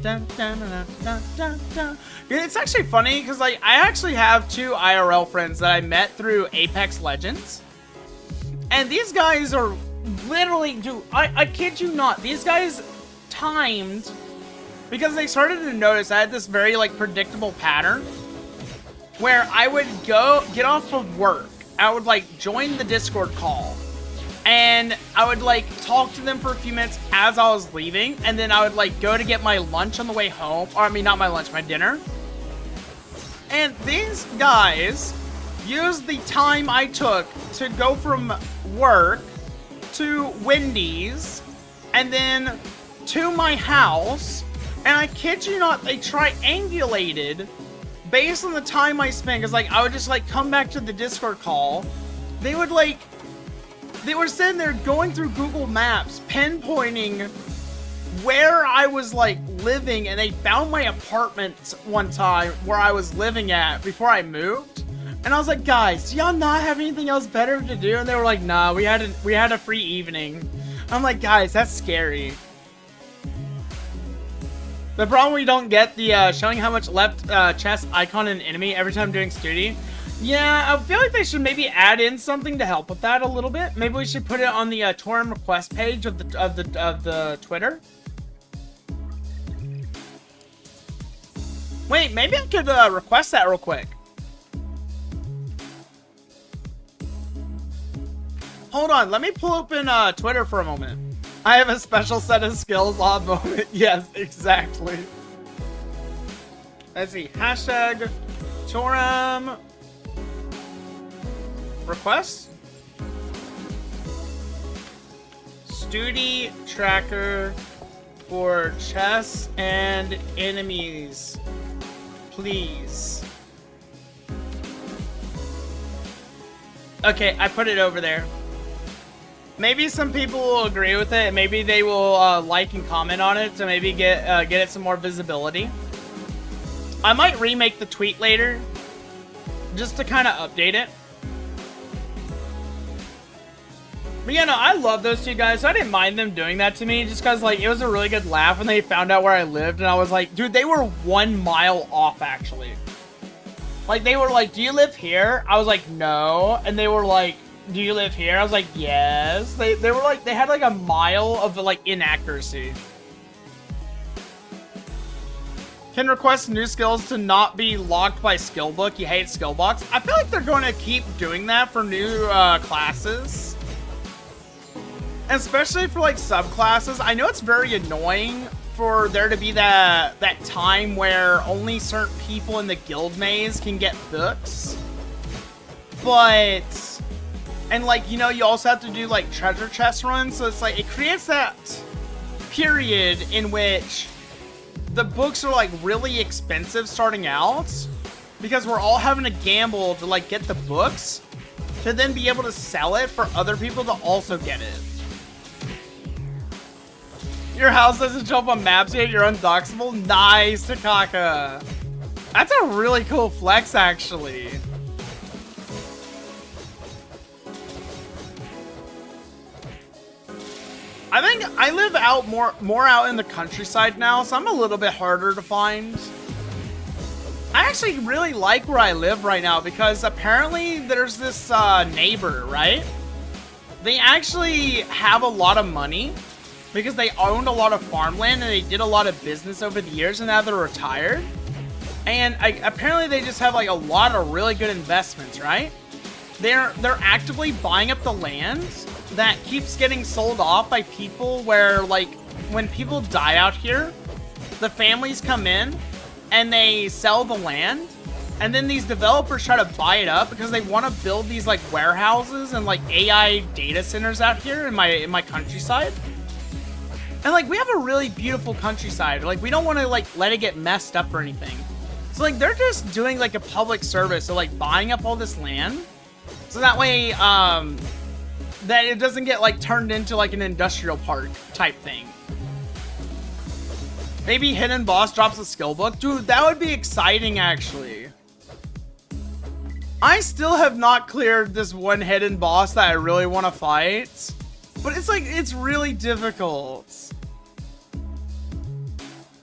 S1: Dun, dun, dun, dun, dun, dun. It's actually funny, because like, I actually have 2 IRL friends that I met through Apex Legends. And these guys are literally, dude, I kid you not, these guys timed, because they started to notice I had this very like predictable pattern where I would get off of work, I would like join the Discord call, and I would like talk to them for a few minutes as I was leaving, and then I would like go to get my lunch on the way home, or I mean not my lunch, my dinner. And these guys used the time I took to go from work to Wendy's and then to my house, and I kid you not, they triangulated based on the time I spent, because like I would just like come back to the Discord call. They would like, they were sitting there going through Google Maps, pinpointing where I was like living, and they found my apartment one time where I was living at before I moved. And I was like, guys, do y'all not have anything else better to do? And they were like, nah, we had a free evening. I'm like, guys, that's scary. The problem we don't get the showing how much left chest icon in enemy every time doing Stoodie. Yeah, I feel like they should maybe add in something to help with that a little bit. Maybe we should put it on the Toram request page of the Twitter. Wait, maybe I could request that real quick. Hold on, let me pull open Twitter for a moment. I have a special set of skills on moment. Yes, exactly. Let's see. Hashtag Toram request. Stoodie tracker for chests and enemies. Please. Okay, I put it over there. Maybe some people will agree with it. Maybe they will like and comment on it to maybe get it some more visibility. I might remake the tweet later, just to kind of update it. But yeah, no, I love those 2 guys, so I didn't mind them doing that to me, just because like it was a really good laugh when they found out where I lived, and I was like, dude, they were 1 mile off actually. Like they were like, do you live here? I was like, no, and they were like, do you live here? I was like, yes. They were like, they had like a mile of like inaccuracy. Can request new skills to not be locked by skill book. You hate skill box. I feel like they're going to keep doing that for new classes. Especially for like subclasses. I know it's very annoying for there to be that time where only certain people in the guild maze can get books. But... and like, you know, you also have to do like treasure chest runs, so it's like it creates that period in which the books are like really expensive starting out, because we're all having to gamble to like get the books to then be able to sell it for other people to also get it. Your house doesn't show up on maps yet, you're undoxable? Nice, Takaka. That's a really cool flex, actually. I think I live out more out in the countryside now, so I'm a little bit harder to find. I actually really like where I live right now because apparently there's this neighbor, right? They actually have a lot of money because they owned a lot of farmland and they did a lot of business over the years, and now they're retired. And apparently they just have like a lot of really good investments, right? They're actively buying up the land that keeps getting sold off by people where, like, when people die out here, the families come in and they sell the land, and then these developers try to buy it up because they want to build these like warehouses and like AI data centers out here in my countryside. And like, we have a really beautiful countryside. Like, we don't want to like let it get messed up or anything. So like, they're just doing like a public service, so like buying up all this land, so that way that it doesn't get like turned into like an industrial park type thing. Maybe hidden boss drops a skill book. Dude, that would be exciting, actually. I still have not cleared this one hidden boss that I really want to fight, but it's like, it's really difficult.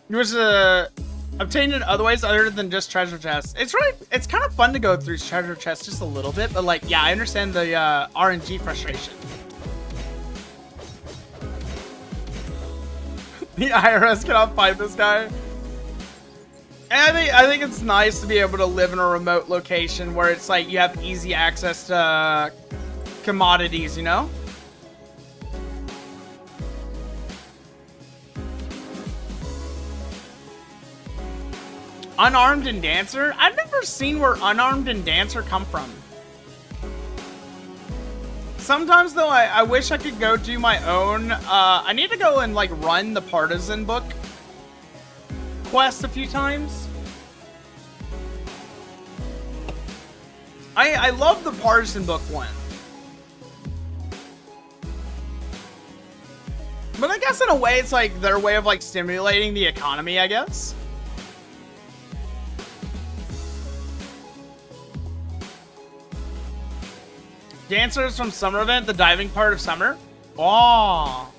S1: It was obtained in other ways other than just treasure chests. It's kind of fun to go through treasure chests just a little bit, but like, yeah, I understand the RNG frustration. The IRS cannot find this guy. And I think it's nice to be able to live in a remote location where it's like you have easy access to commodities, you know? Unarmed and Dancer? I've never seen where Unarmed and Dancer come from. Sometimes, though, I wish I could go do my own. I need to go and, like, run the Partisan book quest a few times. I love the Partisan book one. But I guess in a way, it's like their way of, like, stimulating the economy, I guess. Dancers from Summer Event, the diving part of Summer. Oh,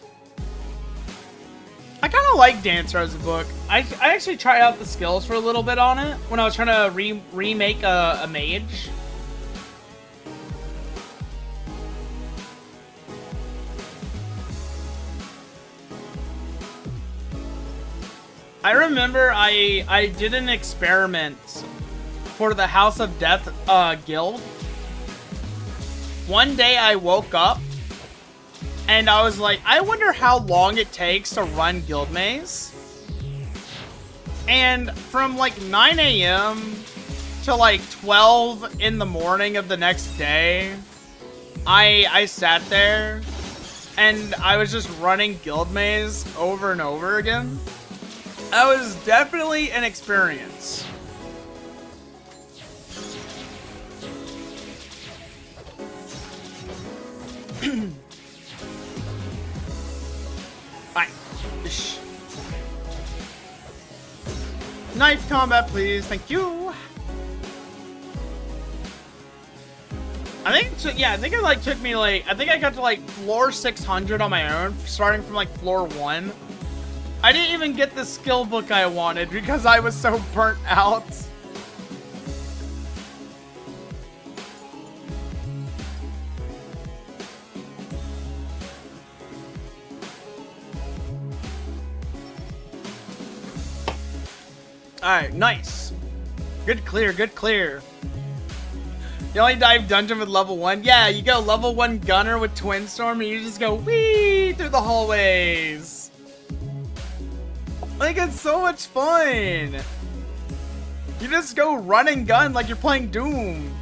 S1: I kind of like Dancer as a book. I actually tried out the skills for a little bit on it when I was trying to remake a mage. I remember I did an experiment for the House of Death guild. One day I woke up and I was like, I wonder how long it takes to run Guild Maze. And from like 9 a.m. to like 12 in the morning of the next day, I sat there and I was just running Guild Maze over and over again. That was definitely an experience. Alright. Knife combat, please. Thank you. I think it like took me like, I think I got to like floor 600 on my own, starting from like floor 1. I didn't even get the skill book I wanted because I was so burnt out. Alright, nice. Good clear, good clear. You only dive dungeon with level 1? Yeah, you go level 1 gunner with Twin Storm and you just go wee through the hallways. Like, it's so much fun. You just go run and gun like you're playing Doom.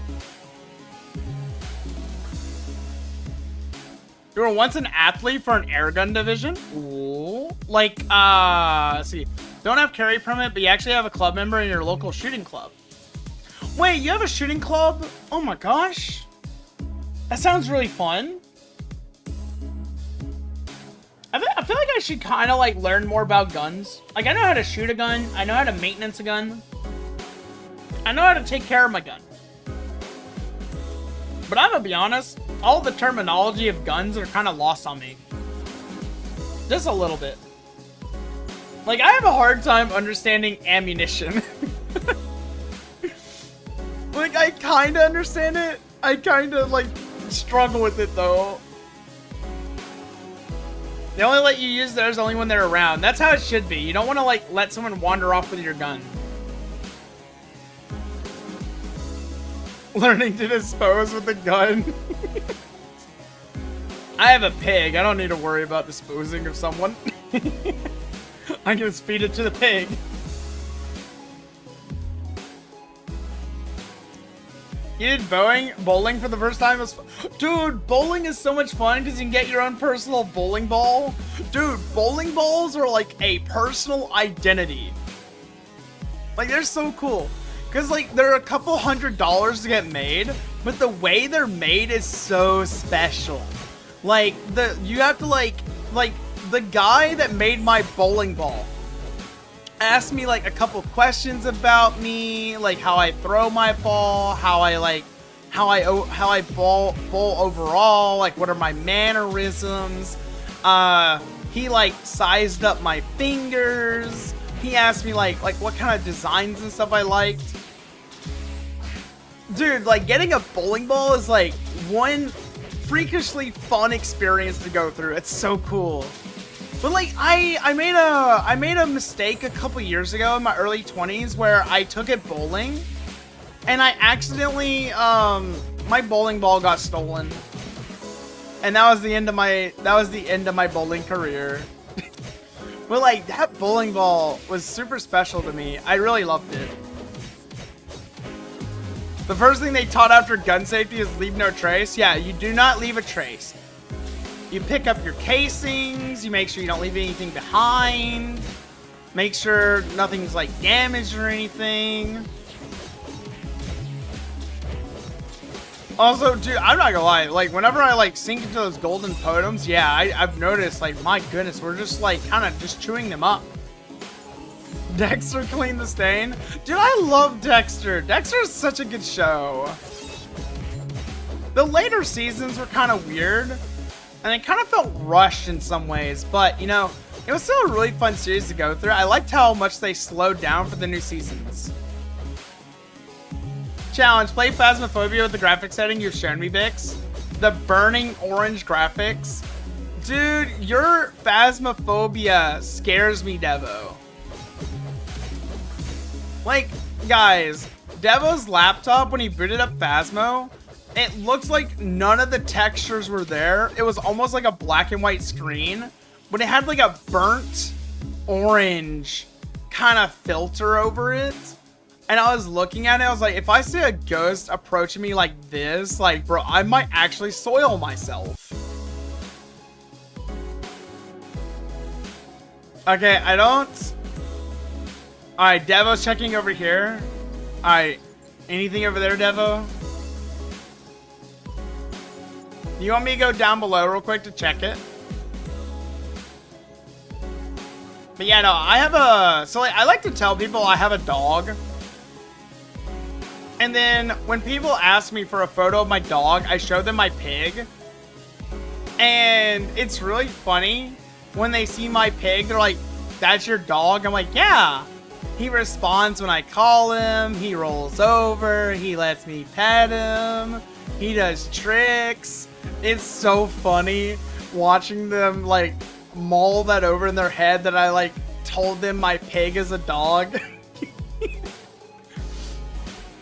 S1: You were once an athlete for an airgun division? Ooh. Like, let's see. Don't have carry permit, but you actually have a club member in your local shooting club. Wait, you have a shooting club? Oh my gosh. That sounds really fun. I feel feel like I should kind of like learn more about guns. Like I know how to shoot a gun. I know how to maintenance a gun. I know how to take care of my gun. But I'm gonna be honest, all the terminology of guns are kind of lost on me. Just a little bit. Like, I have a hard time understanding ammunition. Like, I kind of understand it. I kind of, like, struggle with it, though. They only let you use theirs only when they're around. That's how it should be. You don't want to, like, let someone wander off with your gun. Learning to dispose with a gun. I have a pig. I don't need to worry about disposing of someone. I can just feed it to the pig. You did bowling for the first time? Dude, bowling is so much fun because you can get your own personal bowling ball. Dude, bowling balls are like a personal identity. Like, they're so cool. Because, like, they're a couple $100 to get made, but the way they're made is so special. Like, you have to, like, the guy that made my bowling ball asked me, like, a couple questions about me, like, how I throw my ball, how I bowl overall, like, what are my mannerisms. He, like, sized up my fingers. He asked me, like, what kind of designs and stuff I liked. Dude, like, getting a bowling ball is, like, one freakishly fun experience to go through. It's so cool. But, like, I made a mistake a couple years ago in my early 20s where I took it bowling, and I accidentally, my bowling ball got stolen. And that was the end of my bowling career. But, like, that bowling ball was super special to me. I really loved it. The first thing they taught after gun safety is leave no trace. Yeah, you do not leave a trace. You pick up your casings, you make sure you don't leave anything behind. Make sure nothing's, like, damaged or anything. Also, dude, I'm not gonna lie, like, whenever I, like, sink into those golden totems, yeah, I've noticed, like, my goodness, we're just, like, kind of just chewing them up. Dexter cleaned the stain. Dude, I love Dexter. Dexter is such a good show. The later seasons were kind of weird, and it kind of felt rushed in some ways, but, you know, it was still a really fun series to go through. I liked how much they slowed down for the new seasons. Challenge, play Phasmophobia with the graphics setting you've shown me, Bix. The burning orange graphics. Dude, your Phasmophobia scares me, Devo. Like, guys, Devo's laptop, when he booted up Phasmo, it looks like none of the textures were there. It was almost like a black and white screen, but it had like a burnt orange kind of filter over it. And I was looking at it, I was like, if I see a ghost approaching me like this, like, bro, I might actually soil myself. Okay, I don't... Alright, Devo's checking over here. Alright, anything over there, Devo? You want me to go down below real quick to check it? But yeah, no, I have a... So, like, I like to tell people I have a dog. And then, when people ask me for a photo of my dog, I show them my pig. And it's really funny. When they see my pig, they're like, that's your dog? I'm like, yeah. He responds when I call him. He rolls over. He lets me pet him. He does tricks. It's so funny watching them, like, mull that over in their head that I, like, told them my pig is a dog.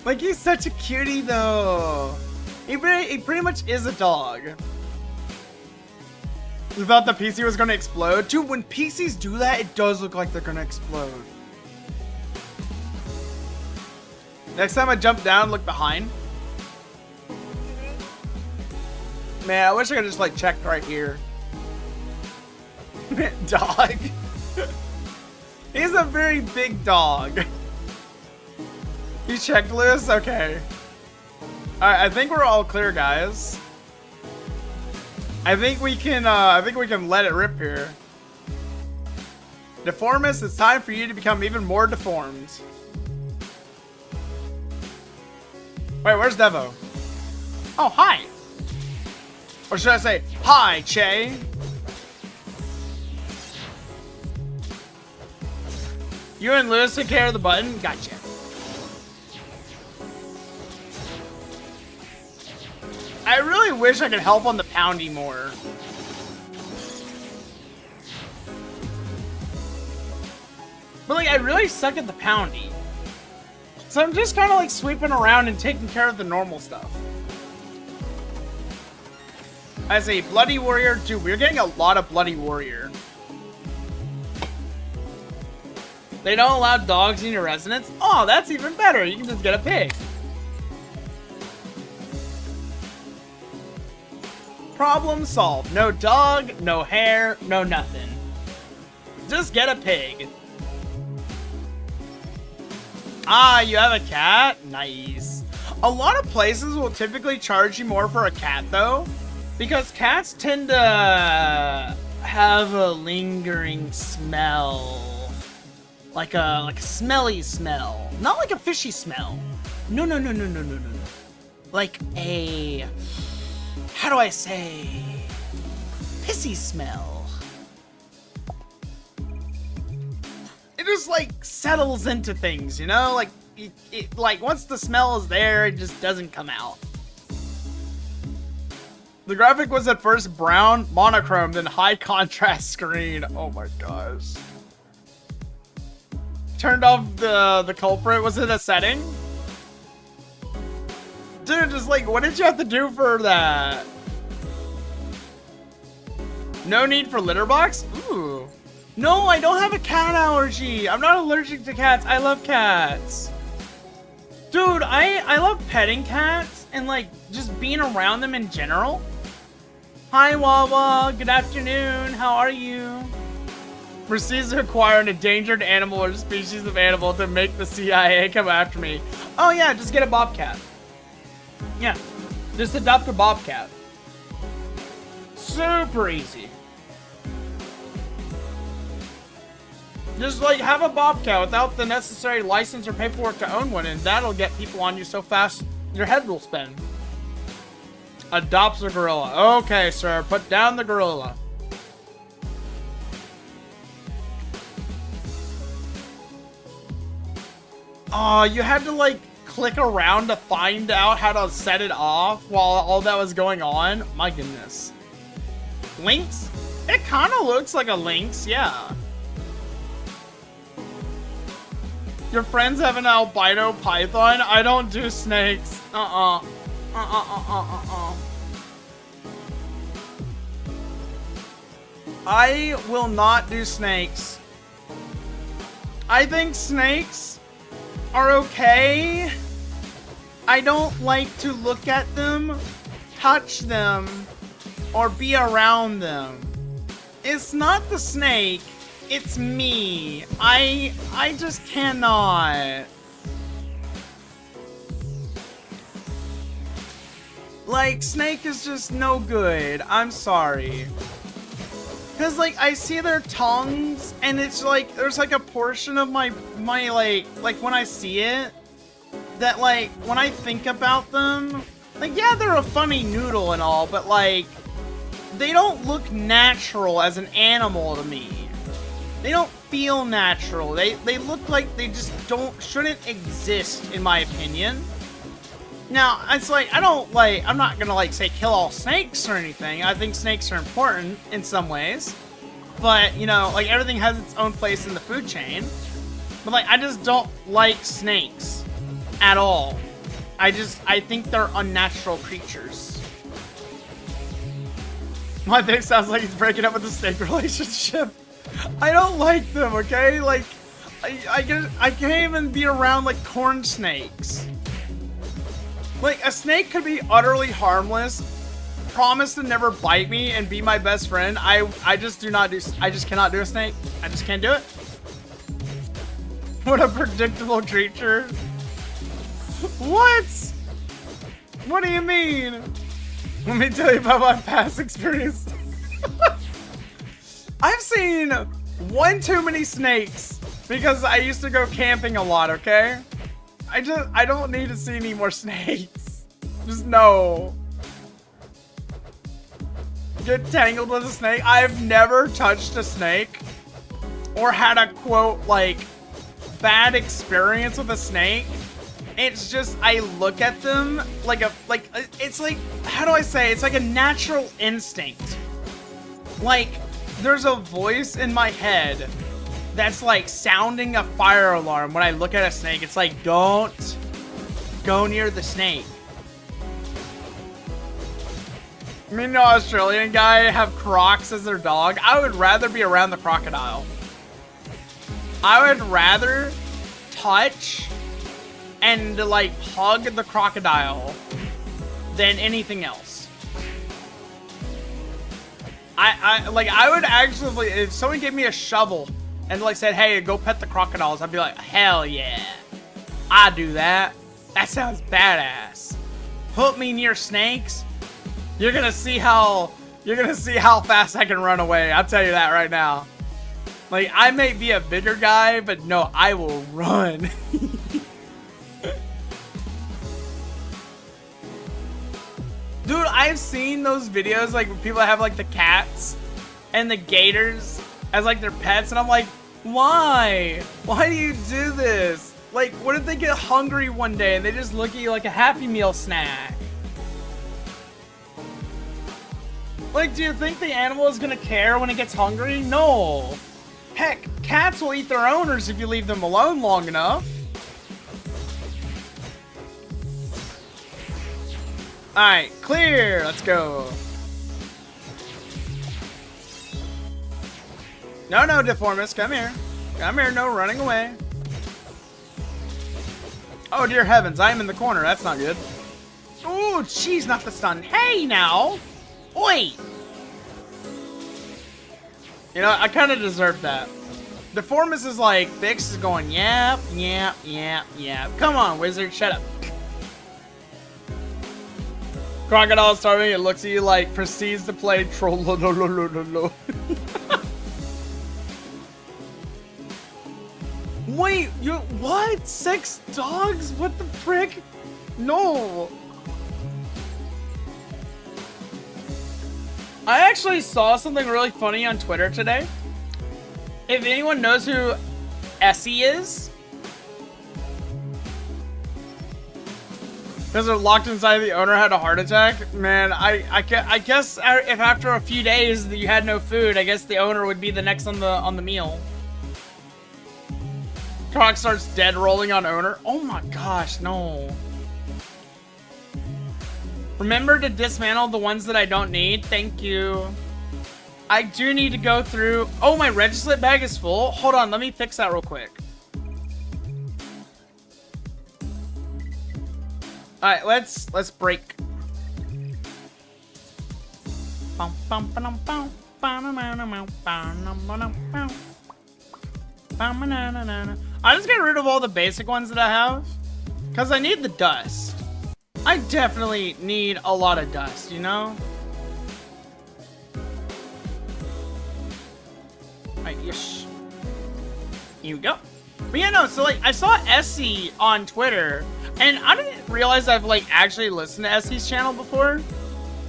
S1: Like, he's such a cutie, though. He pretty much is a dog. You thought the PC was going to explode? Dude, when PCs do that, it does look like they're going to explode. Next time I jump down and look behind. Man, I wish I could just, like, check right here. Dog. He's a very big dog. You checked, Lewis? Okay. Alright, I think we're all clear, guys. I think we can let it rip here. Deformist, it's time for you to become even more deformed. Wait, where's Devo? Oh, hi. Or should I say, hi, Che? You and Lewis took care of the button? Gotcha. I really wish I could help on the poundy more. But like, I really suck at the poundy. So I'm just kind of like sweeping around and taking care of the normal stuff. As a Bloody Warrior, dude, we're getting a lot of Bloody Warrior. They don't allow dogs in your residence? Oh, that's even better. You can just get a pig. Problem solved. No dog, no hair, no nothing. Just get a pig. Ah, you have a cat? Nice. A lot of places will typically charge you more for a cat, though, because cats tend to have a lingering smell. Like a smelly smell. Not like a fishy smell. No. Like a... How do I say? Pissy smell. It just like settles into things, you know? Like like once the smell is there, it just doesn't come out. The graphic was at first brown, monochrome, then high contrast screen. Oh my gosh. Turned off the culprit. Was it a setting? Dude, just like, what did you have to do for that? No need for litter box? Ooh. No, I don't have a cat allergy. I'm not allergic to cats. I love cats. Dude, I love petting cats and like just being around them in general. Hi, Wawa. Good afternoon. How are you? Proceeds to acquire an endangered animal or species of animal to make the CIA come after me. Oh yeah, just get a bobcat. Yeah, just adopt a bobcat. Super easy. Just like have a bobcat without the necessary license or paperwork to own one, and that'll get people on you so fast your head will spin. Adopts a gorilla. Okay, sir, put down the gorilla. Oh, you had to like click around to find out how to set it off while all that was going on? My goodness. Lynx? It kind of looks like a lynx, yeah. Your friends have an albino python? I don't do snakes. I will not do snakes. I think snakes are okay. I don't like to look at them, touch them, or be around them. It's not the snake, it's me. I just cannot. Like, snake is just no good. I'm sorry. Cause like I see their tongues and it's like there's like a portion of my like when I see it that like when I think about them, like yeah, they're a funny noodle and all, but like they don't look natural as an animal to me. They don't feel natural. They look like they just shouldn't exist in my opinion. Now, it's like, I'm not gonna like say kill all snakes or anything. I think snakes are important in some ways. But, you know, like everything has its own place in the food chain. But like, I just don't like snakes at all. I think they're unnatural creatures. My thing sounds like he's breaking up with the snake relationship. I don't like them, okay? Like, I can't even be around like corn snakes. Like, a snake could be utterly harmless, promise to never bite me, and be my best friend. I just cannot do a snake. I just can't do it. What a predictable creature. What? What do you mean? Let me tell you about my past experience. I've seen One too many snakes. Because I used to go camping a lot, okay? I don't need to see any more snakes. Just no. Get tangled with a snake. I've never touched a snake or had a quote like bad experience with a snake. It's just I look at them like it's like, how do I say? It's like a natural instinct. Like there's a voice in my head that's like sounding a fire alarm when I look at a snake. It's like, don't go near the snake. Me and an Australian guy have crocs as their dog. I would rather be around the crocodile. I would rather touch and like hug the crocodile than anything else. I would actually, if someone gave me a shovel and like said, hey, go pet the crocodiles, I'd be like, hell yeah, I do that. That sounds badass. Put me near snakes. You're gonna see how fast I can run away. I'll tell you that right now. Like, I may be a bigger guy, but no, I will run. Dude, I've seen those videos like where people have like the cats and the gators as like their pets, and I'm like, why? Why do you do this? Like, what if they get hungry one day and they just look at you like a Happy Meal snack? Like, do you think the animal is gonna care when it gets hungry? No. Heck, cats will eat their owners if you leave them alone long enough. Alright, clear. Let's go. No, Deformus, come here. Come here, no running away. Oh, dear heavens, I am in the corner. That's not good. Oh, jeez, not the stun. Hey, now. Oi! You know, I kind of deserve that. Deformus is like, Byxis is going, yep. Come on, wizard, shut up. Crocodile starving, it looks at you like, proceeds to play troll. Wait, you, what? 6 dogs? What the frick? No. I actually saw something really funny on Twitter today. If anyone knows who Essie is, because they're locked inside, the owner had a heart attack. Man, I guess if after a few days you had no food, I guess the owner would be the next on the meal. Croc starts dead rolling on owner. Oh my gosh, no. Remember to dismantle the ones that I don't need. Thank you. I do need to go through. Oh, my Registlet bag is full. Hold on, let me fix that real quick. All right, let's break. I just get rid of all the basic ones that I have because I need the dust. I definitely need a lot of dust, you know? Alright, yes. Here we go. But yeah, no, so like, I saw Essie on Twitter, and I didn't realize I've like actually listened to Essie's channel before.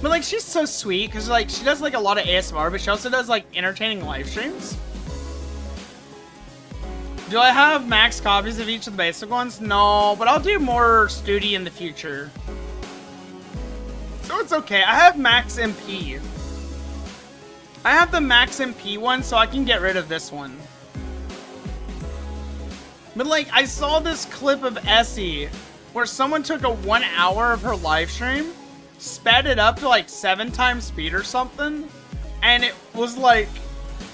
S1: But like, she's so sweet, because like, she does like a lot of ASMR, but she also does like entertaining live streams. Do I have max copies of each of the basic ones? No, but I'll do more Stoodie in the future. So it's okay. I have max MP. I have the max MP one, so I can get rid of this one. But like, I saw this clip of Essie where someone took a 1 hour of her live stream, sped it up to like 7 times speed or something, and it was like,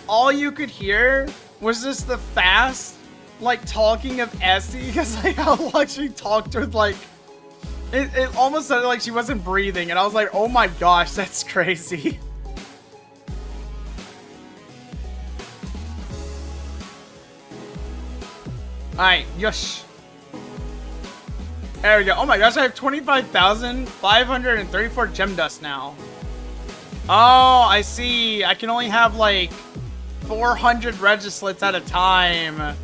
S1: all you could hear was just the fast like talking of Essie, because like how long she talked with like it almost sounded like she wasn't breathing, and I was like, oh my gosh, that's crazy. Alright, yosh. There we go. Oh my gosh, I have 25,534 gem dust now. Oh, I see. I can only have like 400 Registlets at a time.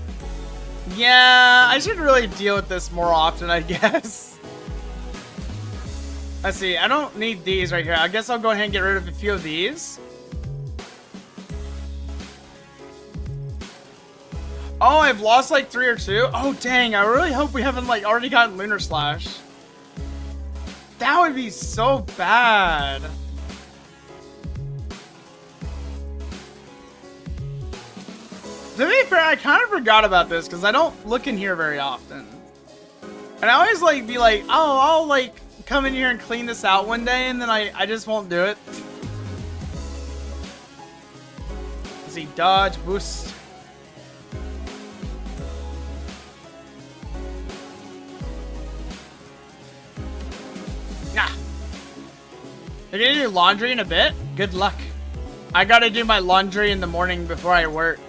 S1: Yeah, I should really deal with this more often, I guess. Let's see, I don't need these right here. I guess I'll go ahead and get rid of a few of these. Oh, I've lost like 3 or 2. Oh, dang. I really hope we haven't like already gotten Lunar Slash. That would be so bad. To be fair, I kind of forgot about this because I don't look in here very often. And I always like be like, oh, I'll like come in here and clean this out one day, and then I just won't do it. Let's see, dodge, boost. Nah. You're gonna do laundry in a bit? Good luck. I gotta do my laundry in the morning before I work.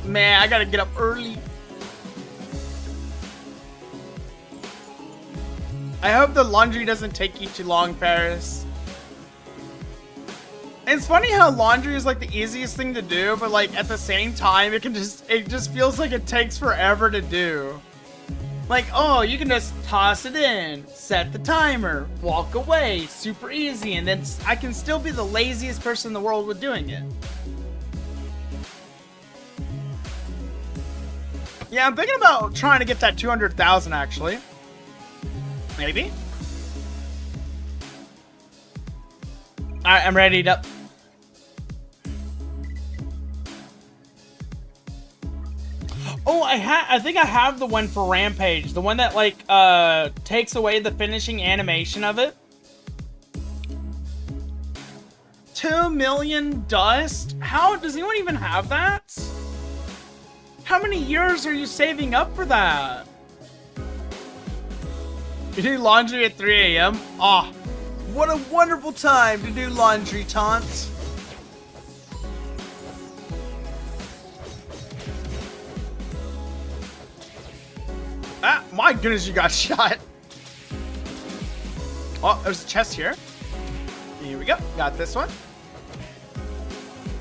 S1: Man, I gotta get up early. I hope the laundry doesn't take you too long, Paris. It's funny how laundry is like the easiest thing to do, but like at the same time, it just feels like it takes forever to do. Like, oh, you can just toss it in, set the timer, walk away, super easy, and then I can still be the laziest person in the world with doing it. Yeah, I'm thinking about trying to get that 200,000 actually. Maybe. Alright, I'm ready to... Oh, I think I have the one for Rampage. The one that, like, takes away the finishing animation of it. 2 million dust? How? Does anyone even have that? How many years are you saving up for that? You do laundry at 3 a.m.? Ah, what a wonderful time to do laundry, Taunt. Ah, my goodness, you got shot. Oh, there's a chest here. Here we go. Got this one.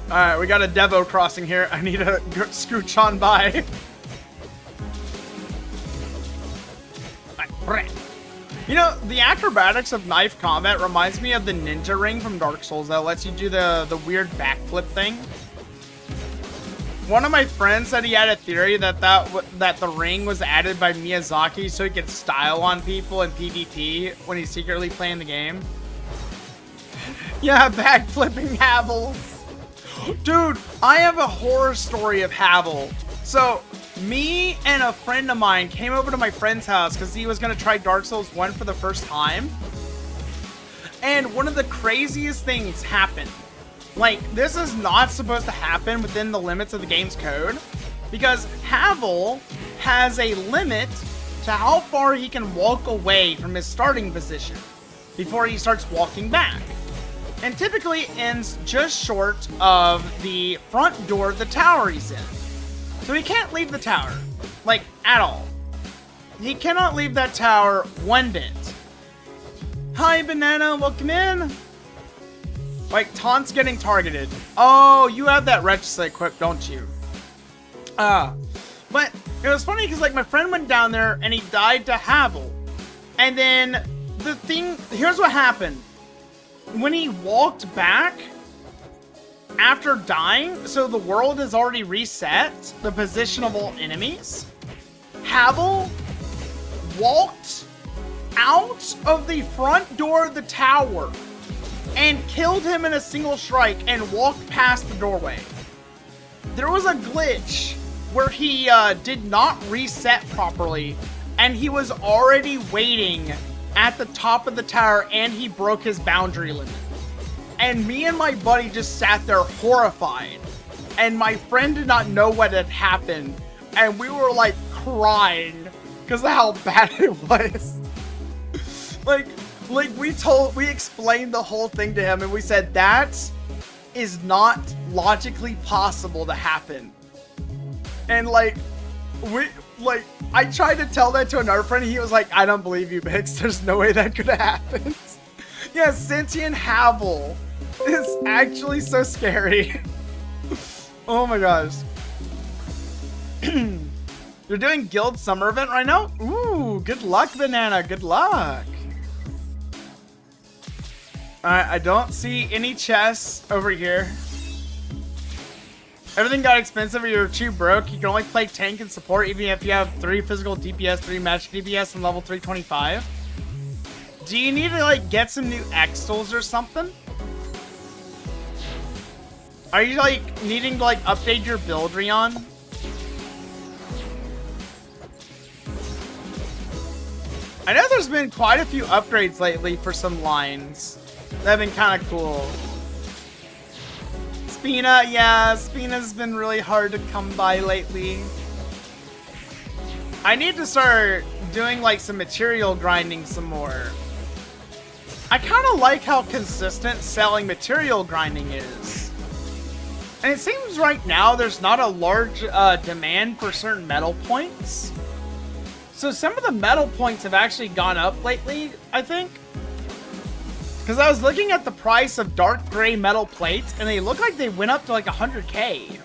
S1: Alright, we got a Devo crossing here. I need to scooch on by. You know, the acrobatics of knife combat reminds me of the ninja ring from Dark Souls that lets you do the weird backflip thing. One of my friends said he had a theory that the ring was added by Miyazaki so he could style on people in PvP when he's secretly playing the game. Yeah, backflipping Havel. Dude, I have a horror story of Havel. So, me and a friend of mine came over to my friend's house because he was going to try Dark Souls 1 for the first time. And one of the craziest things happened. Like, this is not supposed to happen within the limits of the game's code. Because Havel has a limit to how far he can walk away from his starting position before he starts walking back. And typically ends just short of the front door of the tower he's in. So he can't leave the tower, like, at all. He cannot leave that tower one bit. Hi, Banana, welcome in. Like, Taunt's getting targeted. Oh, you have that Registlet equipped, don't you? But it was funny because, like, my friend went down there and he died to Havel. And then the thing, here's what happened. When he walked back after dying, so the world has already reset the position of all enemies. Havel walked out of the front door of the tower and killed him in a single strike and walked past the doorway. There was a glitch where he did not reset properly and he was already waiting at the top of the tower and he broke his boundary limit. And me and my buddy just sat there horrified. And my friend did not know what had happened. And we were like crying because of how bad it was. like we explained the whole thing to him and we said that is not logically possible to happen. And I tried to tell that to another friend and he was like, I don't believe you, Bix. There's no way that could have happened. Yeah, sentient Havel is actually so scary. Oh my gosh. You're doing guild summer event right now? Ooh, good luck, Banana. Good luck. Alright, I don't see any chests over here. Everything got expensive or you're too broke. You can only play tank and support even if you have 3 physical DPS, 3 magic DPS, and level 325. Do you need to like get some new X-tools or something? Are you like needing to like update your build, Rion? I know there's been quite a few upgrades lately for some lines that have been kind of cool. Spina, yeah, Spina's been really hard to come by lately. I need to start doing like some material grinding some more. I kind of like how consistent selling material grinding is. And it seems right now there's not a large demand for certain metal points. So some of the metal points have actually gone up lately, I think. Because I was looking at the price of dark gray metal plates, and they look like they went up to like 100K.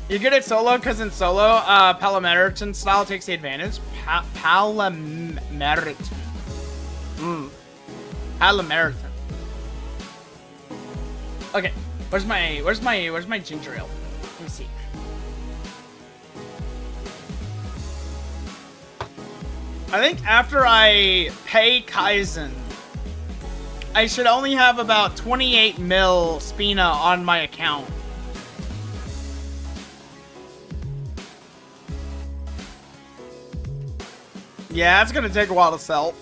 S1: You're good at solo, because in solo, Palameriton style takes the advantage. Palameriton. Palameriton. Okay, where's my ginger ale? Let me see. I think after I pay Kaizen, I should only have about 28 mil Spina on my account. Yeah, it's gonna take a while to sell.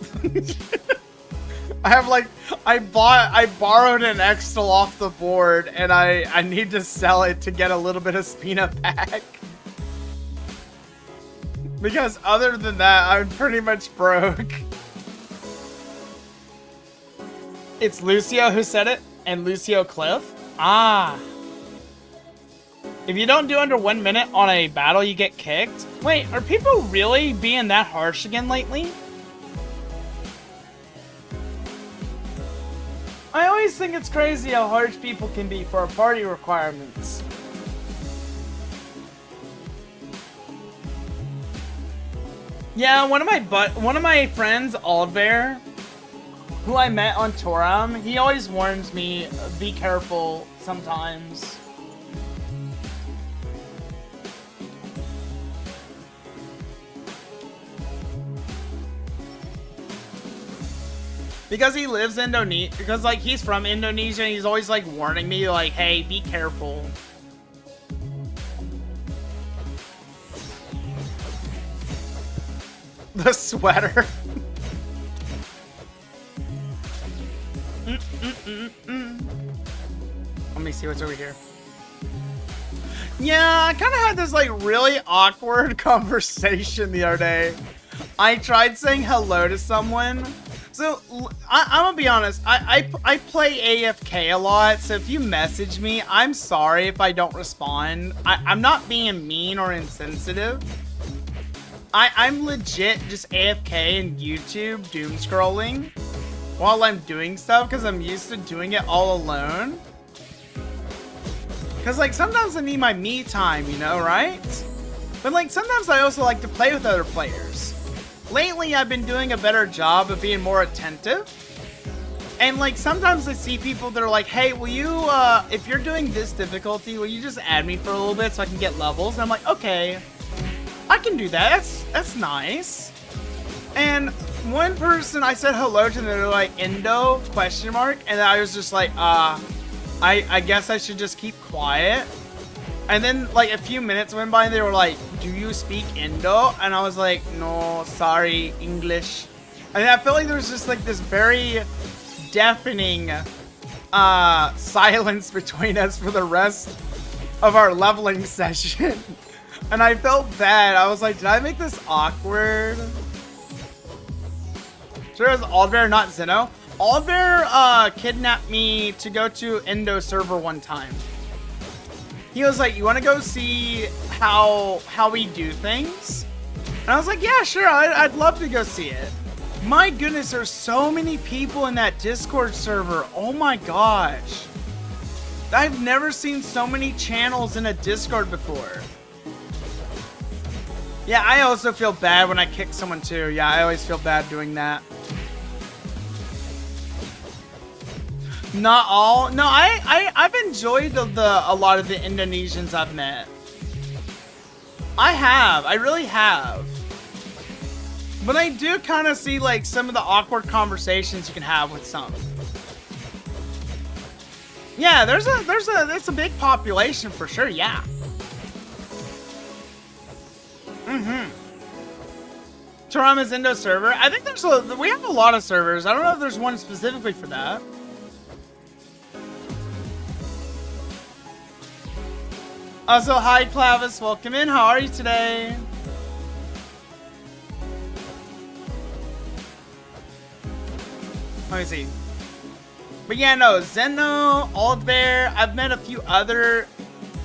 S1: I have like, I borrowed an Extel off the board, and I need to sell it to get a little bit of Spina back. Because other than that, I'm pretty much broke. It's Lucio who said it, and Lucio Cliff. Ah. If you don't do under 1 minute on a battle, you get kicked. Wait, are people really being that harsh again lately? I always think it's crazy how harsh people can be for party requirements. Yeah, one of my friends, Aldbear, who I met on Toram, he always warns me, be careful sometimes. Because he lives in Indonesia, because like he's from Indonesia, and he's always like warning me like, hey, be careful. The sweater. Let me see what's over here. Yeah, I kind of had this like really awkward conversation the other day. I tried saying hello to someone. So, I'm gonna be honest, I play AFK a lot, so if you message me, I'm sorry if I don't respond. I'm not being mean or insensitive. I'm legit just AFK and YouTube doom scrolling while I'm doing stuff because I'm used to doing it all alone. Because, like, sometimes I need my me time, you know, right? But, like, sometimes I also like to play with other players. Lately, I've been doing a better job of being more attentive. And, like, sometimes I see people that are like, hey, will you, if you're doing this difficulty, will you just add me for a little bit so I can get levels? And I'm like, okay, I can do that. That's nice. And one person, I said hello to, and they're like, Indo, question mark. And I was just like, I guess I should just keep quiet. And then, like, a few minutes went by, and they were like, do you speak Indo? And I was like, no, sorry, English. And I felt like there was just, like, this very deafening silence between us for the rest of our leveling session. And I felt bad. I was like, did I make this awkward? Sure, it was Aldbear, not Zeno. Aldbear kidnapped me to go to Indo server one time. He was like, you want to go see how we do things? And I was like, yeah, sure, I'd love to go see it. My goodness, there's so many people in that Discord server. Oh my gosh. I've never seen so many channels in a Discord before. Yeah, I also feel bad when I kick someone too. Yeah, I always feel bad doing that. Not all. No, I've enjoyed a lot of the Indonesians I've met. I have. I really have. But I do kind of see like some of the awkward conversations you can have with some. Yeah, there's a big population for sure. Yeah. Torama's Indo server. I think we have a lot of servers. I don't know if there's one specifically for that. Also, hi Clavis, welcome in. How are you today? Let me see. But yeah, no, Zeno, Aldbear, I've met a few other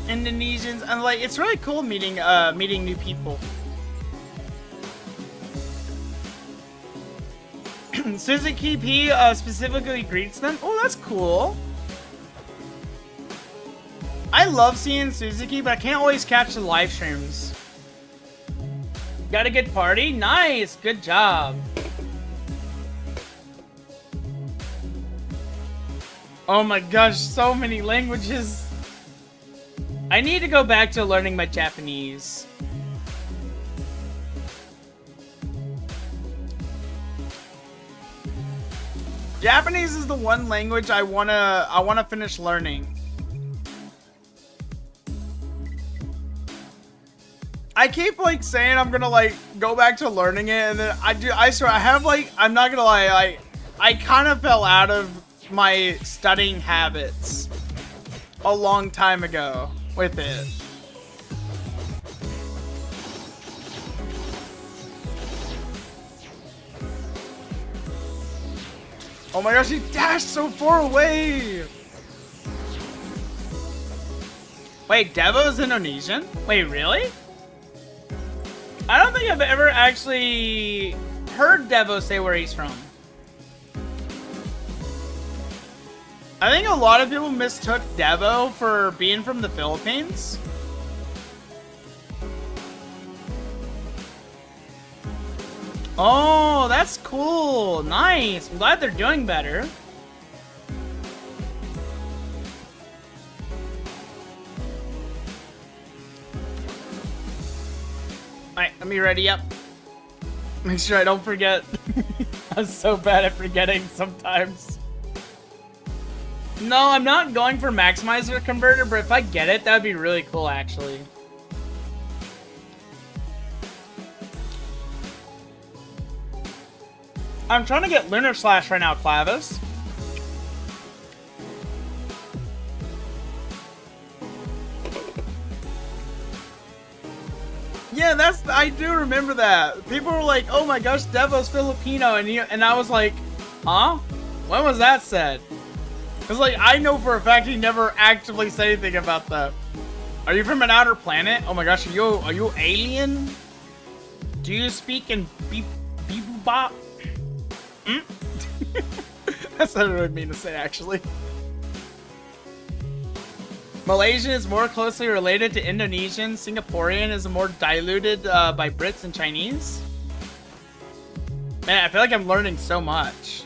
S1: Indonesians, and like it's really cool meeting new people. Suzuki P specifically greets them. Oh, that's cool. I love seeing Suzuki, but I can't always catch the live streams. Got a good party? Nice, good job. Oh my gosh, so many languages. I need to go back to learning my Japanese. Japanese is the one language I wanna finish learning. I keep like saying I'm gonna like go back to learning it, and then I swear I have like, I'm not gonna lie, I kind of fell out of my studying habits a long time ago with it. Oh my gosh, he dashed so far away! Wait, Devo's Indonesian? Wait, really? I don't think I've ever actually heard Devo say where he's from. I think a lot of people mistook Devo for being from the Philippines. Oh, that's cool. Nice. I'm glad they're doing better. Alright, let me ready up. Make sure I don't forget. I'm so bad at forgetting sometimes. No, I'm not going for Maximizer Converter, but if I get it, that would be really cool, actually. I'm trying to get Lunar Slash right now, Clavis. Yeah, I do remember that. People were like, oh my gosh, Devo's Filipino, and I was like, huh? When was that said? Because like, I know for a fact he never actively said anything about that. Are you from an outer planet? Oh my gosh, are you alien? Do you speak in beep-boop-bop? That's what I would mean to say, actually. Malaysian is more closely related to Indonesian. Singaporean is more diluted by Brits and Chinese. Man, I feel like I'm learning so much.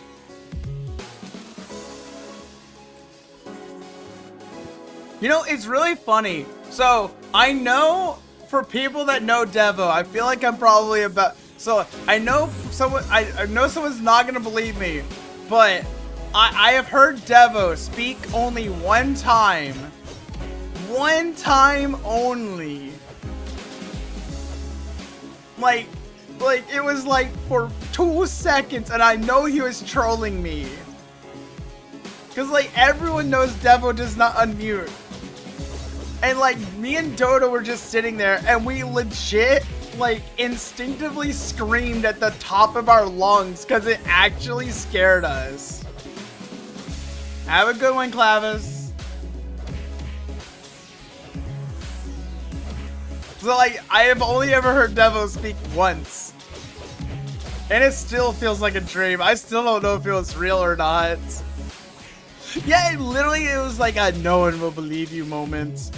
S1: You know, it's really funny. So, I know for people that know Devo, I feel like I'm probably about... So, I know someone's not gonna believe me, but I have heard Devo speak only one time. One time only. Like it was like for 2 seconds, and I know he was trolling me. Cause like everyone knows Devo does not unmute. And like me and Dodo were just sitting there, and we legit like instinctively screamed at the top of our lungs because it actually scared us. Have a good one, Clavis. So, like, I have only ever heard Devo speak once. And it still feels like a dream. I still don't know if it was real or not. Yeah, it was like a no one will believe you moment.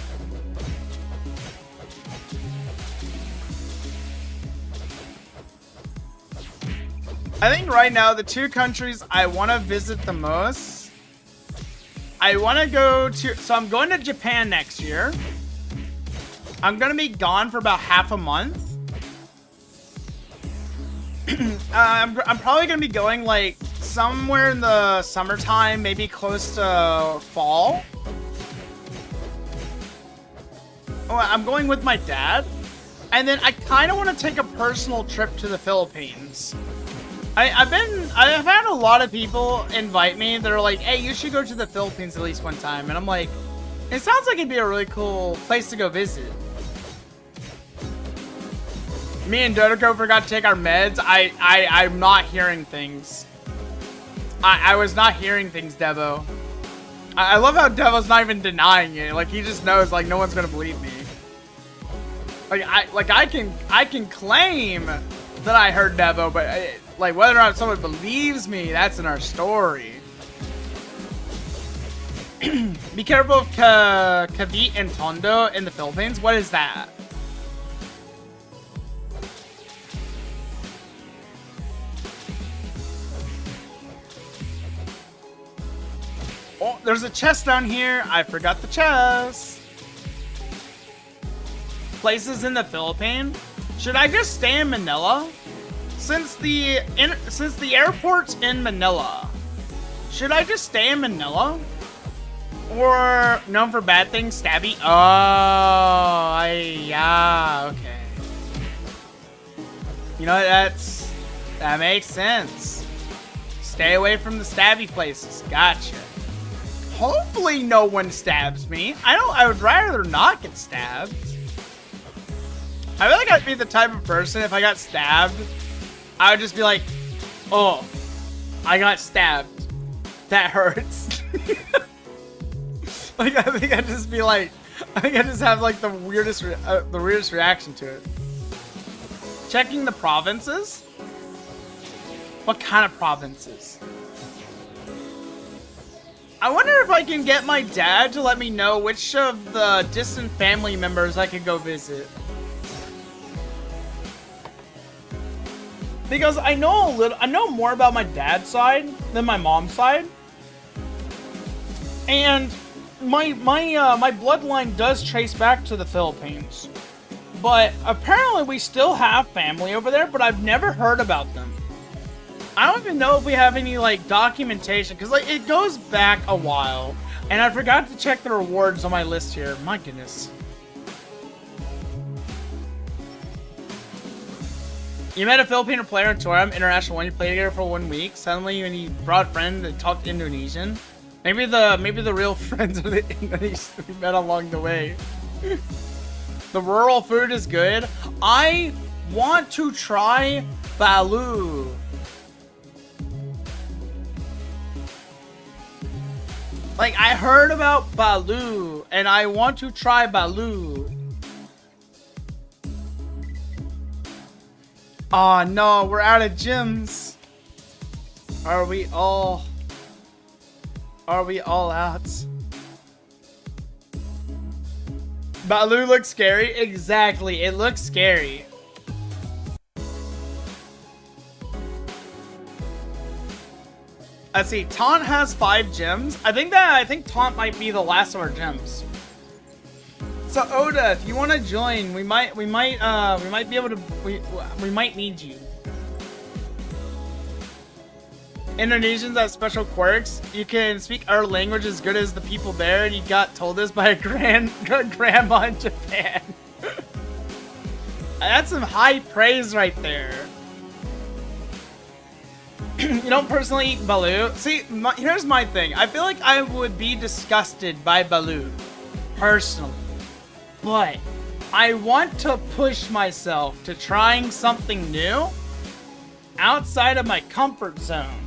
S1: I think right now the two countries I want to visit the most, I want to go to, so I'm going to Japan next year. I'm going to be gone for about half a month. I'm probably going to be going like somewhere in the summertime, maybe close to fall. Oh, I'm going with my dad. And then I kind of want to take a personal trip to the Philippines. I've had a lot of people invite me. They're like, hey, you should go to the Philippines at least one time. And I'm like, it sounds like it'd be a really cool place to go visit. Me and Dodoko forgot to take our meds. I'm not hearing things. I was not hearing things, Devo. I love how Devo's not even denying it. Like, he just knows, like, no one's gonna believe me. I can claim that I heard Devo, but like whether or not someone believes me, that's in our story. Be careful of Cavite and Tondo in the Philippines. What is that? Oh, there's a chest down here. I forgot the chest. Places in the Philippines. Should I just stay in Manila? Since the airport's in Manila, should I just stay in Manila? Or known for bad things, stabby? Oh, yeah, okay. You know, that makes sense. Stay away from the stabby places. Gotcha. Hopefully no one stabs me. I would rather not get stabbed. I feel like I'd be the type of person, if I got stabbed, I would just be like, oh, I got stabbed. That hurts. Like, I think I'd just be like, I think I'd just have like the weirdest reaction to it. Checking the provinces? What kind of provinces? I wonder if I can get my dad to let me know which of the distant family members I could go visit. Because I know more about my dad's side than my mom's side. And my bloodline does trace back to the Philippines. But apparently we still have family over there, but I've never heard about them. I don't even know if we have any like documentation, because like it goes back a while. And I forgot to check the rewards on my list here. My goodness. You met a Filipino player in Toram International 1, you played together for 1 week. Suddenly when you brought a friend that talked Indonesian. Maybe the real friends are the Indonesians we met along the way. The rural food is good. I want to try balu. Like, I heard about balu, and I want to try balu. Aw, no, we're out of gyms. Are we all out? Balu looks scary? Exactly, it looks scary. Let's see, Taunt has 5 gyms. I think Taunt might be the last of our gyms. So Oda, if you want to join, we might be able to. We might need you. Indonesians have special quirks. You can speak our language as good as the people there, and you got told this by a grandma in Japan. That's some high praise right there. You don't personally eat balu. See, here's my thing. I feel like I would be disgusted by balu, personally. But I want to push myself to trying something new outside of my comfort zone.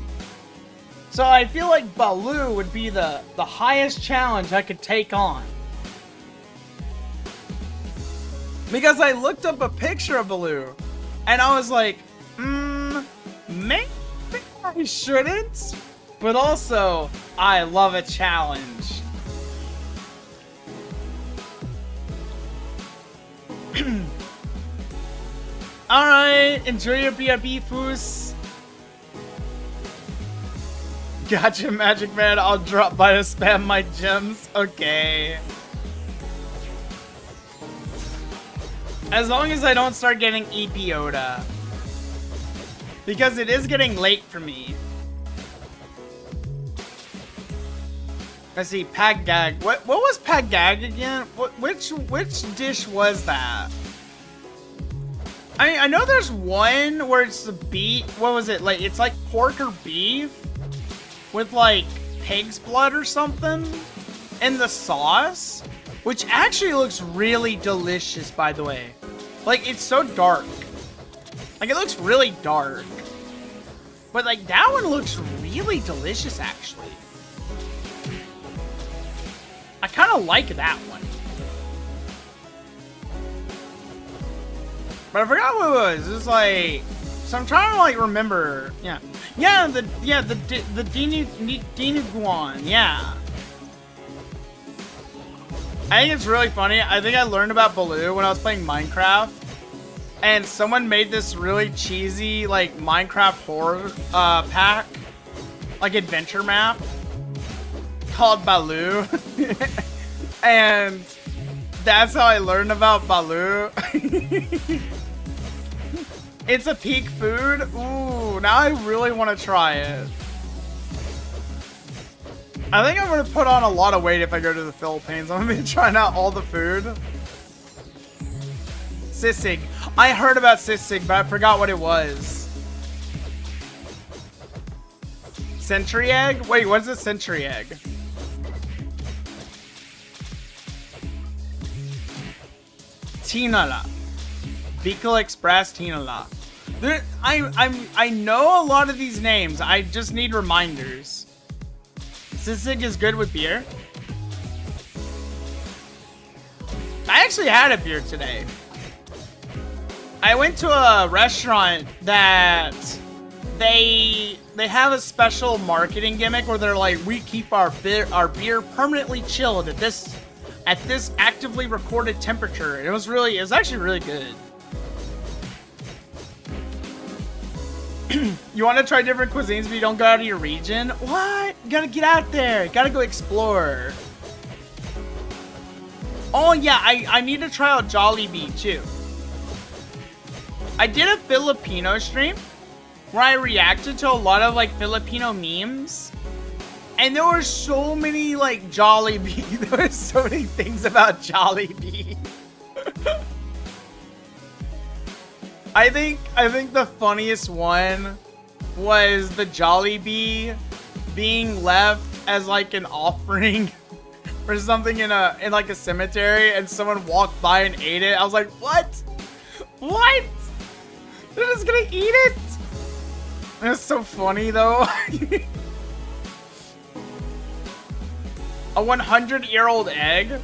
S1: So I feel like balu would be the highest challenge I could take on. Because I looked up a picture of Baloo, and I was like, maybe I shouldn't. But also, I love a challenge. Alright, enjoy your BRB, Foos. Gotcha, Magic Man. I'll drop by to spam my gems. Okay. As long as I don't start getting Epiota. Because it is getting late for me. Let's see, Pag-Gag. What was Pag-Gag again? Which dish was that? I know there's one where it's the beef. What was it? Like, it's like pork or beef with like pig's blood or something in the sauce, which actually looks really delicious, by the way. Like, it's so dark. Like, it looks really dark. But like, that one looks really delicious, actually. I kind of like that one. But I forgot what it was. It was like, so I'm trying to like remember. Yeah, the Dinuguan. Yeah. I think it's really funny. I think I learned about Baloo when I was playing Minecraft, and someone made this really cheesy like Minecraft horror pack, like adventure map called Baloo, and that's how I learned about Baloo. It's a peak food. Ooh, now I really want to try it. I think I'm going to put on a lot of weight if I go to the Philippines. I'm going to be trying out all the food. Sisig. I heard about Sisig, but I forgot what it was. Century egg? Wait, what's a century egg? Tinala. Bicol Express Tinala. I know a lot of these names. I just need reminders. Sisig is good with beer. I actually had a beer today. I went to a restaurant that they have a special marketing gimmick where they're like, we keep our beer permanently chilled at this actively recorded temperature. And it was actually really good. You want to try different cuisines, but you don't go out of your region? What? You gotta get out there. You gotta go explore. Oh yeah, I need to try out Jollibee too. I did a Filipino stream where I reacted to a lot of like Filipino memes. And there were so many like Jollibee. There were so many things about Jollibee. I think the funniest one was the Jollibee being left as like an offering or something in like a cemetery, and someone walked by and ate it. I was like, what? What? They're just gonna eat it? It was so funny though. A 100-year-old egg?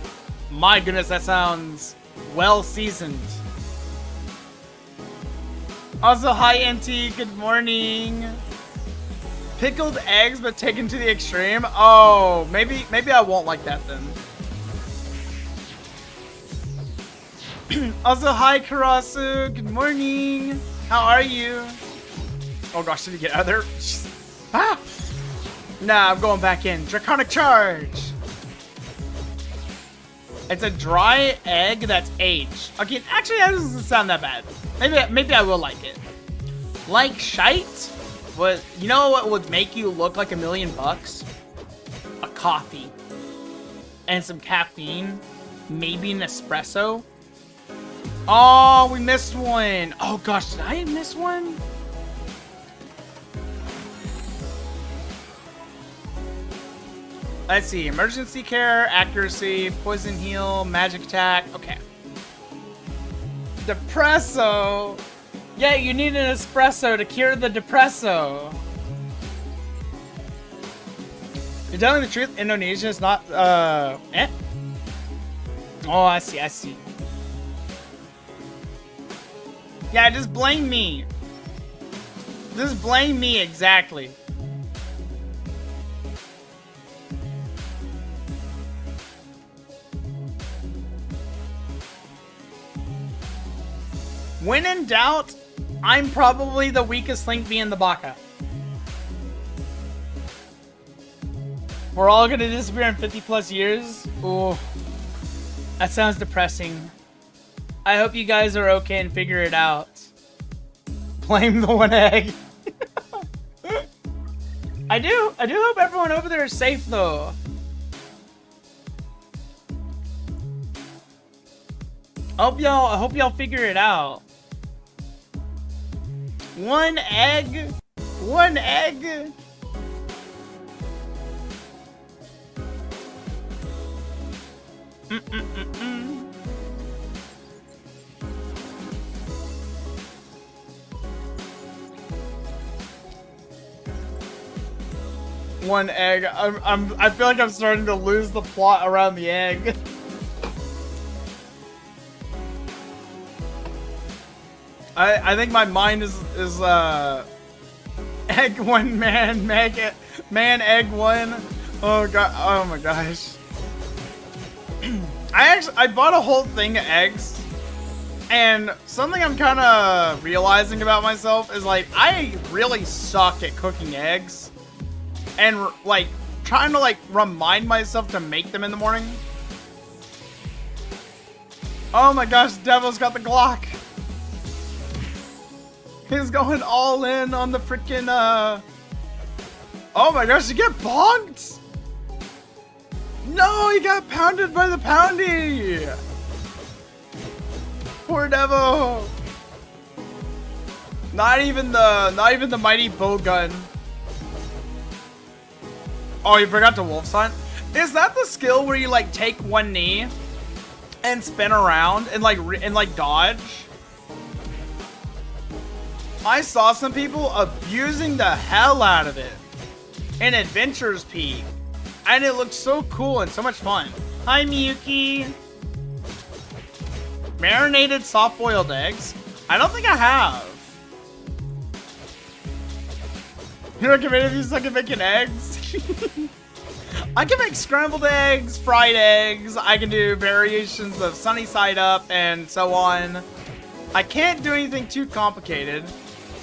S1: My goodness, that sounds well seasoned. Also, hi NT, good morning. Pickled eggs, but taken to the extreme. Oh, maybe I won't like that then. Also, hi Karasu, good morning. How are you? Oh gosh, did he get out of there? Ah! Nah, I'm going back in. Draconic charge. It's a dry egg that's aged. Okay, actually that doesn't sound that bad. Maybe I will like it. Like shite? But you know what would make you look like $1 million bucks? A coffee. And some caffeine. Maybe an espresso. Oh, we missed one. Oh gosh, did I miss one? Let's see. Emergency care, accuracy, poison heal, magic attack. Okay. Depresso. Yeah, you need an espresso to cure the depresso. You're telling the truth? Indonesia is not, Oh, I see. Yeah, just blame me. Just blame me, exactly. When in doubt, I'm probably the weakest link being the baka. We're all gonna disappear in 50 plus years? Ooh. That sounds depressing. I hope you guys are okay and figure it out. Blame the one egg. I do hope everyone over there is safe though. I hope y'all figure it out. One egg? One egg? One egg. I feel like I'm starting to lose the plot around the egg. I think my mind is egg one man egg one. Oh god, oh my gosh. I bought a whole thing of eggs, and something I'm kind of realizing about myself is like I really suck at cooking eggs, and like trying to like remind myself to make them in the morning. Oh my gosh, Devil's got the Glock. He's going all in on the freaking oh my gosh, you get bonked? No, he got pounded by the poundy. Poor Devil. Not even the mighty bow gun. Oh, you forgot the wolf sign? Is that the skill where you like take one knee and spin around and like dodge? I saw some people abusing the hell out of it in Adventures Peak, and it looked so cool and so much fun. Hi, Miyuki. Marinated soft-boiled eggs? I don't think I have. You recommend if you suck at making eggs? I can make scrambled eggs, fried eggs. I can do variations of sunny side up and so on. I can't do anything too complicated.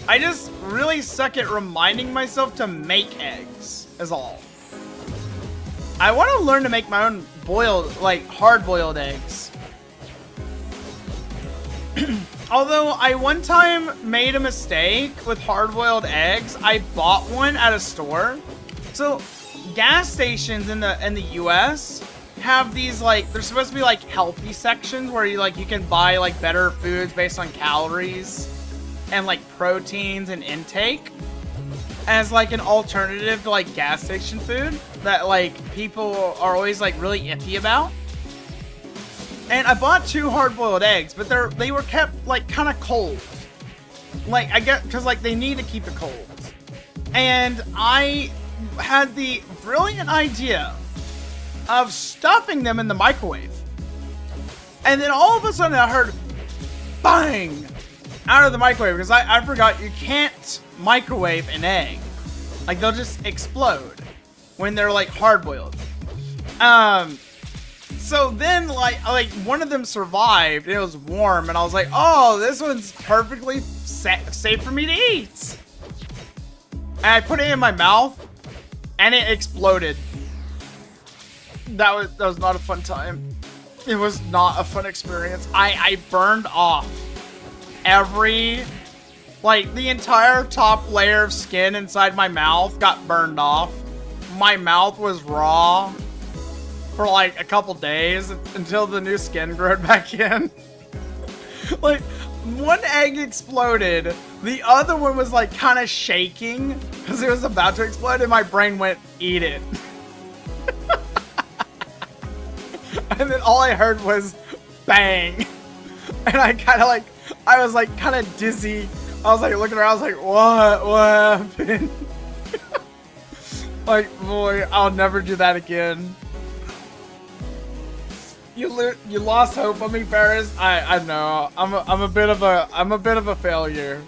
S1: I just really suck at reminding myself to make eggs, is all. I want to learn to make my own boiled, like, hard-boiled eggs. Although I one time made a mistake with hard-boiled eggs. I bought one at a store. So, gas stations in the US have these, like, they're supposed to be, like, healthy sections where you can buy, like, better foods based on calories and like proteins and intake as like an alternative to like gas station food that like people are always like really iffy about. And I bought 2 hard-boiled eggs, but they were kept like kind of cold. Like I get because like they need to keep it cold. And I had the brilliant idea of stuffing them in the microwave. And then all of a sudden I heard bang out of the microwave, because I forgot you can't microwave an egg. Like, they'll just explode when they're, like, hard-boiled. So then, like, one of them survived, and it was warm, and I was like, oh, this one's perfectly safe for me to eat. And I put it in my mouth, and it exploded. That was not a fun time. It was not a fun experience. I burned off the entire top layer of skin inside my mouth got burned off. My mouth was raw for like a couple days until the new skin grew back in. Like, one egg exploded, the other one was like kind of shaking because it was about to explode, and my brain went, eat it. And then all I heard was bang. And I was like kind of dizzy. I was like looking around, I was like, what happened? Like, boy, I'll never do that again. You lost hope on me, Paris. I know. I'm a bit of a failure.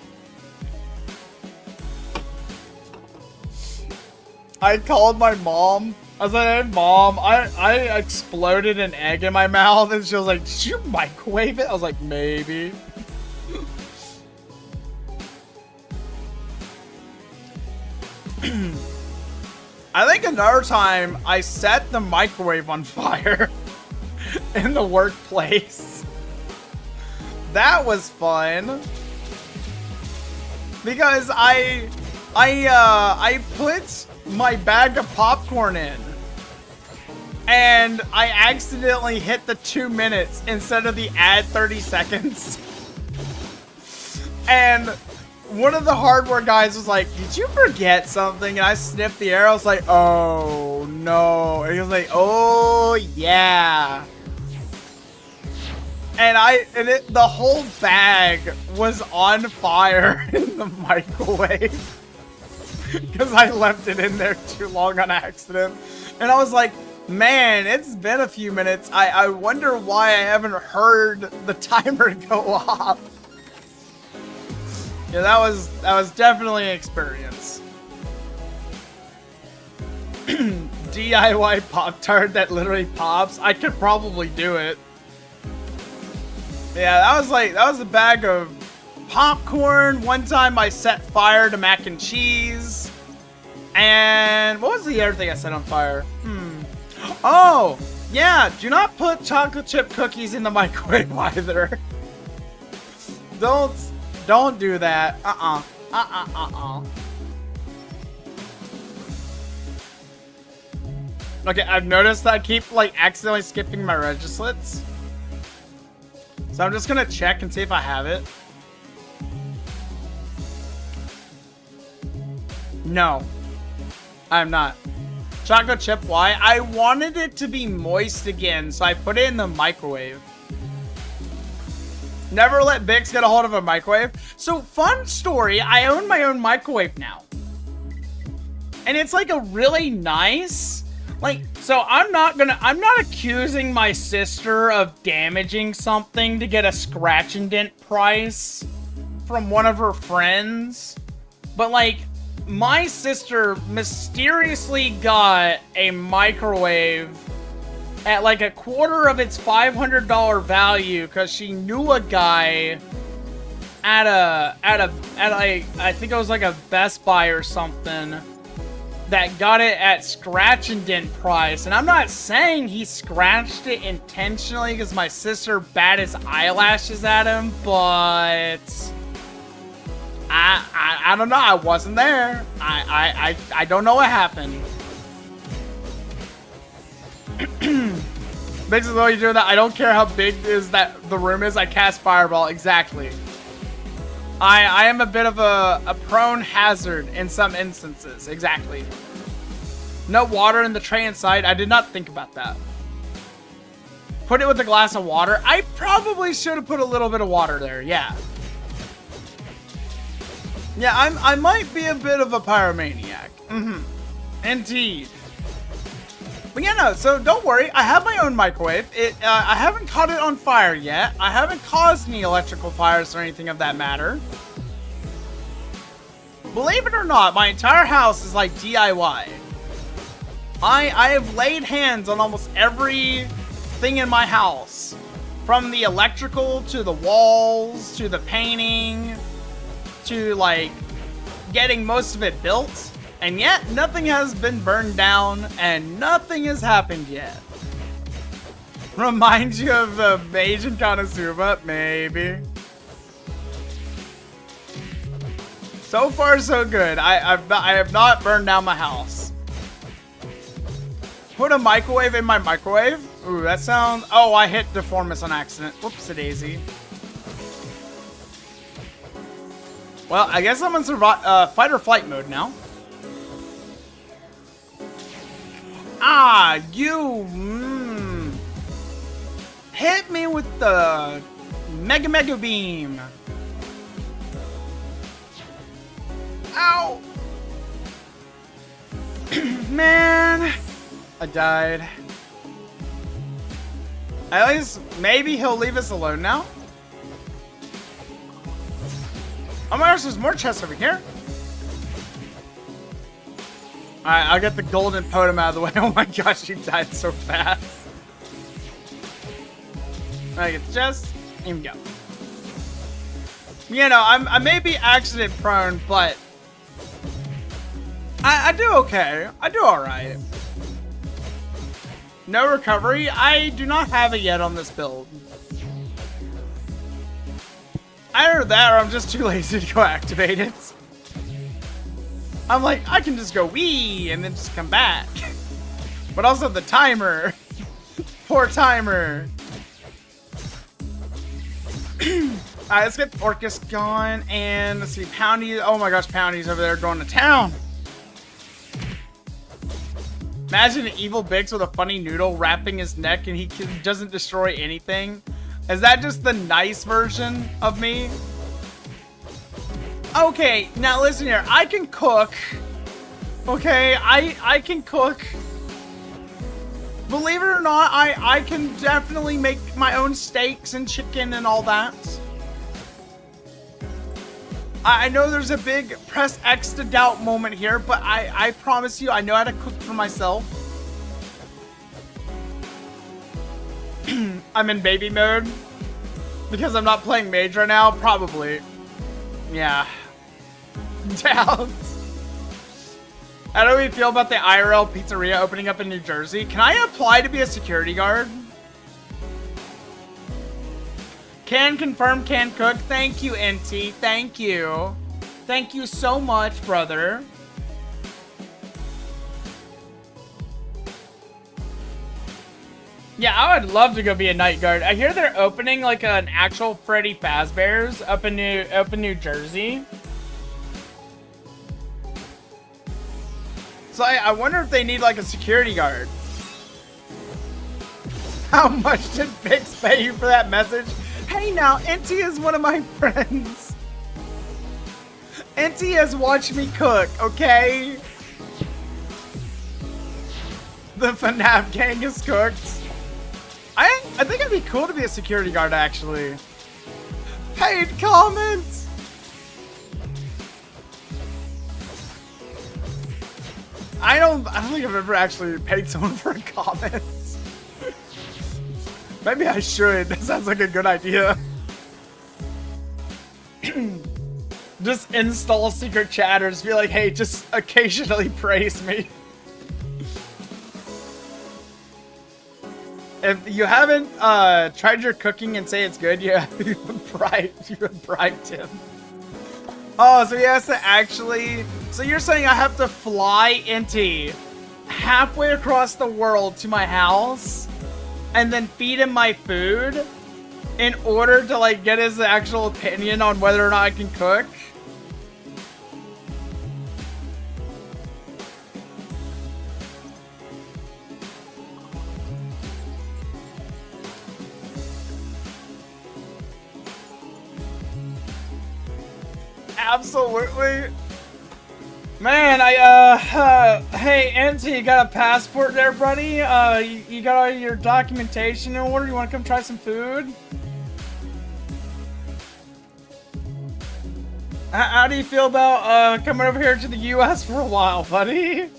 S1: I called my mom. I was like, hey, Mom, I exploded an egg in my mouth. And she was like, did you microwave it? I was like, maybe. I think another time I set the microwave on fire in the workplace. That was fun. Because I put my bag of popcorn in. And I accidentally hit the 2 minutes instead of the add 30 seconds. And one of the hardware guys was like, did you forget something? And I sniffed the air. I was like, oh no. And he was like, oh yeah. And the whole bag was on fire in the microwave. Because I left it in there too long on accident. And I was like, man, it's been a few minutes. I wonder why I haven't heard the timer go off. Yeah, that was definitely an experience. DIY Pop-Tart that literally pops. I could probably do it. Yeah, that was a bag of popcorn. One time I set fire to mac and cheese. And what was the other thing I set on fire? Oh, yeah, do not put chocolate chip cookies in the microwave either. Don't do that. Okay, I've noticed that I keep like accidentally skipping my Registlets. So I'm just gonna check and see if I have it. No, I'm not. Chocolate chip, why? I wanted it to be moist again, so I put it in the microwave. Never let Bix get a hold of a microwave. So, fun story, I own my own microwave now. And it's like a really nice, like, so I'm not accusing my sister of damaging something to get a scratch and dent price from one of her friends. But like, my sister mysteriously got a microwave at like a quarter of its $500 value because she knew a guy at I think it was like a Best Buy or something that got it at scratch and dent price. And I'm not saying he scratched it intentionally because my sister bat his eyelashes at him, but I don't know. I wasn't there. I don't know what happened. Basically, while you're doing that, I don't care how big is that the room is. I cast Fireball. Exactly. I am a bit of a prone hazard in some instances. Exactly. No water in the tray inside. I did not think about that. Put it with a glass of water. I probably should have put a little bit of water there. Yeah. Yeah, I might be a bit of a pyromaniac. Indeed. But yeah, no, so don't worry. I have my own microwave. I haven't caught it on fire yet. I haven't caused any electrical fires or anything of that matter. Believe it or not, my entire house is like DIY. I have laid hands on almost everything in my house. From the electrical, to the walls, to the painting, to like getting most of it built. And yet, nothing has been burned down, and nothing has happened yet. Reminds you of the Mage in Konosuba? Maybe. So far, so good. I have not burned down my house. Put a microwave in my microwave? Ooh, that sounds... Oh, I hit Deformus on accident. Whoops-a-daisy. Well, I guess I'm in fight or flight mode now. Ah, you hit me with the Mega Beam. Ow. Man, I died. At least, maybe he'll leave us alone now. Oh my gosh, there's more chests over here. Alright, I'll get the golden totem out of the way. Oh my gosh, she died so fast. Alright, get the chest. Here we go. You know, I may be accident prone, but I do okay. I do alright. No recovery? I do not have it yet on this build. Either that or I'm just too lazy to go activate it. I'm like, I can just go wee and then just come back. But also the timer. Poor timer. Alright, let's get Orcus gone and let's see, Poundy. Oh my gosh, Poundy's over there going to town. Imagine an evil Bix with a funny noodle wrapping his neck and he doesn't destroy anything. Is that just the nice version of me? Okay, now listen here. I can cook. Okay, I can cook. Believe it or not, I can definitely make my own steaks and chicken and all that. I know there's a big press X to doubt moment here, but I promise you I know how to cook for myself. I'm in baby mode because I'm not playing mage right now, probably. Yeah. Doubt. How do we feel about the IRL pizzeria opening up in New Jersey? Can I apply to be a security guard? Can confirm, can cook. Thank you, NT. Thank you. Thank you so much, brother. Yeah, I would love to go be a night guard. I hear they're opening like an actual Freddy Fazbear's up in New Jersey. So I wonder if they need like a security guard. How much did Bix pay you for that message? Hey now, NT is one of my friends. NT has watched me cook, okay? The FNAF gang is cooked. I think it'd be cool to be a security guard, actually. Paid comments! I don't think I've ever actually paid someone for a comment. Maybe I should. That sounds like a good idea. Just install secret chatters. Be like, hey, just occasionally praise me. If you haven't tried your cooking and say it's good, you have bribed him. Oh, so he has to actually... So you're saying I have to fly into halfway across the world to my house and then feed him my food in order to like get his actual opinion on whether or not I can cook? Absolutely. Man, hey, NT, you got a passport there, buddy? You got all your documentation in order? You want to come try some food? How do you feel about, coming over here to the US for a while, buddy?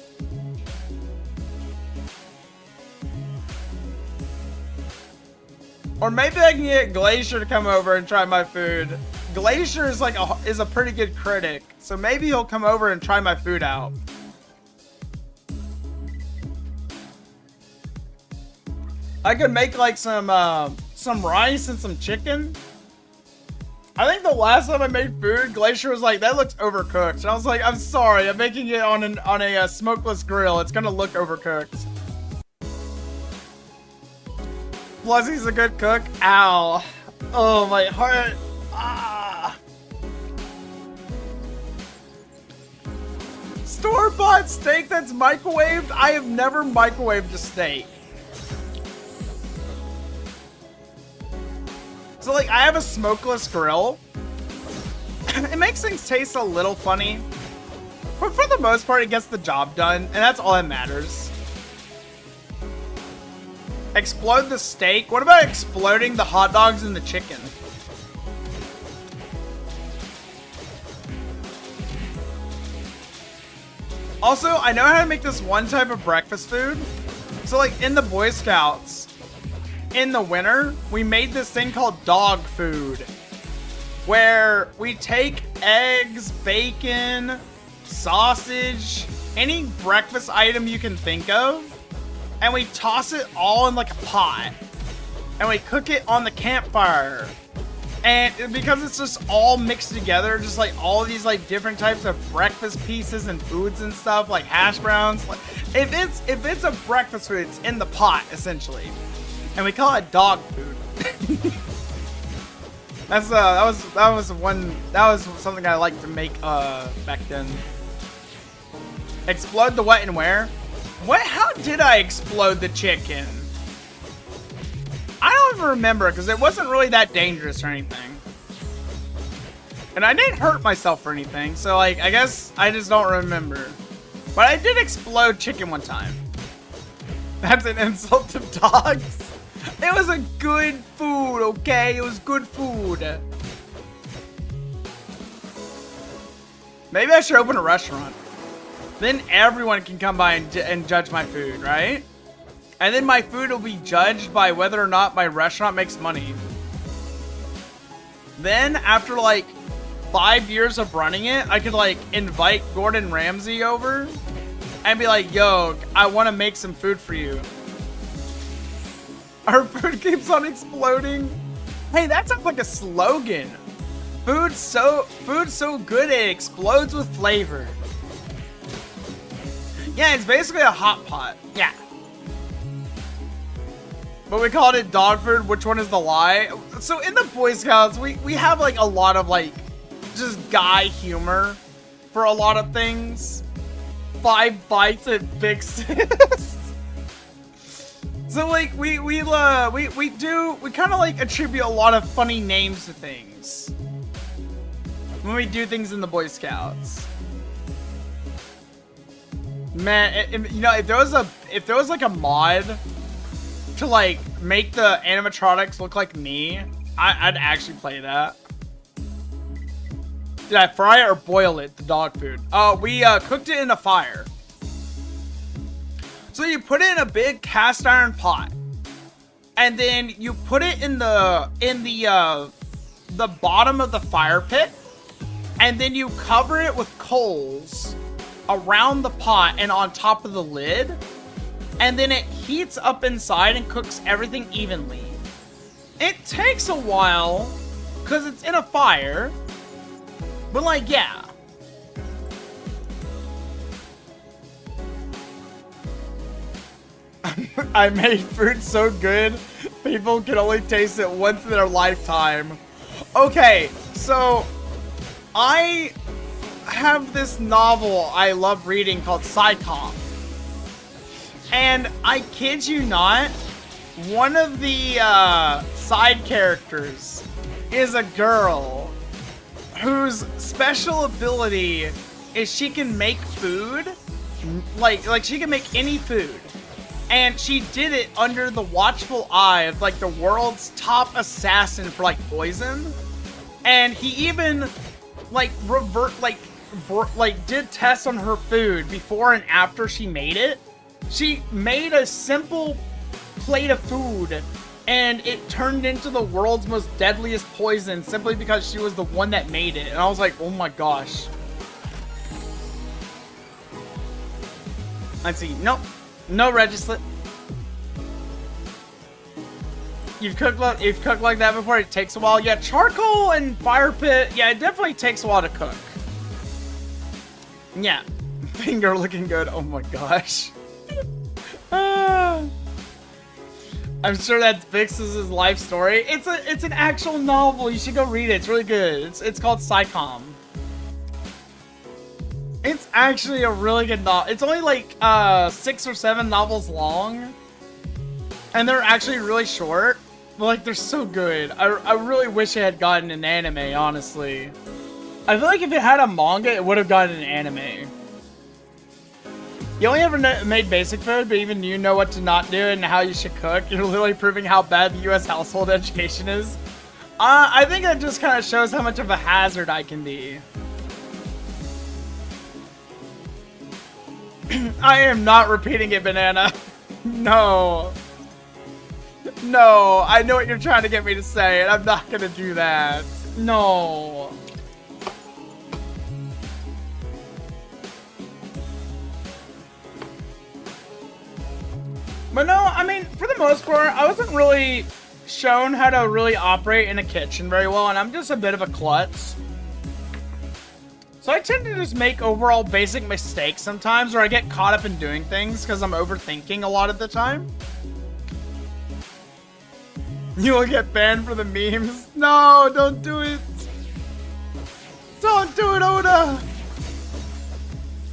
S1: Or maybe I can get Glacier to come over and try my food. Glacier is like a pretty good critic, so maybe he'll come over and try my food out. I could make like some rice and some chicken. I think the last time I made food, Glacier was like, "That looks overcooked," and I was like, "I'm sorry, I'm making it on a smokeless grill. It's gonna look overcooked." Plus, he's a good cook. Ow! Oh my heart. Ah. Store-bought steak that's microwaved? I have never microwaved a steak. So like, I have a smokeless grill. It makes things taste a little funny, but for the most part, it gets the job done, and that's all that matters. Explode the steak? What about exploding the hot dogs and the chicken? Also, I know how to make this one type of breakfast food. So like in the Boy Scouts, in the winter, we made this thing called dog food. Where we take eggs, bacon, sausage, any breakfast item you can think of, and we toss it all in like a pot. And we cook it on the campfire. And because it's just all mixed together, just like all of these like different types of breakfast pieces and foods and stuff, like hash browns. Like, if it's a breakfast food, it's in the pot essentially, and we call it dog food. That was something I liked to make back then. Explode the what and where? What? How did I explode the chicken? I don't even remember because it wasn't really that dangerous or anything. And I didn't hurt myself or anything, so like I guess I just don't remember. But I did explode chicken one time. That's an insult to dogs. It was a good food, okay? It was good food. Maybe I should open a restaurant. Then everyone can come by and judge my food, right? And then my food will be judged by whether or not my restaurant makes money. Then, after like 5 years of running it, I could like invite Gordon Ramsay over and be like, yo, I want to make some food for you. Our food keeps on exploding. Hey, that sounds like a slogan. Food's so good it explodes with flavor. Yeah, it's basically a hot pot. Yeah. But we called it dog food. Which one is the lie? So in the Boy Scouts, we have like a lot of like just guy humor for a lot of things. 5 bites at Byxis. So like we kind of like attribute a lot of funny names to things when we do things in the Boy Scouts. Man, you know, if there was like a mod to like make the animatronics look like me, I'd actually play that. Did I fry it or boil it, the dog food? We cooked it in a fire. So you put it in a big cast iron pot, and then you put it in the bottom of the fire pit, and then you cover it with coals around the pot and on top of the lid, and then it heats up inside and cooks everything evenly. It takes a while because it's in a fire, but like, yeah. I made food so good, people can only taste it once in their lifetime. Okay, so I have this novel I love reading called Psychom. And I kid you not, one of the side characters is a girl whose special ability is she can make food, like she can make any food. And she did it under the watchful eye of like the world's top assassin for like poison. And he even like did tests on her food before and after she made it. She made a simple plate of food and it turned into the world's most deadliest poison simply because she was the one that made it. And I was like, oh my gosh. Let's see. Nope. No Registlet. You've cooked like that before? It takes a while. Yeah, charcoal and fire pit. Yeah, it definitely takes a while to cook. Yeah. Finger looking good. Oh my gosh. I'm sure that's Byxis' life story. It's an actual novel. You should go read it. It's really good. It's called Psychom. It's actually a really good novel. It's only like 6 or 7 novels long, and they're actually really short. But like they're so good. I really wish it had gotten an anime. Honestly, I feel like if it had a manga, it would have gotten an anime. You only ever made basic food, but even you know what to not do and how you should cook. You're literally proving how bad the U.S. household education is. I think that just kind of shows how much of a hazard I can be. I am not repeating it, Banana. No. No, I know what you're trying to get me to say, and I'm not gonna do that. No. But no, I mean, for the most part, I wasn't really shown how to really operate in a kitchen very well, and I'm just a bit of a klutz. So I tend to just make overall basic mistakes sometimes, or I get caught up in doing things because I'm overthinking a lot of the time. You will get banned for the memes. No, don't do it. Don't do it, Oda.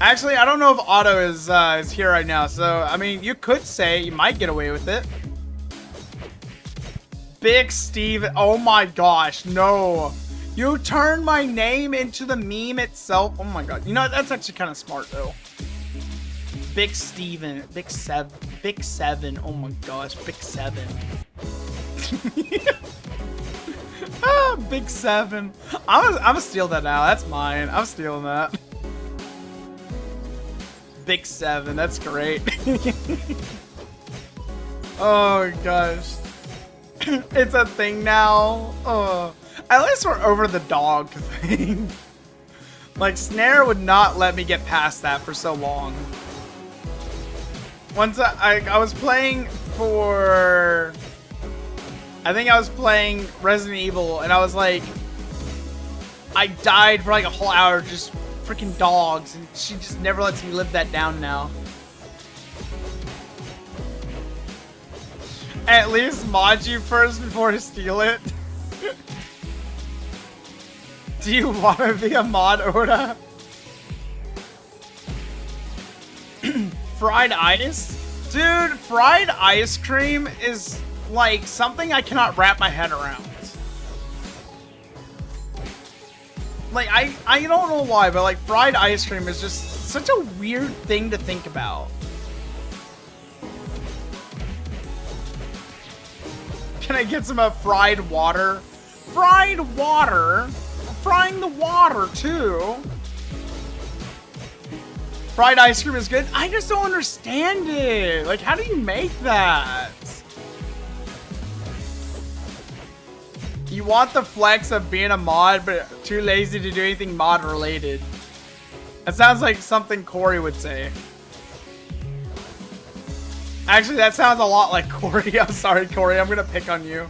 S1: Actually, I don't know if Otto is here right now, so I mean, you could say you might get away with it. Big Steve, oh my gosh, no. You turned my name into the meme itself. Oh my god. You know, that's actually kind of smart though. Big Steven, Big Seven. Oh my gosh, Big Seven. Ah, Big Seven. I'm gonna steal that now. That's mine. I'm stealing that. Big Seven. That's great. Oh gosh. It's a thing now. Oh. At least we're over the dog thing. Like, Snare would not let me get past that for so long. Once I was playing for... I think I was playing Resident Evil, and I was like... I died for like a whole hour just freaking dogs, and she just never lets me live that down now. At least mod you first before you steal it. Do you want to be a mod, Oda? Fried ice? Dude, fried ice cream is like something I cannot wrap my head around. Like, I don't know why, but like fried ice cream is just such a weird thing to think about. Can I get some fried water? Fried water? Frying the water too. Fried ice cream is good. I just don't understand it. Like, how do you make that? You want the flex of being a mod, but too lazy to do anything mod related. That sounds like something Corey would say. Actually, that sounds a lot like Corey. I'm sorry, Corey. I'm gonna pick on you.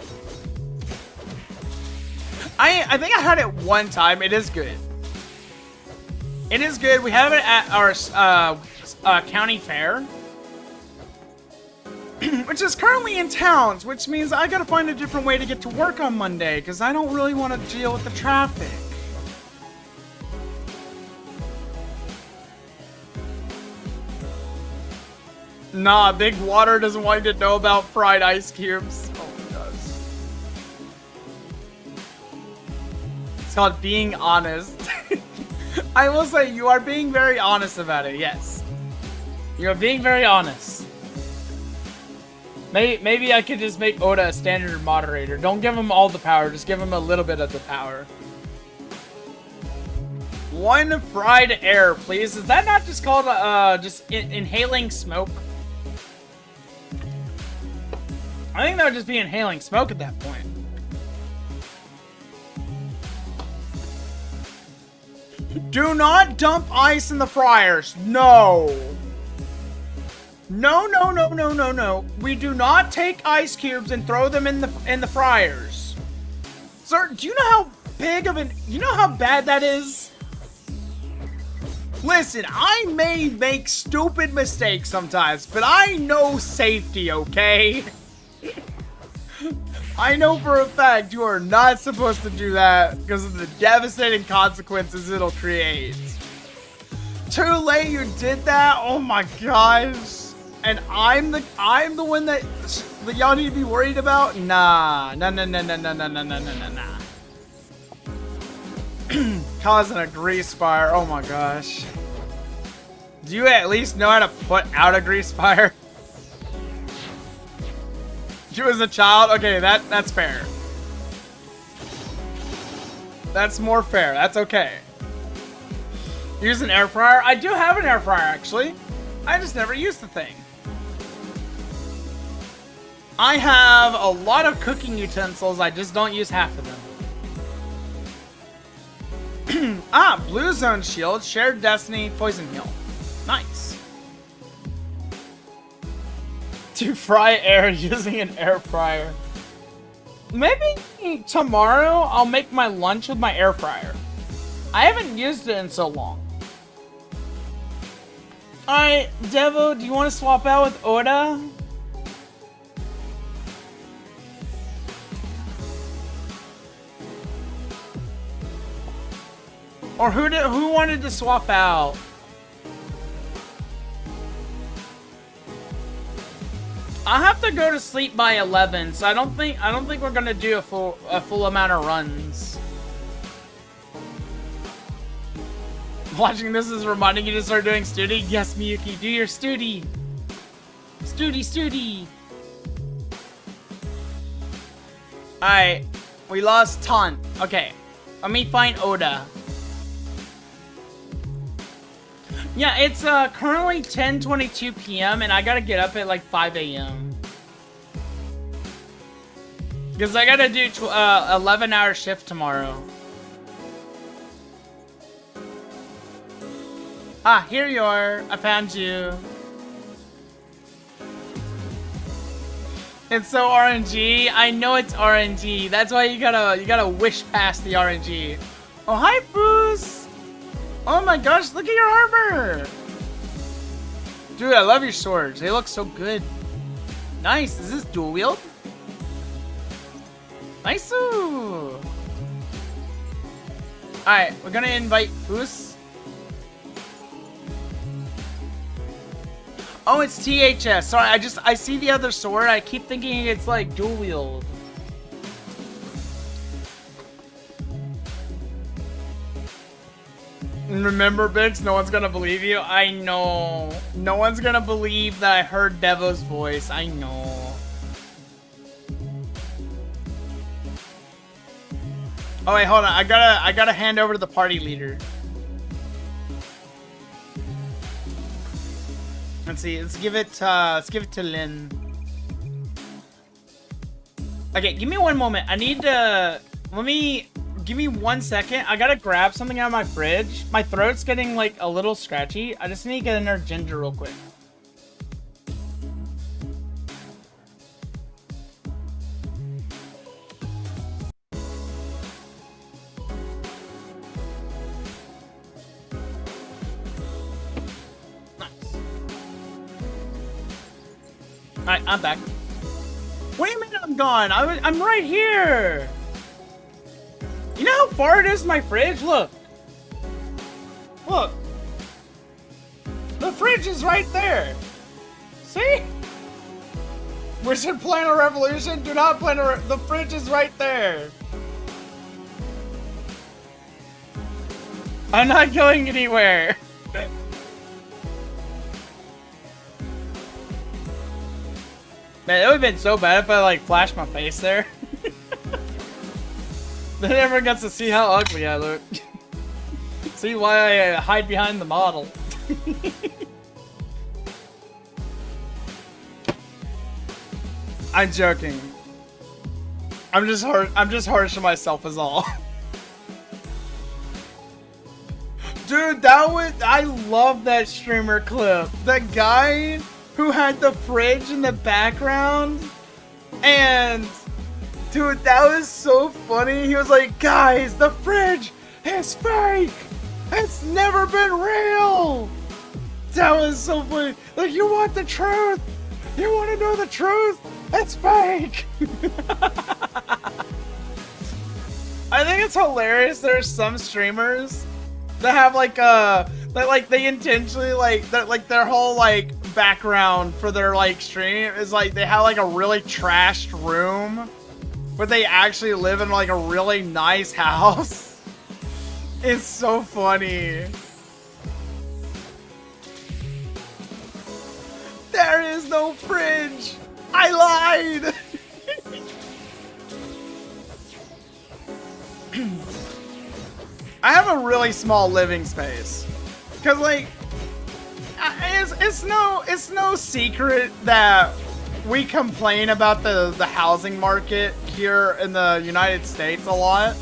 S1: I think I had it one time. It is good. It is good. We have it at our county fair, which is currently in towns, which means I gotta find a different way to get to work on Monday because I don't really want to deal with the traffic. Nah, Big Water doesn't want you to know about fried ice cubes. Oh my gosh. It's called being honest. I will say you are being very honest about it, yes. You are being very honest. Maybe I could just make Oda a standard moderator. Don't give him all the power, just give him a little bit of the power. One fried air, please. Is that not just called just inhaling smoke? I think that would just be inhaling smoke at that point. Do not dump ice in the fryers. No. No, no, no, no, no, no. We do not take ice cubes and throw them in the fryers. Sir, do you know how big of you know how bad that is? Listen, I may make stupid mistakes sometimes, but I know safety, okay? I know for a fact you are not supposed to do that because of the devastating consequences it'll create. Too late you did that? Oh my gosh. And I'm the one that y'all need to be worried about? Nah. Nah, nah, nah, nah, nah, nah, nah, nah, nah, nah. Causing a grease fire. Oh my gosh. Do you at least know how to put out a grease fire? You as a child? Okay, that's fair. That's more fair. That's okay. Use an air fryer? I do have an air fryer, actually. I just never used the thing. I have a lot of cooking utensils. I just don't use half of them. Ah, Blue Zone Shield, Shared Destiny, Poison Heal. Nice. To fry air using an air fryer. Maybe tomorrow I'll make my lunch with my air fryer. I haven't used it in so long. Alright, Devo, do you want to swap out with Oda? Or who wanted to swap out? I have to go to sleep by 11, so I don't think we're gonna do a full amount of runs. Watching this is reminding you to start doing Stoodie. Yes, Miyuki, do your Stoodie. Stoodie. Alright, we lost Taunt. Okay, let me find Oda. Yeah, it's currently 10:22 p.m. and I gotta get up at like 5 a.m. Because I gotta do 11-hour shift tomorrow. Ah, here you are. I found you. It's so RNG. I know it's RNG. That's why you gotta wish past the RNG. Oh, hi, Foos. Oh my gosh, look at your armor! Dude, I love your swords. They look so good. Nice. Is this dual wield? Nice-oo! Alright, we're gonna invite Foos. Oh, it's THS. Sorry, I see the other sword. I keep thinking it's like dual wield. Remember, Bix, no one's gonna believe you. I know. No one's gonna believe that I heard Devo's voice. I know. Oh wait, hold on. I gotta hand over to the party leader. Let's see. Let's give it to Lynn. Okay, give me one moment. I need to. Give me 1 second. I gotta grab something out of my fridge. My throat's getting like a little scratchy. I just need to get another ginger real quick. Nice. Alright, I'm back. Wait a minute, I'm gone. I'm right here. You know how far it is my fridge? Look. Look. The fridge is right there. See? Wizard plan a revolution? Do not plan a the fridge is right there. I'm not going anywhere. Man, it would have been so bad if I like flashed my face there. Then everyone gets to see how ugly I look. See why I hide behind the model. I'm joking. I'm just harsh on myself is all. Dude, I love that streamer clip. That guy who had the fridge in the background and dude, that was so funny. He was like, guys, the fridge is fake. It's never been real. That was so funny. Like, you want the truth? You want to know the truth? It's fake. I think it's hilarious. There's some streamers that have like that like they intentionally like that like their whole like background for their like stream is like they have like a really trashed room. But they actually live in like a really nice house. It's so funny. There is no fridge. I lied. I have a really small living space. Cause like, it's no secret that we complain about the housing market here in the United States a lot.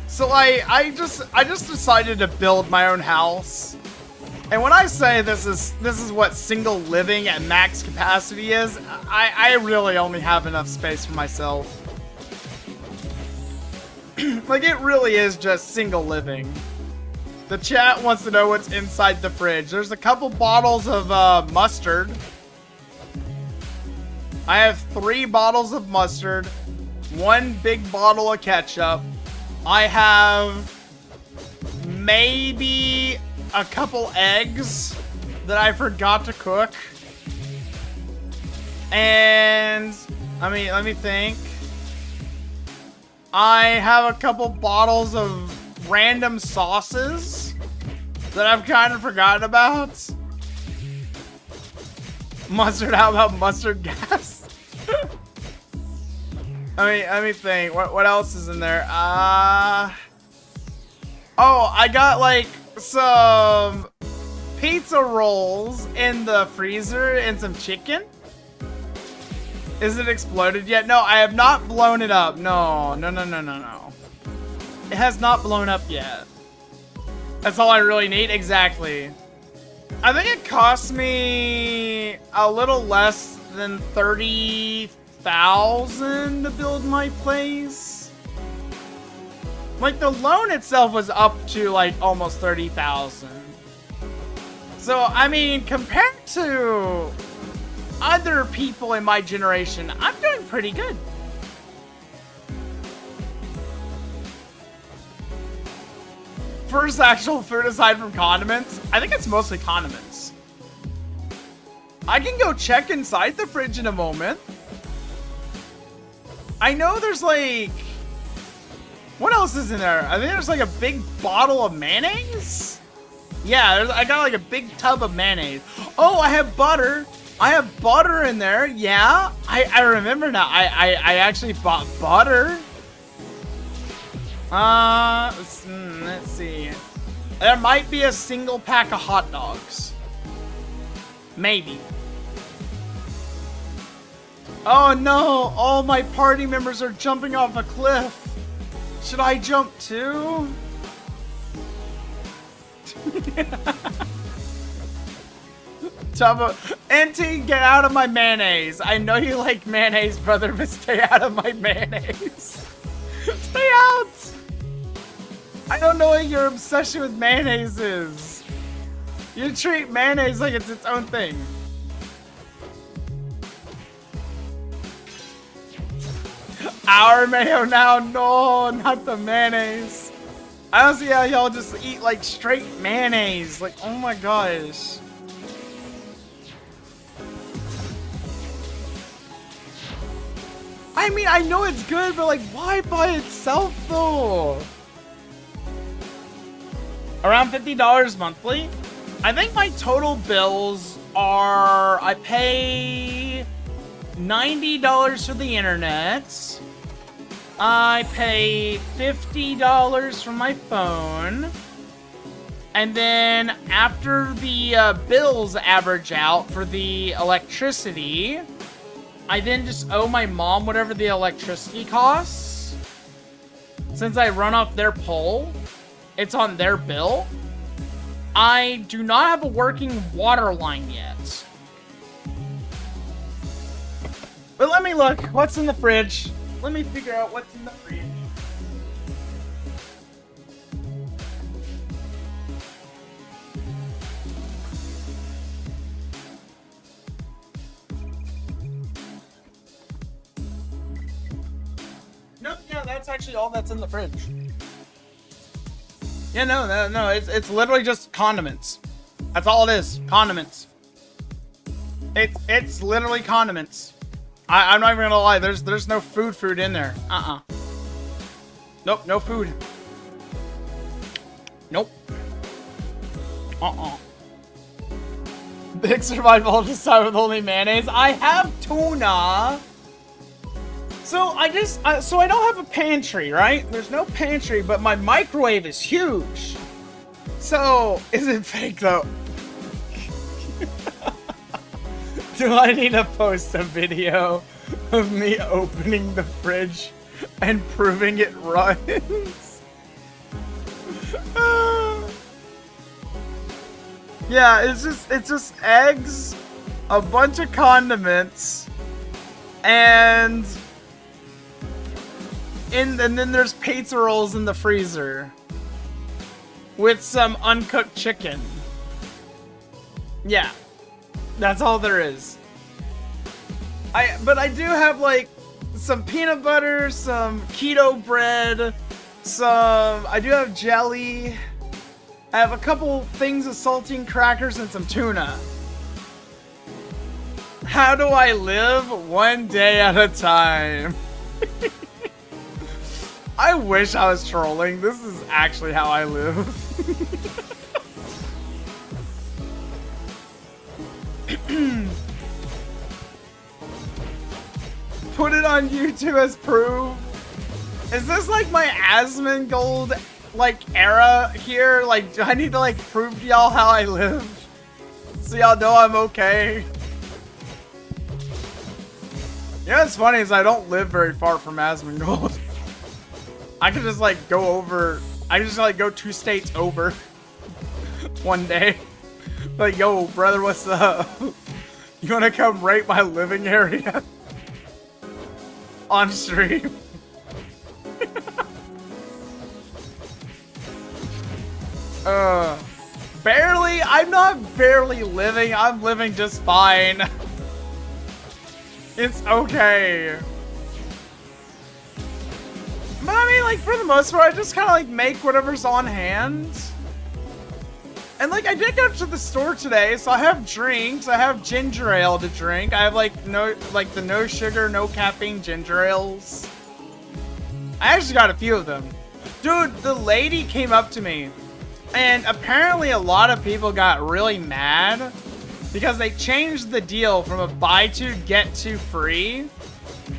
S1: So like, I just decided to build my own house. And when I say this is what single living at max capacity is, I really only have enough space for myself. Like, it really is just single living. The chat wants to know what's inside the fridge. There's a couple bottles of mustard. I have 3 bottles of mustard, 1 big bottle of ketchup. I have maybe a couple eggs that I forgot to cook. And, I mean, let me think. I have a couple bottles of random sauces that I've kind of forgotten about. Mustard, how about mustard gas? Let me think. What else is in there? Oh, I got like some pizza rolls in the freezer and some chicken. Is it exploded yet? No, I have not blown it up. No. It has not blown up yet. That's all I really need? Exactly. I think it cost me a little less than 30,000 to build my place. Like, the loan itself was up to like almost 30,000. So, I mean, compared to other people in my generation, I'm doing pretty good. First actual food aside from condiments, I think it's mostly condiments. I can go check inside the fridge in a moment. I know there's like, what else is in there? I think there's like a big bottle of mayonnaise. Yeah, I got like a big tub of mayonnaise. Oh, I have butter. I have butter in there. Yeah, I remember now. I actually bought butter. Let's see. There might be a single pack of hot dogs. Maybe. Oh no, all my party members are jumping off a cliff. Should I jump too? NT, get out of my mayonnaise. I know you like mayonnaise, brother, but stay out of my mayonnaise. Stay out! I don't know what your obsession with mayonnaise is. You treat mayonnaise like it's its own thing. Our mayo now? No, not the mayonnaise. I don't see how y'all just eat like straight mayonnaise. Like, oh my gosh. I mean, I know it's good, but like, why by itself though? Around $50 monthly. I think my total bills are, I pay $90 for the internet. I pay $50 for my phone. And then after the bills average out for the electricity, I then just owe my mom whatever the electricity costs. Since I run off their pole, it's on their bill. I do not have a working water line yet. But let me look. What's in the fridge? Let me figure out what's in the fridge. Nope, yeah, that's actually all that's in the fridge. Yeah, no, it's literally just condiments. That's all it is, condiments. It's literally condiments. I'm not even gonna lie, there's no food in there. Nope, no food. Nope. Big survival just time with only mayonnaise. I have tuna. So I don't have a pantry, right? There's no pantry, but my microwave is huge. So, is it fake though? Do I need to post a video of me opening the fridge and proving it runs? Yeah, it's just eggs, a bunch of condiments, and then there's pizza rolls in the freezer with some uncooked chicken. Yeah, that's all there is. But I do have like some peanut butter, some keto bread, I do have jelly. I have a couple things of saltine crackers and some tuna. How do I live? One day at a time. I wish I was trolling. This is actually how I live. Put it on YouTube as proof. Is this like my Asmongold like era here? Like, do I need to like prove to y'all how I live? So y'all know I'm okay. You know what's funny is I don't live very far from Asmongold. I could just like go over. I could just like go 2 states over one day. Like, yo, brother, what's up? You wanna come rate my living area on stream? Barely. I'm not barely living. I'm living just fine. It's okay. But I mean, like, for the most part, I just kind of, like, make whatever's on hand. And, like, I did go to the store today, so I have drinks. I have ginger ale to drink. I have, like, the no sugar, no caffeine ginger ales. I actually got a few of them. Dude, the lady came up to me, and apparently a lot of people got really mad because they changed the deal from a buy 2, get 2 free.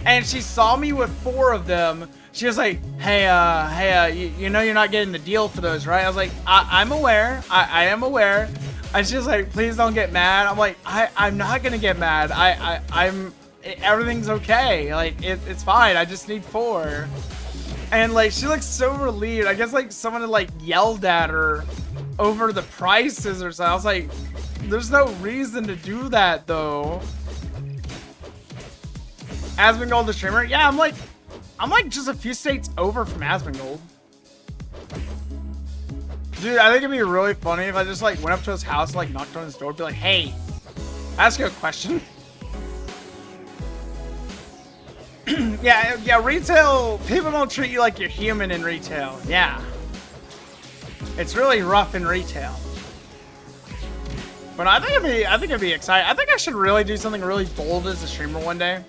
S1: And she saw me with 4 of them. She was like, hey, you know you're not getting the deal for those, right? I was like, I'm aware. I am aware. And she was like, please don't get mad. I'm like, I'm not gonna get mad. Everything's okay. Like, it's fine. I just need 4. And like, she looks so relieved. I guess like someone had like yelled at her over the prices or something. I was like, there's no reason to do that though. Asmongold the streamer? Yeah, I'm like just a few states over from Asmongold. Dude, I think it'd be really funny if I just like went up to his house, like knocked on his door, be like, hey, ask you a question. Yeah, retail, people don't treat you like you're human in retail. Yeah. It's really rough in retail. But I think it'd be exciting. I think I should really do something really bold as a streamer one day.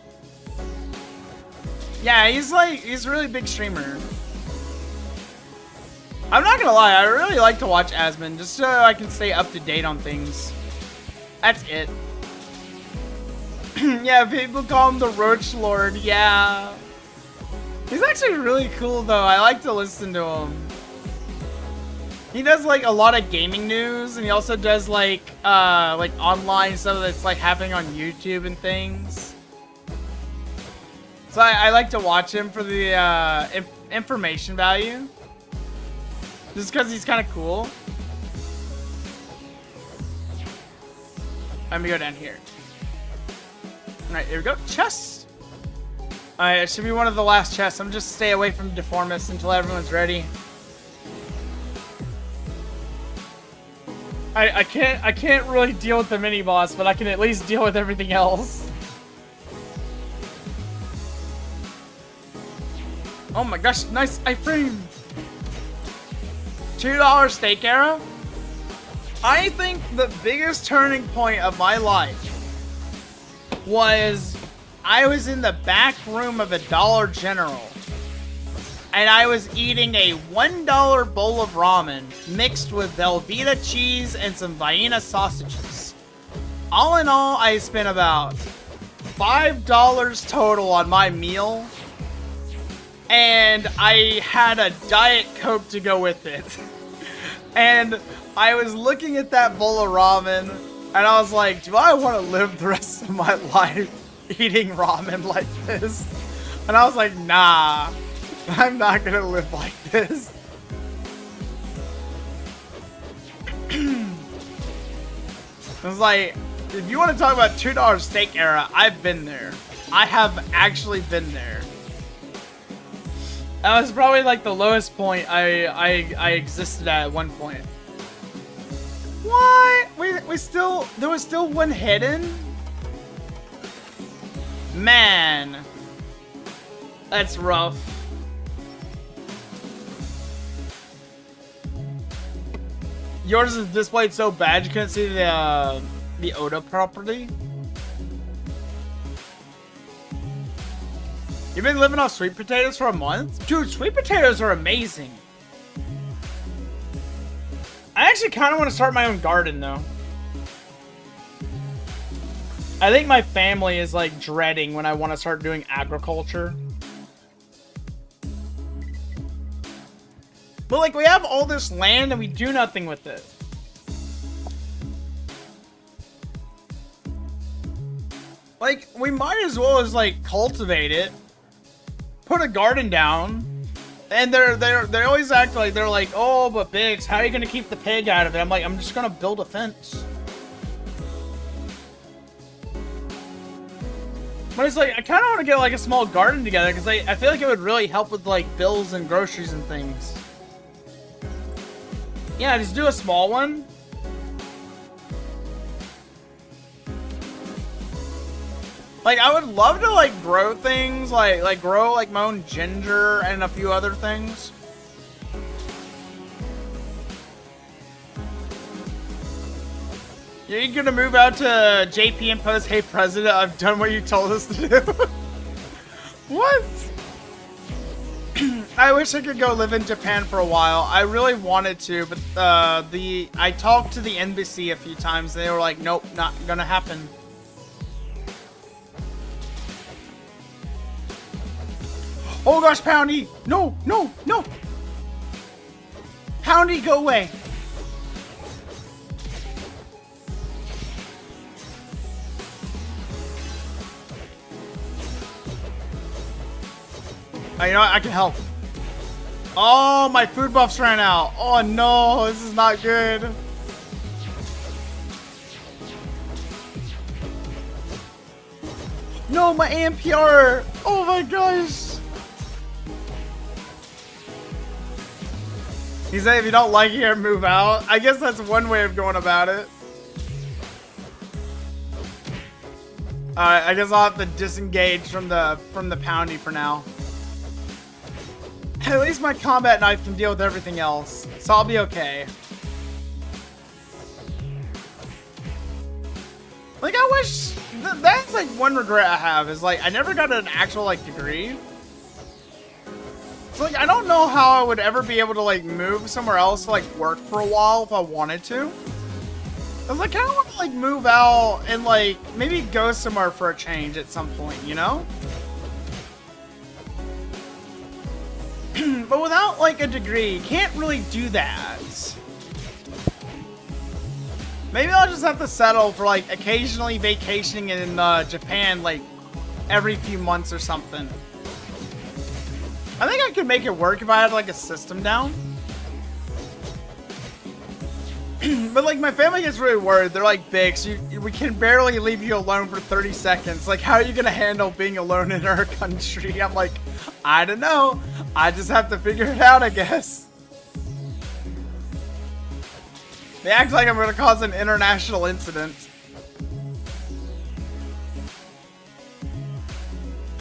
S1: Yeah, he's a really big streamer. I'm not gonna lie, I really like to watch Asmon just so I can stay up to date on things. That's it. Yeah, people call him the Roach Lord. Yeah. He's actually really cool though. I like to listen to him. He does like a lot of gaming news, and he also does like online stuff that's like happening on YouTube and things. So I like to watch him for the information value. Just because he's kind of cool. Let me go down here. Alright, here we go. Chest. Alright, it should be one of the last chests. I'm just stay away from Deformist until everyone's ready. I can't really deal with the mini boss, but I can at least deal with everything else. Oh my gosh, nice iframe. $2 steak era. I think the biggest turning point of my life was I was in the back room of a Dollar General and I was eating a $1 bowl of ramen mixed with Velveeta cheese and some Vienna sausages. All in all, I spent about $5 total on my meal. And I had a Diet Coke to go with it. And I was looking at that bowl of ramen, and I was like, do I want to live the rest of my life eating ramen like this? And I was like, nah, I'm not going to live like this. I was like, if you want to talk about $2 steak era, I've been there. I have actually been there. That was probably like the lowest point I existed at one point. What? There was still one hidden? Man. That's rough. Yours is displayed so bad you couldn't see the Oda property? You've been living off sweet potatoes for a month? Dude, sweet potatoes are amazing. I actually kind of want to start my own garden, though. I think my family is, like, dreading when I want to start doing agriculture. But, like, we have all this land and we do nothing with it. Like, we might as well as, like, cultivate it. Put a garden down. And they always act like, they're like, oh, but Biggs, how are you going to keep the pig out of it? I'm like, I'm just going to build a fence. But it's like, I kind of want to get, like, a small garden together, because I feel like it would really help with, like, bills and groceries and things. Yeah, just do a small one. Like, I would love to, like, grow things, like grow, like, my own ginger and a few other things. You're gonna move out to JP and post, hey, President, I've done what you told us to do. What? I wish I could go live in Japan for a while. I really wanted to, but I talked to the embassy a few times, and they were like, nope, not gonna happen. Oh gosh, Poundy! No, no, no! Poundy, go away! Oh, you know what? I can help. Oh, my food buffs ran out. Oh no, this is not good. No, my AMPR! Oh my gosh! He said if you don't like it here, move out. I guess that's one way of going about it. Alright, I guess I'll have to disengage from the Poundy for now. At least my combat knife can deal with everything else, so I'll be okay. Like, I wish... That's, like, one regret I have, is, like, I never got an actual, like, degree. So, like, I don't know how I would ever be able to, like, move somewhere else to, like, work for a while if I wanted to. I was like, I kind of want to, like, move out and, like, maybe go somewhere for a change at some point, you know? But without, like, a degree, you can't really do that. Maybe I'll just have to settle for, like, occasionally vacationing in Japan, like, every few months or something. I think I could make it work if I had, like, a system down. But, like, my family gets really worried. They're like, Bix, we can barely leave you alone for 30 seconds. Like, how are you going to handle being alone in our country? I'm like, I don't know. I just have to figure it out, I guess. They act like I'm going to cause an international incident.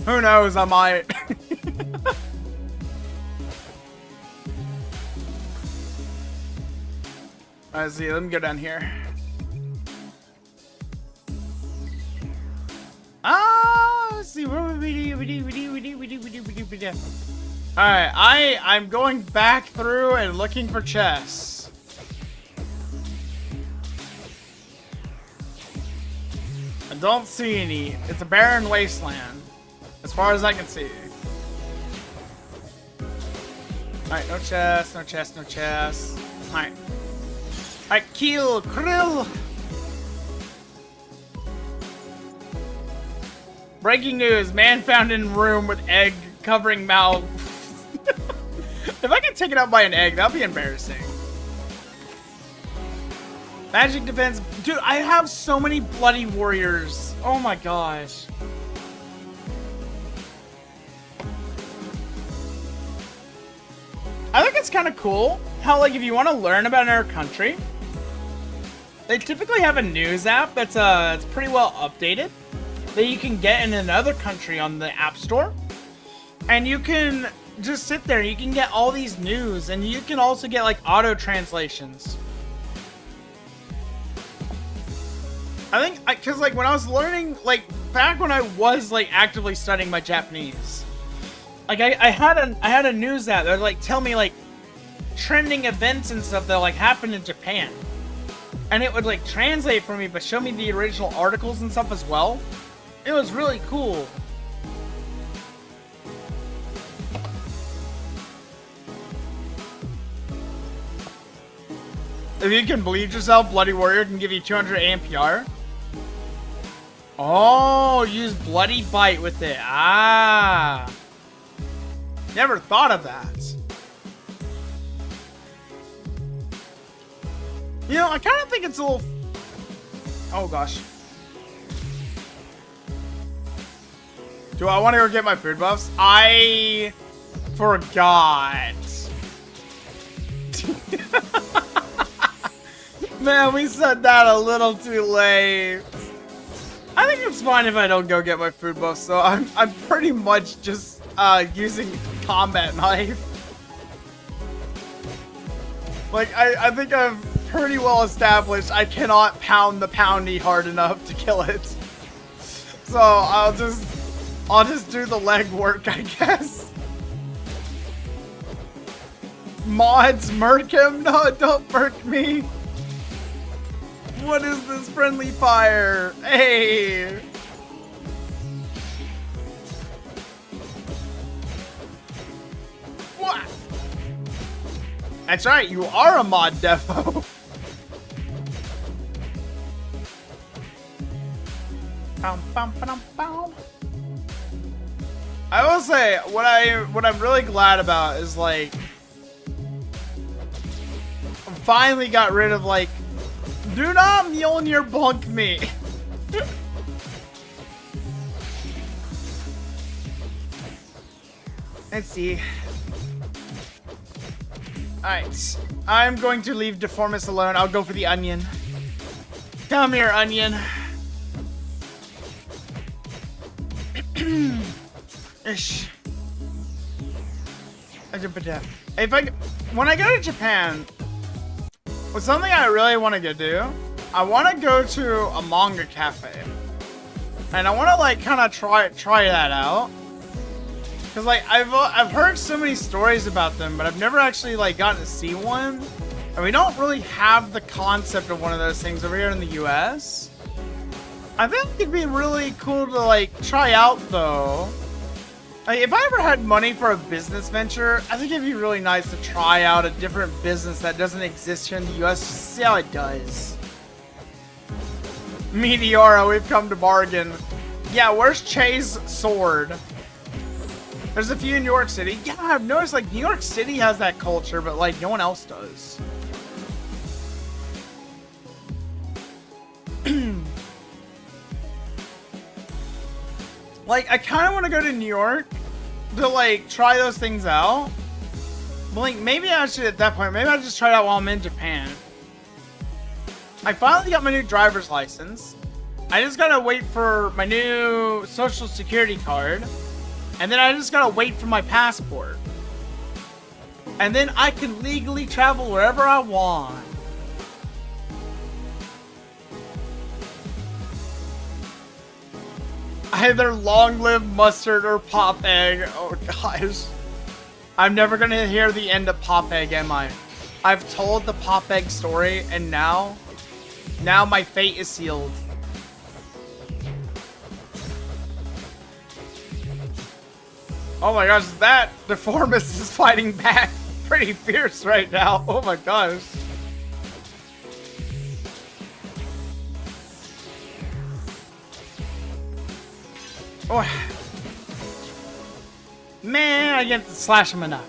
S1: Who knows, I might. Let's see, let me go down here. Let's see, what would we do? Alright, I'm going back through and looking for chests. don't see any. It's a barren wasteland. As far as I can see. Alright, no chest, no chest, no chest. Alright. Alright, kill krill! Breaking news, man found in room with egg covering mouth. If I get taken out by an egg, that'll be embarrassing. Magic defense. Dude, I have so many bloody warriors. Oh my gosh. I think it's kind of cool how, like, if you want to learn about another country, they typically have a news app that's it's pretty well updated that you can get in another country on the App Store. And you can just sit there, you can get all these news, and you can also get, like, auto translations. I think, because, like, when I was learning, like, back when I was, like, actively studying my Japanese, like, I had a news app that would, like, tell me, like, trending events and stuff that, like, happened in Japan. And it would, like, translate for me, but show me the original articles and stuff as well. It was really cool. If you can bleed yourself, Bloody Warrior can give you 200 AMPR. Oh, use Bloody Bite with it. Ah. Never thought of that. You know, I kind of think it's a little... Oh, gosh. Do I want to go get my food buffs? I forgot. Man, we said that a little too late. I think it's fine if I don't go get my food buffs, so I'm pretty much just using combat knife. Like, I think I've pretty well established I cannot pound the poundy hard enough to kill it. So I'll just do the leg work, I guess. Mods, murk him? No, don't murk me. What is this friendly fire? Hey! What? That's right, you are a mod defo. I will say, what I'm really glad about is, like, I finally got rid of, like, do not Mjolnir bunk me. Let's see. Alright. I'm going to leave Deformus alone. I'll go for the onion. Come here, onion. Ish. When I go to Japan, what's something I really want to go do? I want to go to a manga cafe, and I want to, like, kind of try that out. Cause, like, I've heard so many stories about them, but I've never actually, like, gotten to see one. And we don't really have the concept of one of those things over here in the US. I think it'd be really cool to, like, try out, though. Like, if I ever had money for a business venture, I think it'd be really nice to try out a different business that doesn't exist here in the US, just to see how it does. Meteora, we've come to bargain. Yeah, where's Che's sword? There's a few in New York City. Yeah, I've noticed, like, New York City has that culture, but, like, no one else does. Like, I kind of want to go to New York to, like, try those things out. But, like, maybe I should, at that point, maybe I'll just try it out while I'm in Japan. I finally got my new driver's license. I just gotta wait for my new social security card. And then I just gotta wait for my passport. And then I can legally travel wherever I want. Either long live mustard or pop egg. Oh gosh. I'm never gonna hear the end of pop egg, am I? I've told the pop egg story, and now my fate is sealed. Oh my gosh, that Deformist is fighting back pretty fierce right now. Oh my gosh. Oh. Man, I get to slash him enough.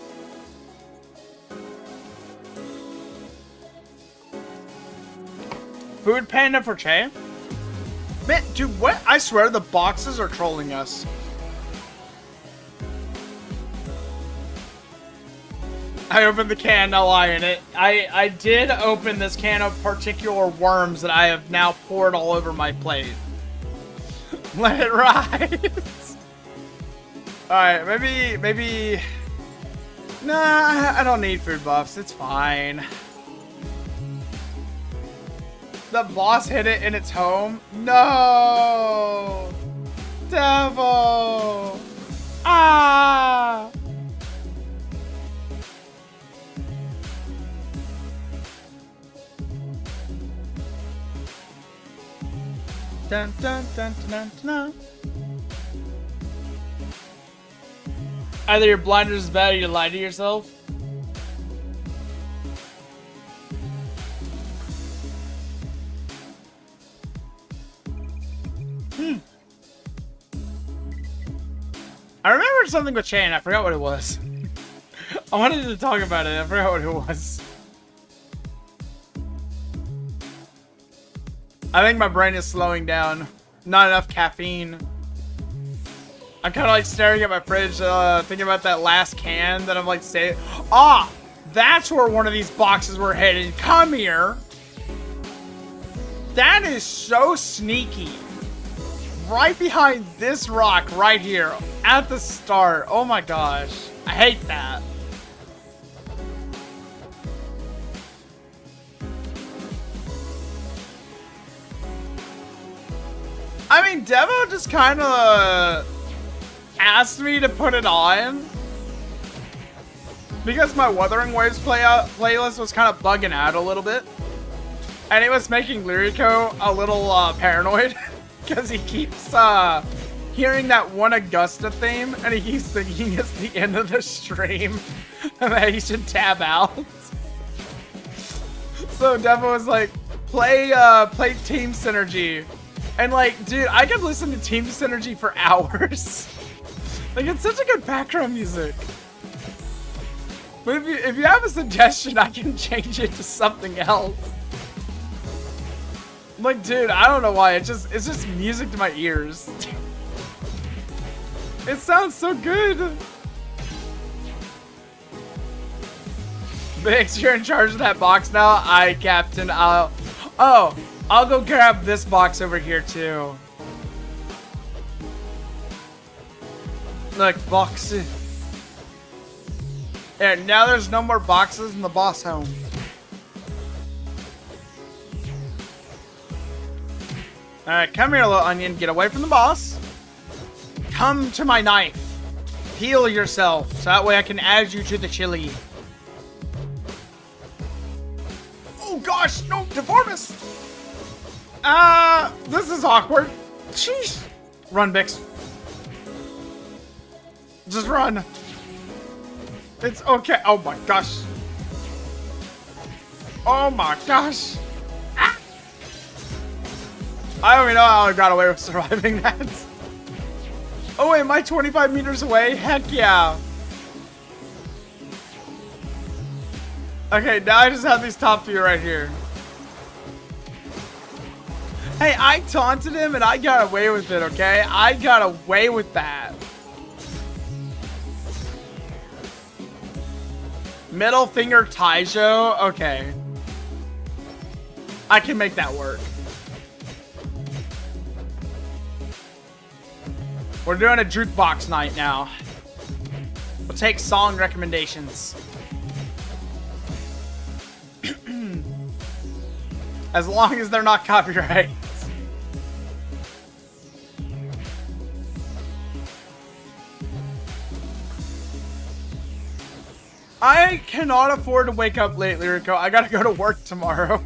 S1: Food Panda for Che? Man, dude, what? I swear the boxes are trolling us. I opened the can, no lie in it. I did open this can of particular worms that I have now poured all over my plate. Let it rise. Alright, maybe... Nah, I don't need food buffs. It's fine. The boss hit it in its home? No! Devil! Ah! Dun dun dun dun dun. Either your blinders is bad or you lie to yourself. I remembered something with Shane. I forgot what it was. I wanted to talk about it. I forgot what it was. I think my brain is slowing down. Not enough caffeine. I'm kind of like staring at my fridge, thinking about that last can that I'm like saying. Ah! That's where one of these boxes were headed. Come here. That is so sneaky. Right behind this rock right here at the start. Oh my gosh. I hate that. I mean, Devo just kind of asked me to put it on because my Wuthering Waves playlist was kind of bugging out a little bit. And it was making Lyrico a little paranoid. Because he keeps hearing that one Augusta theme, and he keeps thinking it's the end of the stream, and that he should tab out. So Devo was like, play Team Synergy, and like, dude, I could listen to Team Synergy for hours. Like, it's such a good background music. But if you have a suggestion, I can change it to something else. Like, dude, I don't know why. It's just music to my ears. It sounds so good. Bix, you're in charge of that box now? Aye, Captain. I'll go grab this box over here, too. Look, box. There, now there's no more boxes in the boss home. Alright, come here, little onion. Get away from the boss. Come to my knife. Heal yourself, so that way I can add you to the chili. Oh gosh, no, Deformist! This is awkward. Sheesh. Run, Bix. Just run. It's okay. Oh my gosh. Oh my gosh. I don't even know how I got away with surviving that. Oh wait, am I 25 meters away? Heck yeah. Okay, now I just have these top few right here. Hey, I taunted him and I got away with it, okay? I got away with that. Middle finger Taijo? Okay. I can make that work. We're doing a jukebox night now. We'll take song recommendations. As long as they're not copyright. I cannot afford to wake up late, Lyrico. I gotta go to work tomorrow.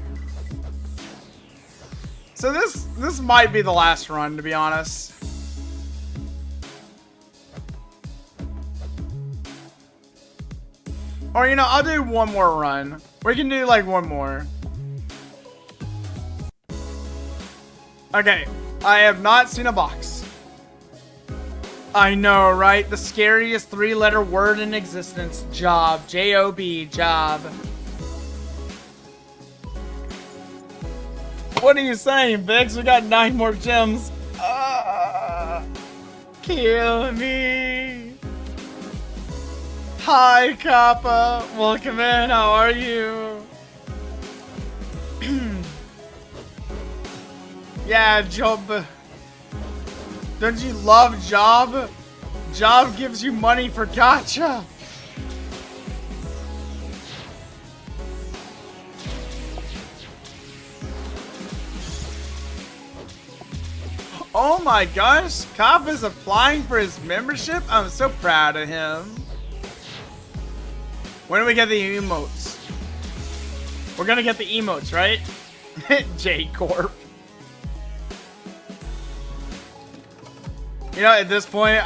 S1: So this might be the last run, to be honest. Or, you know, I'll do one more run. We can do, like, one more. Okay. I have not seen a box. I know, right? The scariest 3-letter word in existence. Job. J-O-B. Job. What are you saying, Bix? We got 9 more gems. Kill me. Hi, Kappa. Welcome in. How are you? Yeah, Job. Don't you love Job? Job gives you money for gacha. Oh my gosh, Cop is applying for his membership? I'm so proud of him. When do we get the emotes? We're gonna get the emotes, right? J-Corp. You know, at this point,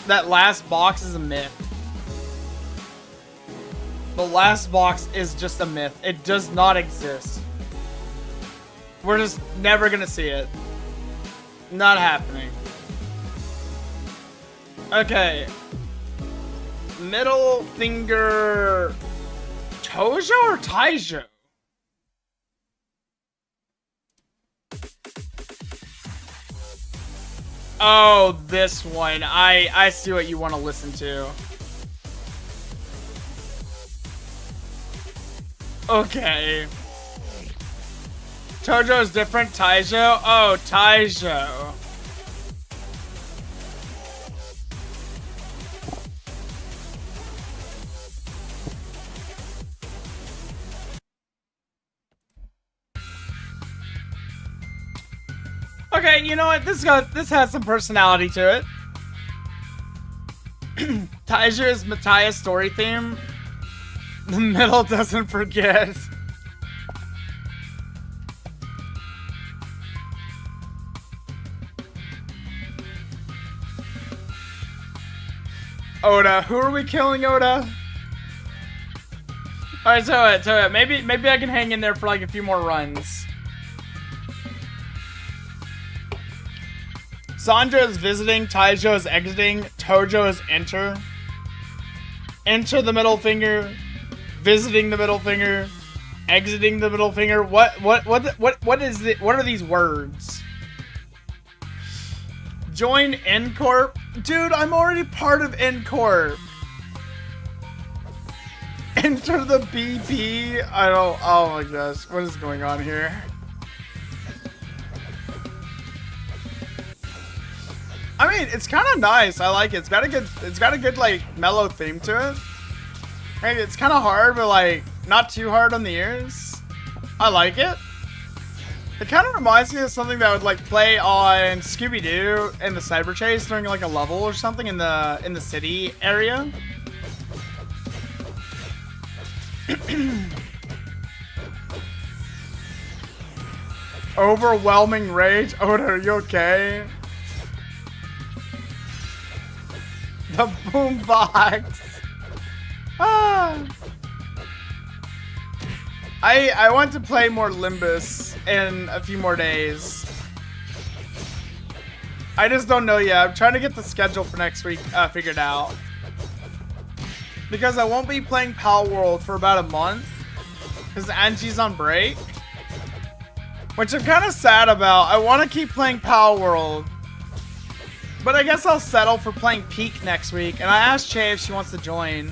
S1: that last box is a myth. The last box is just a myth. It does not exist. We're just never gonna see it. Not happening. Okay. Middle finger... Tojo or Taijo? Oh, this one. I see what you want to listen to. Okay. Tojo is different. Taijo? Oh, Taijo. Okay, you know what? This has some personality to it. Taijo is Matthias' story theme. The middle doesn't forget. Oda, who are we killing, Oda? Alright, so maybe I can hang in there for like a few more runs. Sandra is visiting, Taijo is exiting, Tojo is enter. Enter the middle finger, visiting the middle finger, exiting the middle finger. What is it? What are these words? Join N-Corp? Dude, I'm already part of N-Corp. Enter the BP? I don't, oh my gosh, what is going on here? I mean, it's kind of nice. I like it. It's got a good like mellow theme to it. Hey, it's kind of hard, but like not too hard on the ears. I like it. It kind of reminds me of something that would like play on Scooby-Doo in the Cyber Chase during like a level or something in the city area. Overwhelming rage. Oda, are you okay? The boombox. Ah. I want to play more Limbus in a few more days. I just don't know yet. I'm trying to get the schedule for next week figured out. Because I won't be playing Pal World for about a month. Because Angie's on break. Which I'm kind of sad about. I want to keep playing Pal World. But I guess I'll settle for playing Peak next week. And I asked Che if she wants to join.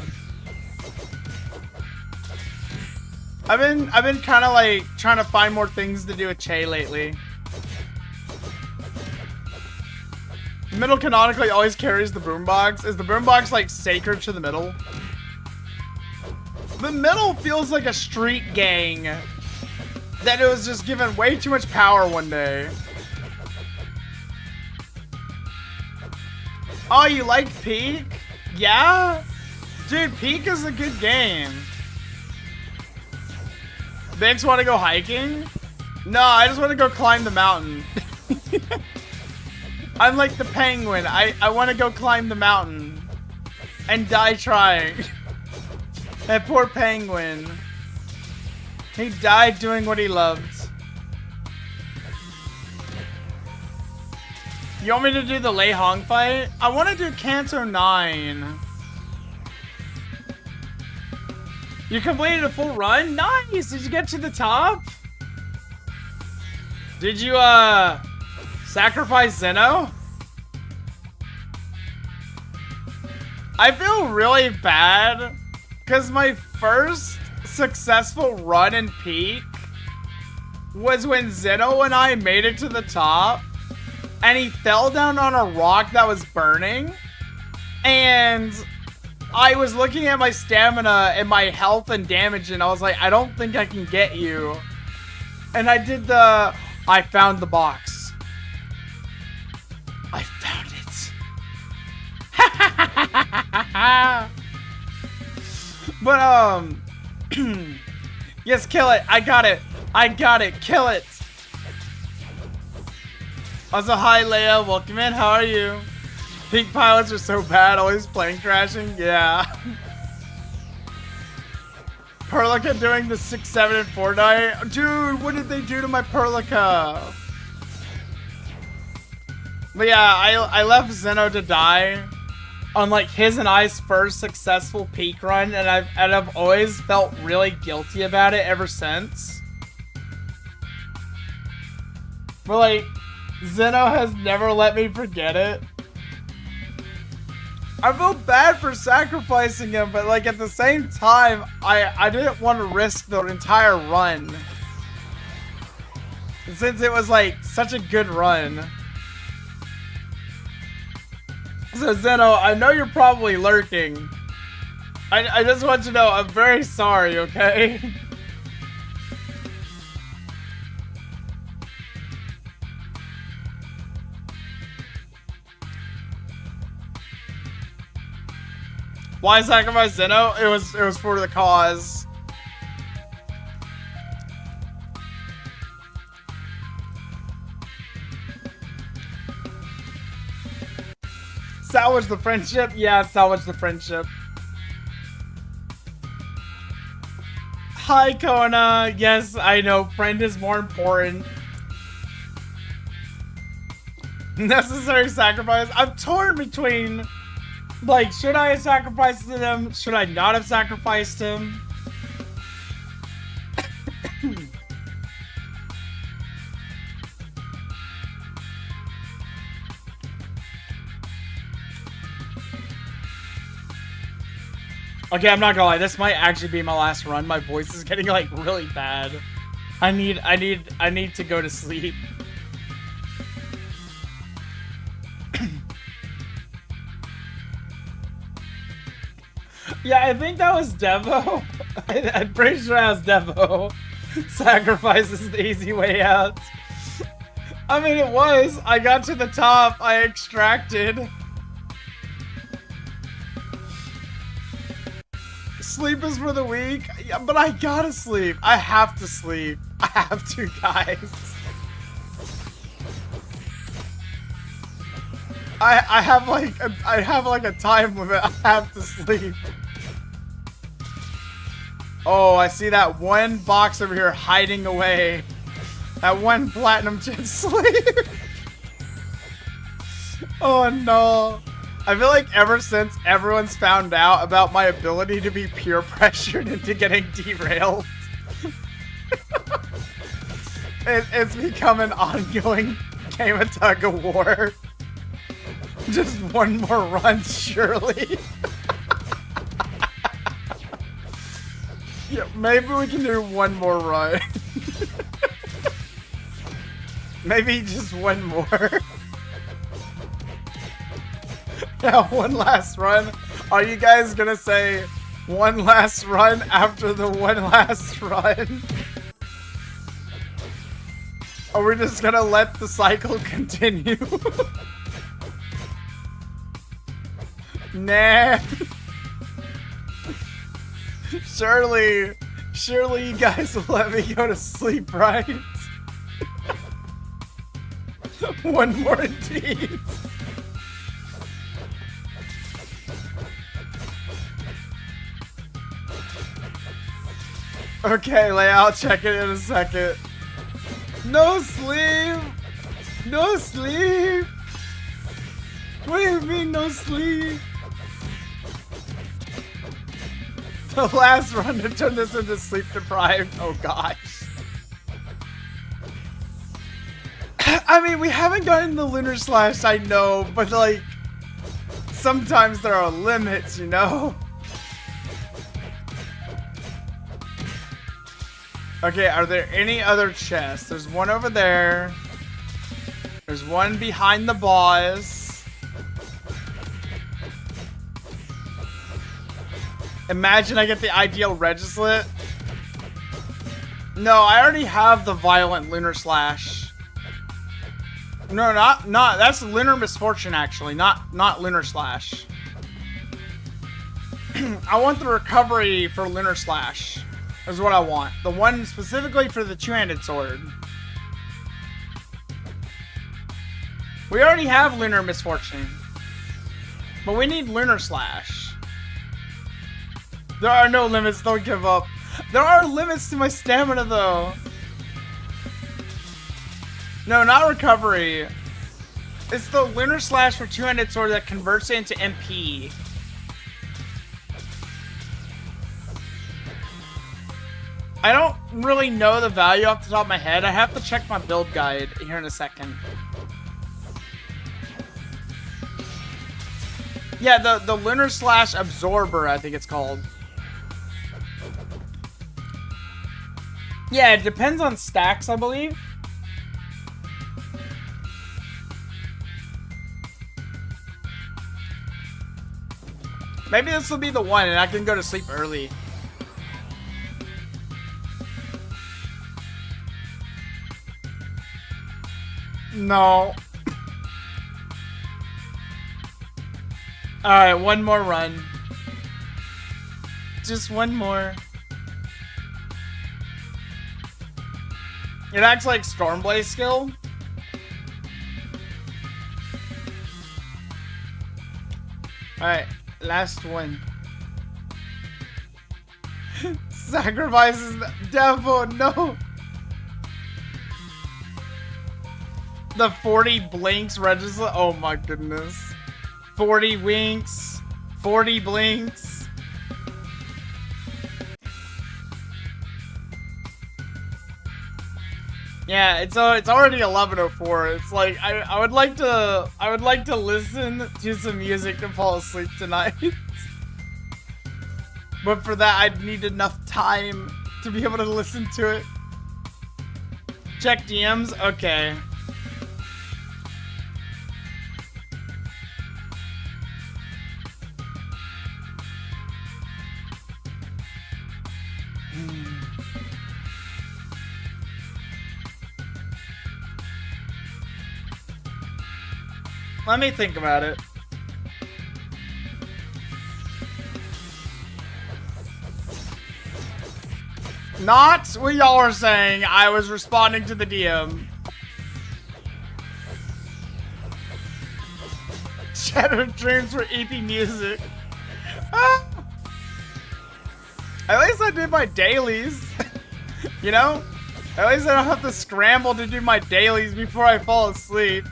S1: I've been kind of like trying to find more things to do with Che lately. Middle canonically always carries the boombox. Is the boombox like sacred to the middle? The middle feels like a street gang that it was just given way too much power one day. Oh, you like Peak? Yeah? Dude, Peak is a good game. Biggs want to go hiking? No, I just want to go climb the mountain. I'm like the penguin. I want to go climb the mountain and die trying. That poor penguin. He died doing what he loved. You want me to do the Lei Hong fight? I want to do Canto 9. You completed a full run? Nice! Did you get to the top? Did you, sacrifice Zeno? I feel really bad because my first successful run in Peak was when Zeno and I made it to the top and he fell down on a rock that was burning, and I was looking at my stamina and my health and damage, and I was like, I don't think I can get you. And I did the... I found the box. I found it. But, yes, kill it. I got it. I got it. Kill it. Also, hi, Leia. Welcome in. How are you? Peak pilots are so bad. Always plane crashing. Yeah. Perlica doing the 6, 7, and 4 die. Dude, what did they do to my Perlica? But yeah, I left Zeno to die on like his and I's first successful Peak run, and I've always felt really guilty about it ever since. But like, Zeno has never let me forget it. I feel bad for sacrificing him, but like at the same time, I didn't want to risk the entire run. Since it was like such a good run. So Zeno, I know you're probably lurking. I just want you to know I'm very sorry, okay? Why sacrifice Zeno? It was for the cause. Salvage the friendship? Yeah, salvage the friendship. Hi, Kona. Yes, I know. Friend is more important. Necessary sacrifice. I'm torn between... like, should I have sacrificed him? Should I not have sacrificed him? Okay, I'm not gonna lie. This might actually be my last run. My voice is getting like really bad. I need to go to sleep. Yeah, I think that was Devo. I'm pretty sure that was Devo. Sacrifice is the easy way out. I mean, it was. I got to the top. I extracted. Sleep is for the weak. Yeah, but I gotta sleep. I have to sleep. I have to, guys. I have like a time limit. I have to sleep. Oh, I see that one box over here hiding away. That one platinum chip sleep. Oh no. I feel like ever since everyone's found out about my ability to be peer pressured into getting derailed, it's become an ongoing game of tug of war. Just one more run, surely. Yeah, maybe we can do one more run. Maybe just one more. Yeah, one last run. Are you guys gonna say one last run after the one last run? Or we're just gonna let the cycle continue? Nah. Surely you guys will let me go to sleep, right? One more indeed. Okay, Leia, I'll check it in a second. No sleep! No sleep! What do you mean, no sleep? The last run to turn this into sleep deprived. Oh gosh. I mean, we haven't gotten the lunar slash, I know, but like, sometimes there are limits, you know? Okay, are there any other chests? There's one over there. There's one behind the boss. Imagine I get the ideal Regislet. No, I already have the violent lunar slash. No, not that's lunar misfortune actually, not lunar slash. I want the recovery for lunar slash. Is what I want. The one specifically for the two-handed sword. We already have lunar misfortune, but we need lunar slash. There are no limits, don't give up. There are limits to my stamina though. No, not recovery. It's the lunar slash for two-handed sword that converts it into MP. I don't really know the value off the top of my head. I have to check my build guide here in a second. Yeah, the lunar slash absorber, I think it's called. Yeah, it depends on stacks, I believe. Maybe this will be the one and I can go to sleep early. No. Alright, one more run. Just one more. It acts like Stormblaze skill. Alright, last one. Sacrifices the devil, no! The 40 blinks register. Oh my goodness. 40 winks. 40 blinks. Yeah, it's already 11:04. It's like I would like to listen to some music to fall asleep tonight. But for that I'd need enough time to be able to listen to it. Check DMs? Okay. Let me think about it. Not what y'all are saying. I was responding to the DM. Shattered dreams for EP music. Ah. At least I did my dailies. You know? At least I don't have to scramble to do my dailies before I fall asleep.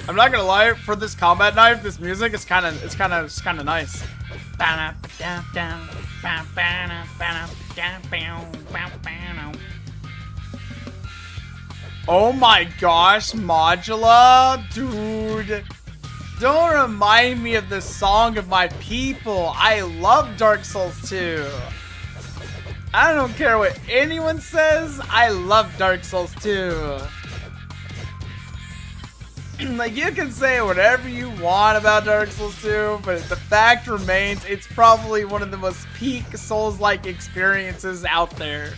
S1: I'm not gonna lie, for this combat knife, this music is kind of nice. Oh my gosh, Modula, dude! Don't remind me of the song of my people. I love Dark Souls 2. I don't care what anyone says. I love Dark Souls 2. Like, you can say whatever you want about Dark Souls 2, but the fact remains, it's probably one of the most peak Souls-like experiences out there.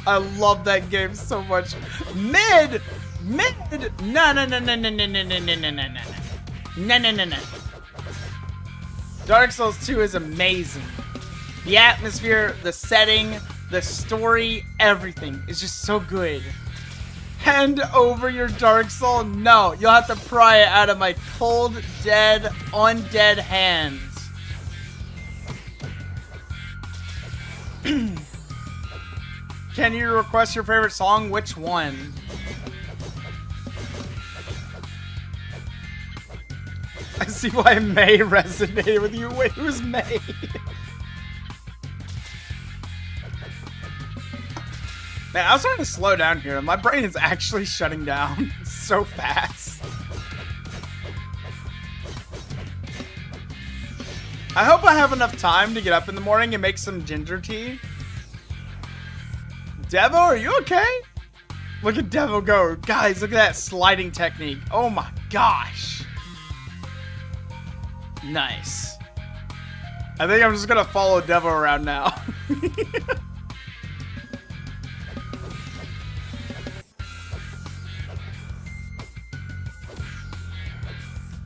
S1: I love that game so much. Mid! No. Dark Souls 2 is amazing. The atmosphere, the setting, the story, everything is just so good. Hand over your Dark Soul? No, you'll have to pry it out of my cold, dead, undead hands. Can you request your favorite song? Which one? I see why May resonated with you. Wait, who's May? Man, I was starting to slow down here. My brain is actually shutting down so fast. I hope I have enough time to get up in the morning and make some ginger tea. Devo, are you okay? Look at Devo go. Guys, look at that sliding technique. Oh my gosh. Nice. I think I'm just gonna follow Devo around now.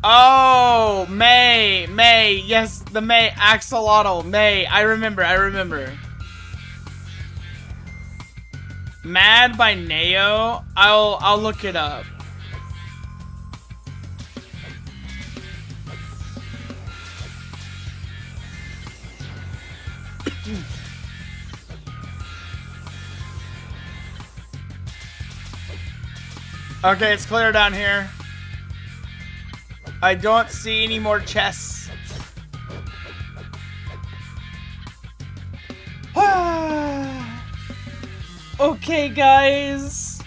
S1: Oh, May, yes, the May axolotl, May, I remember. Mad by Neo, I'll look it up. Okay, it's clear down here. I don't see any more chests. Okay, guys.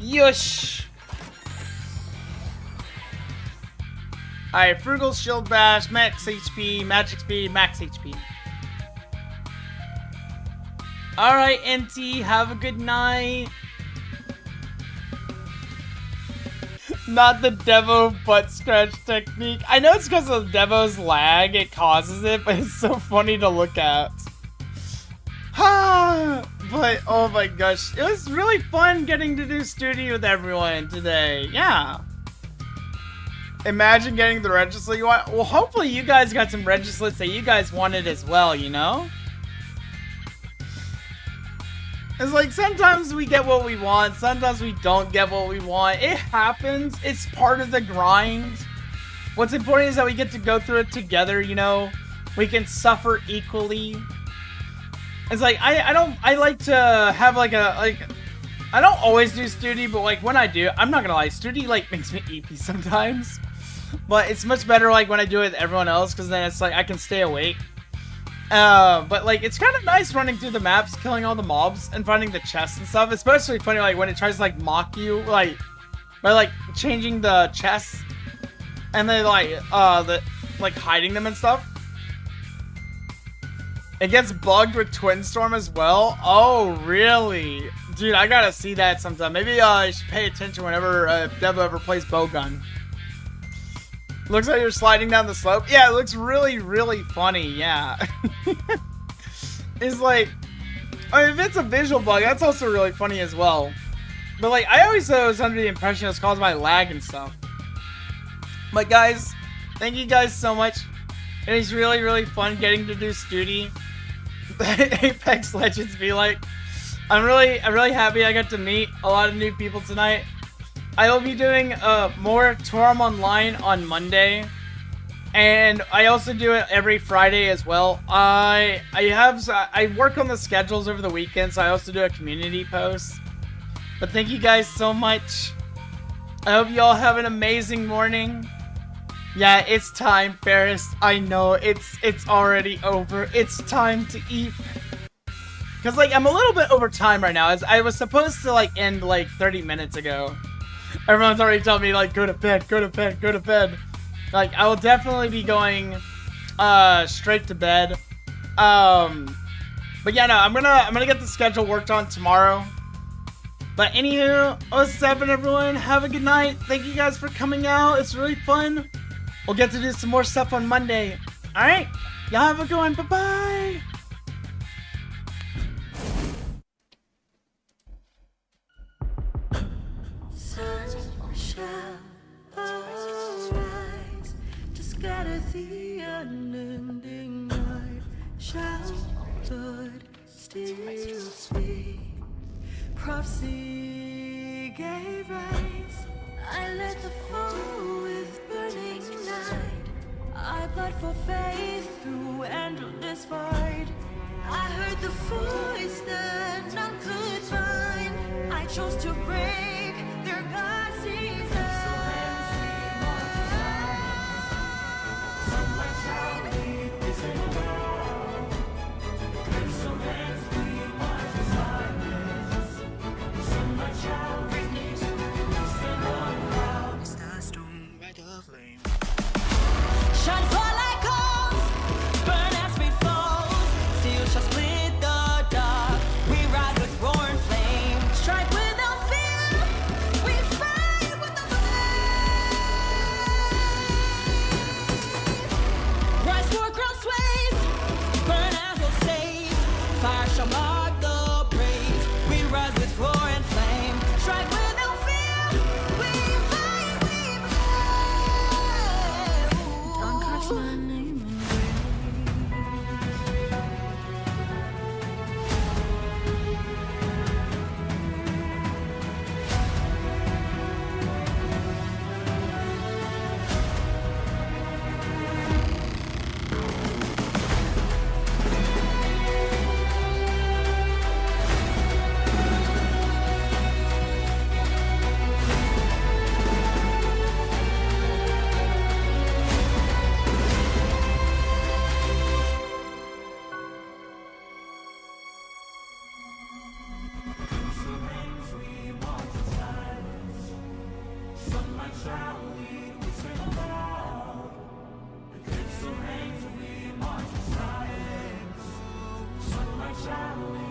S1: Yush. Alright, Frugal Shield Bash, max HP, magic speed, max HP. Alright, NT, have a good night. Not the Devo butt scratch technique. I know it's because of Devo's lag, it causes it, but it's so funny to look at. But oh my gosh, it was really fun getting to do Stoodie with everyone today. Yeah. Imagine getting the Registlets you want. Well, hopefully you guys got some Registlets that you guys wanted as well, you know? It's like sometimes we get what we want, sometimes we don't get what we want. It happens. It's part of the grind. What's important is that we get to go through it together, you know? We can suffer equally. It's like I like to have like I don't always do Stoodie, but like when I do, I'm not gonna lie, Stoodie like makes me EP sometimes. But it's much better like when I do it with everyone else, because then it's like I can stay awake. But like it's kind of nice running through the maps, killing all the mobs and finding the chests and stuff. Especially funny like when it tries to like mock you, like by like changing the chests and then like hiding them and stuff. It gets bugged with Twin Storm as well. Oh really, dude? I gotta see that sometime. Maybe I should pay attention whenever Devo ever plays Bowgun. Looks like you're sliding down the slope. Yeah, it looks really, really funny. Yeah. It's like, I mean, if it's a visual bug, that's also really funny as well. But like, I always was under the impression it was caused by lag and stuff. But guys, thank you guys so much. It was really, really fun getting to do Stoodie. Apex Legends be like, I'm really happy I got to meet a lot of new people tonight. I will be doing more TORAM Online on Monday, and I also do it every Friday as well. I work on the schedules over the weekend, so I also do a community post. But thank you guys so much. I hope you all have an amazing morning. Yeah, it's time, Ferris. I know it's already over. It's time to eat. Cause like I'm a little bit over time right now. As I was supposed to like end like 30 minutes ago. Everyone's already telling me like go to bed, go to bed, go to bed. Like I will definitely be going straight to bed. But yeah, no, I'm gonna get the schedule worked on tomorrow. But anywho, 07 everyone, have a good night. Thank you guys for coming out. It's really fun. We'll get to do some more stuff on Monday. Alright? Y'all have a good one. Bye-bye.
S2: The unending night shall but still speak. prophecy gave rise. I led the foe with burning night. I bled for faith through endless fight. I heard the voice that none could find. I chose to break their God's Shine fire like coals, burn as we falls. Steel shall split the dark. We ride with roaring flame. Strike without fear. We fight with the flame. Rise for ground sways. Burn as we'll save. Fire shall mark the brave. We rise with roaring flame. Strike without fear. We fight. We Don't catch my name in
S3: Shall we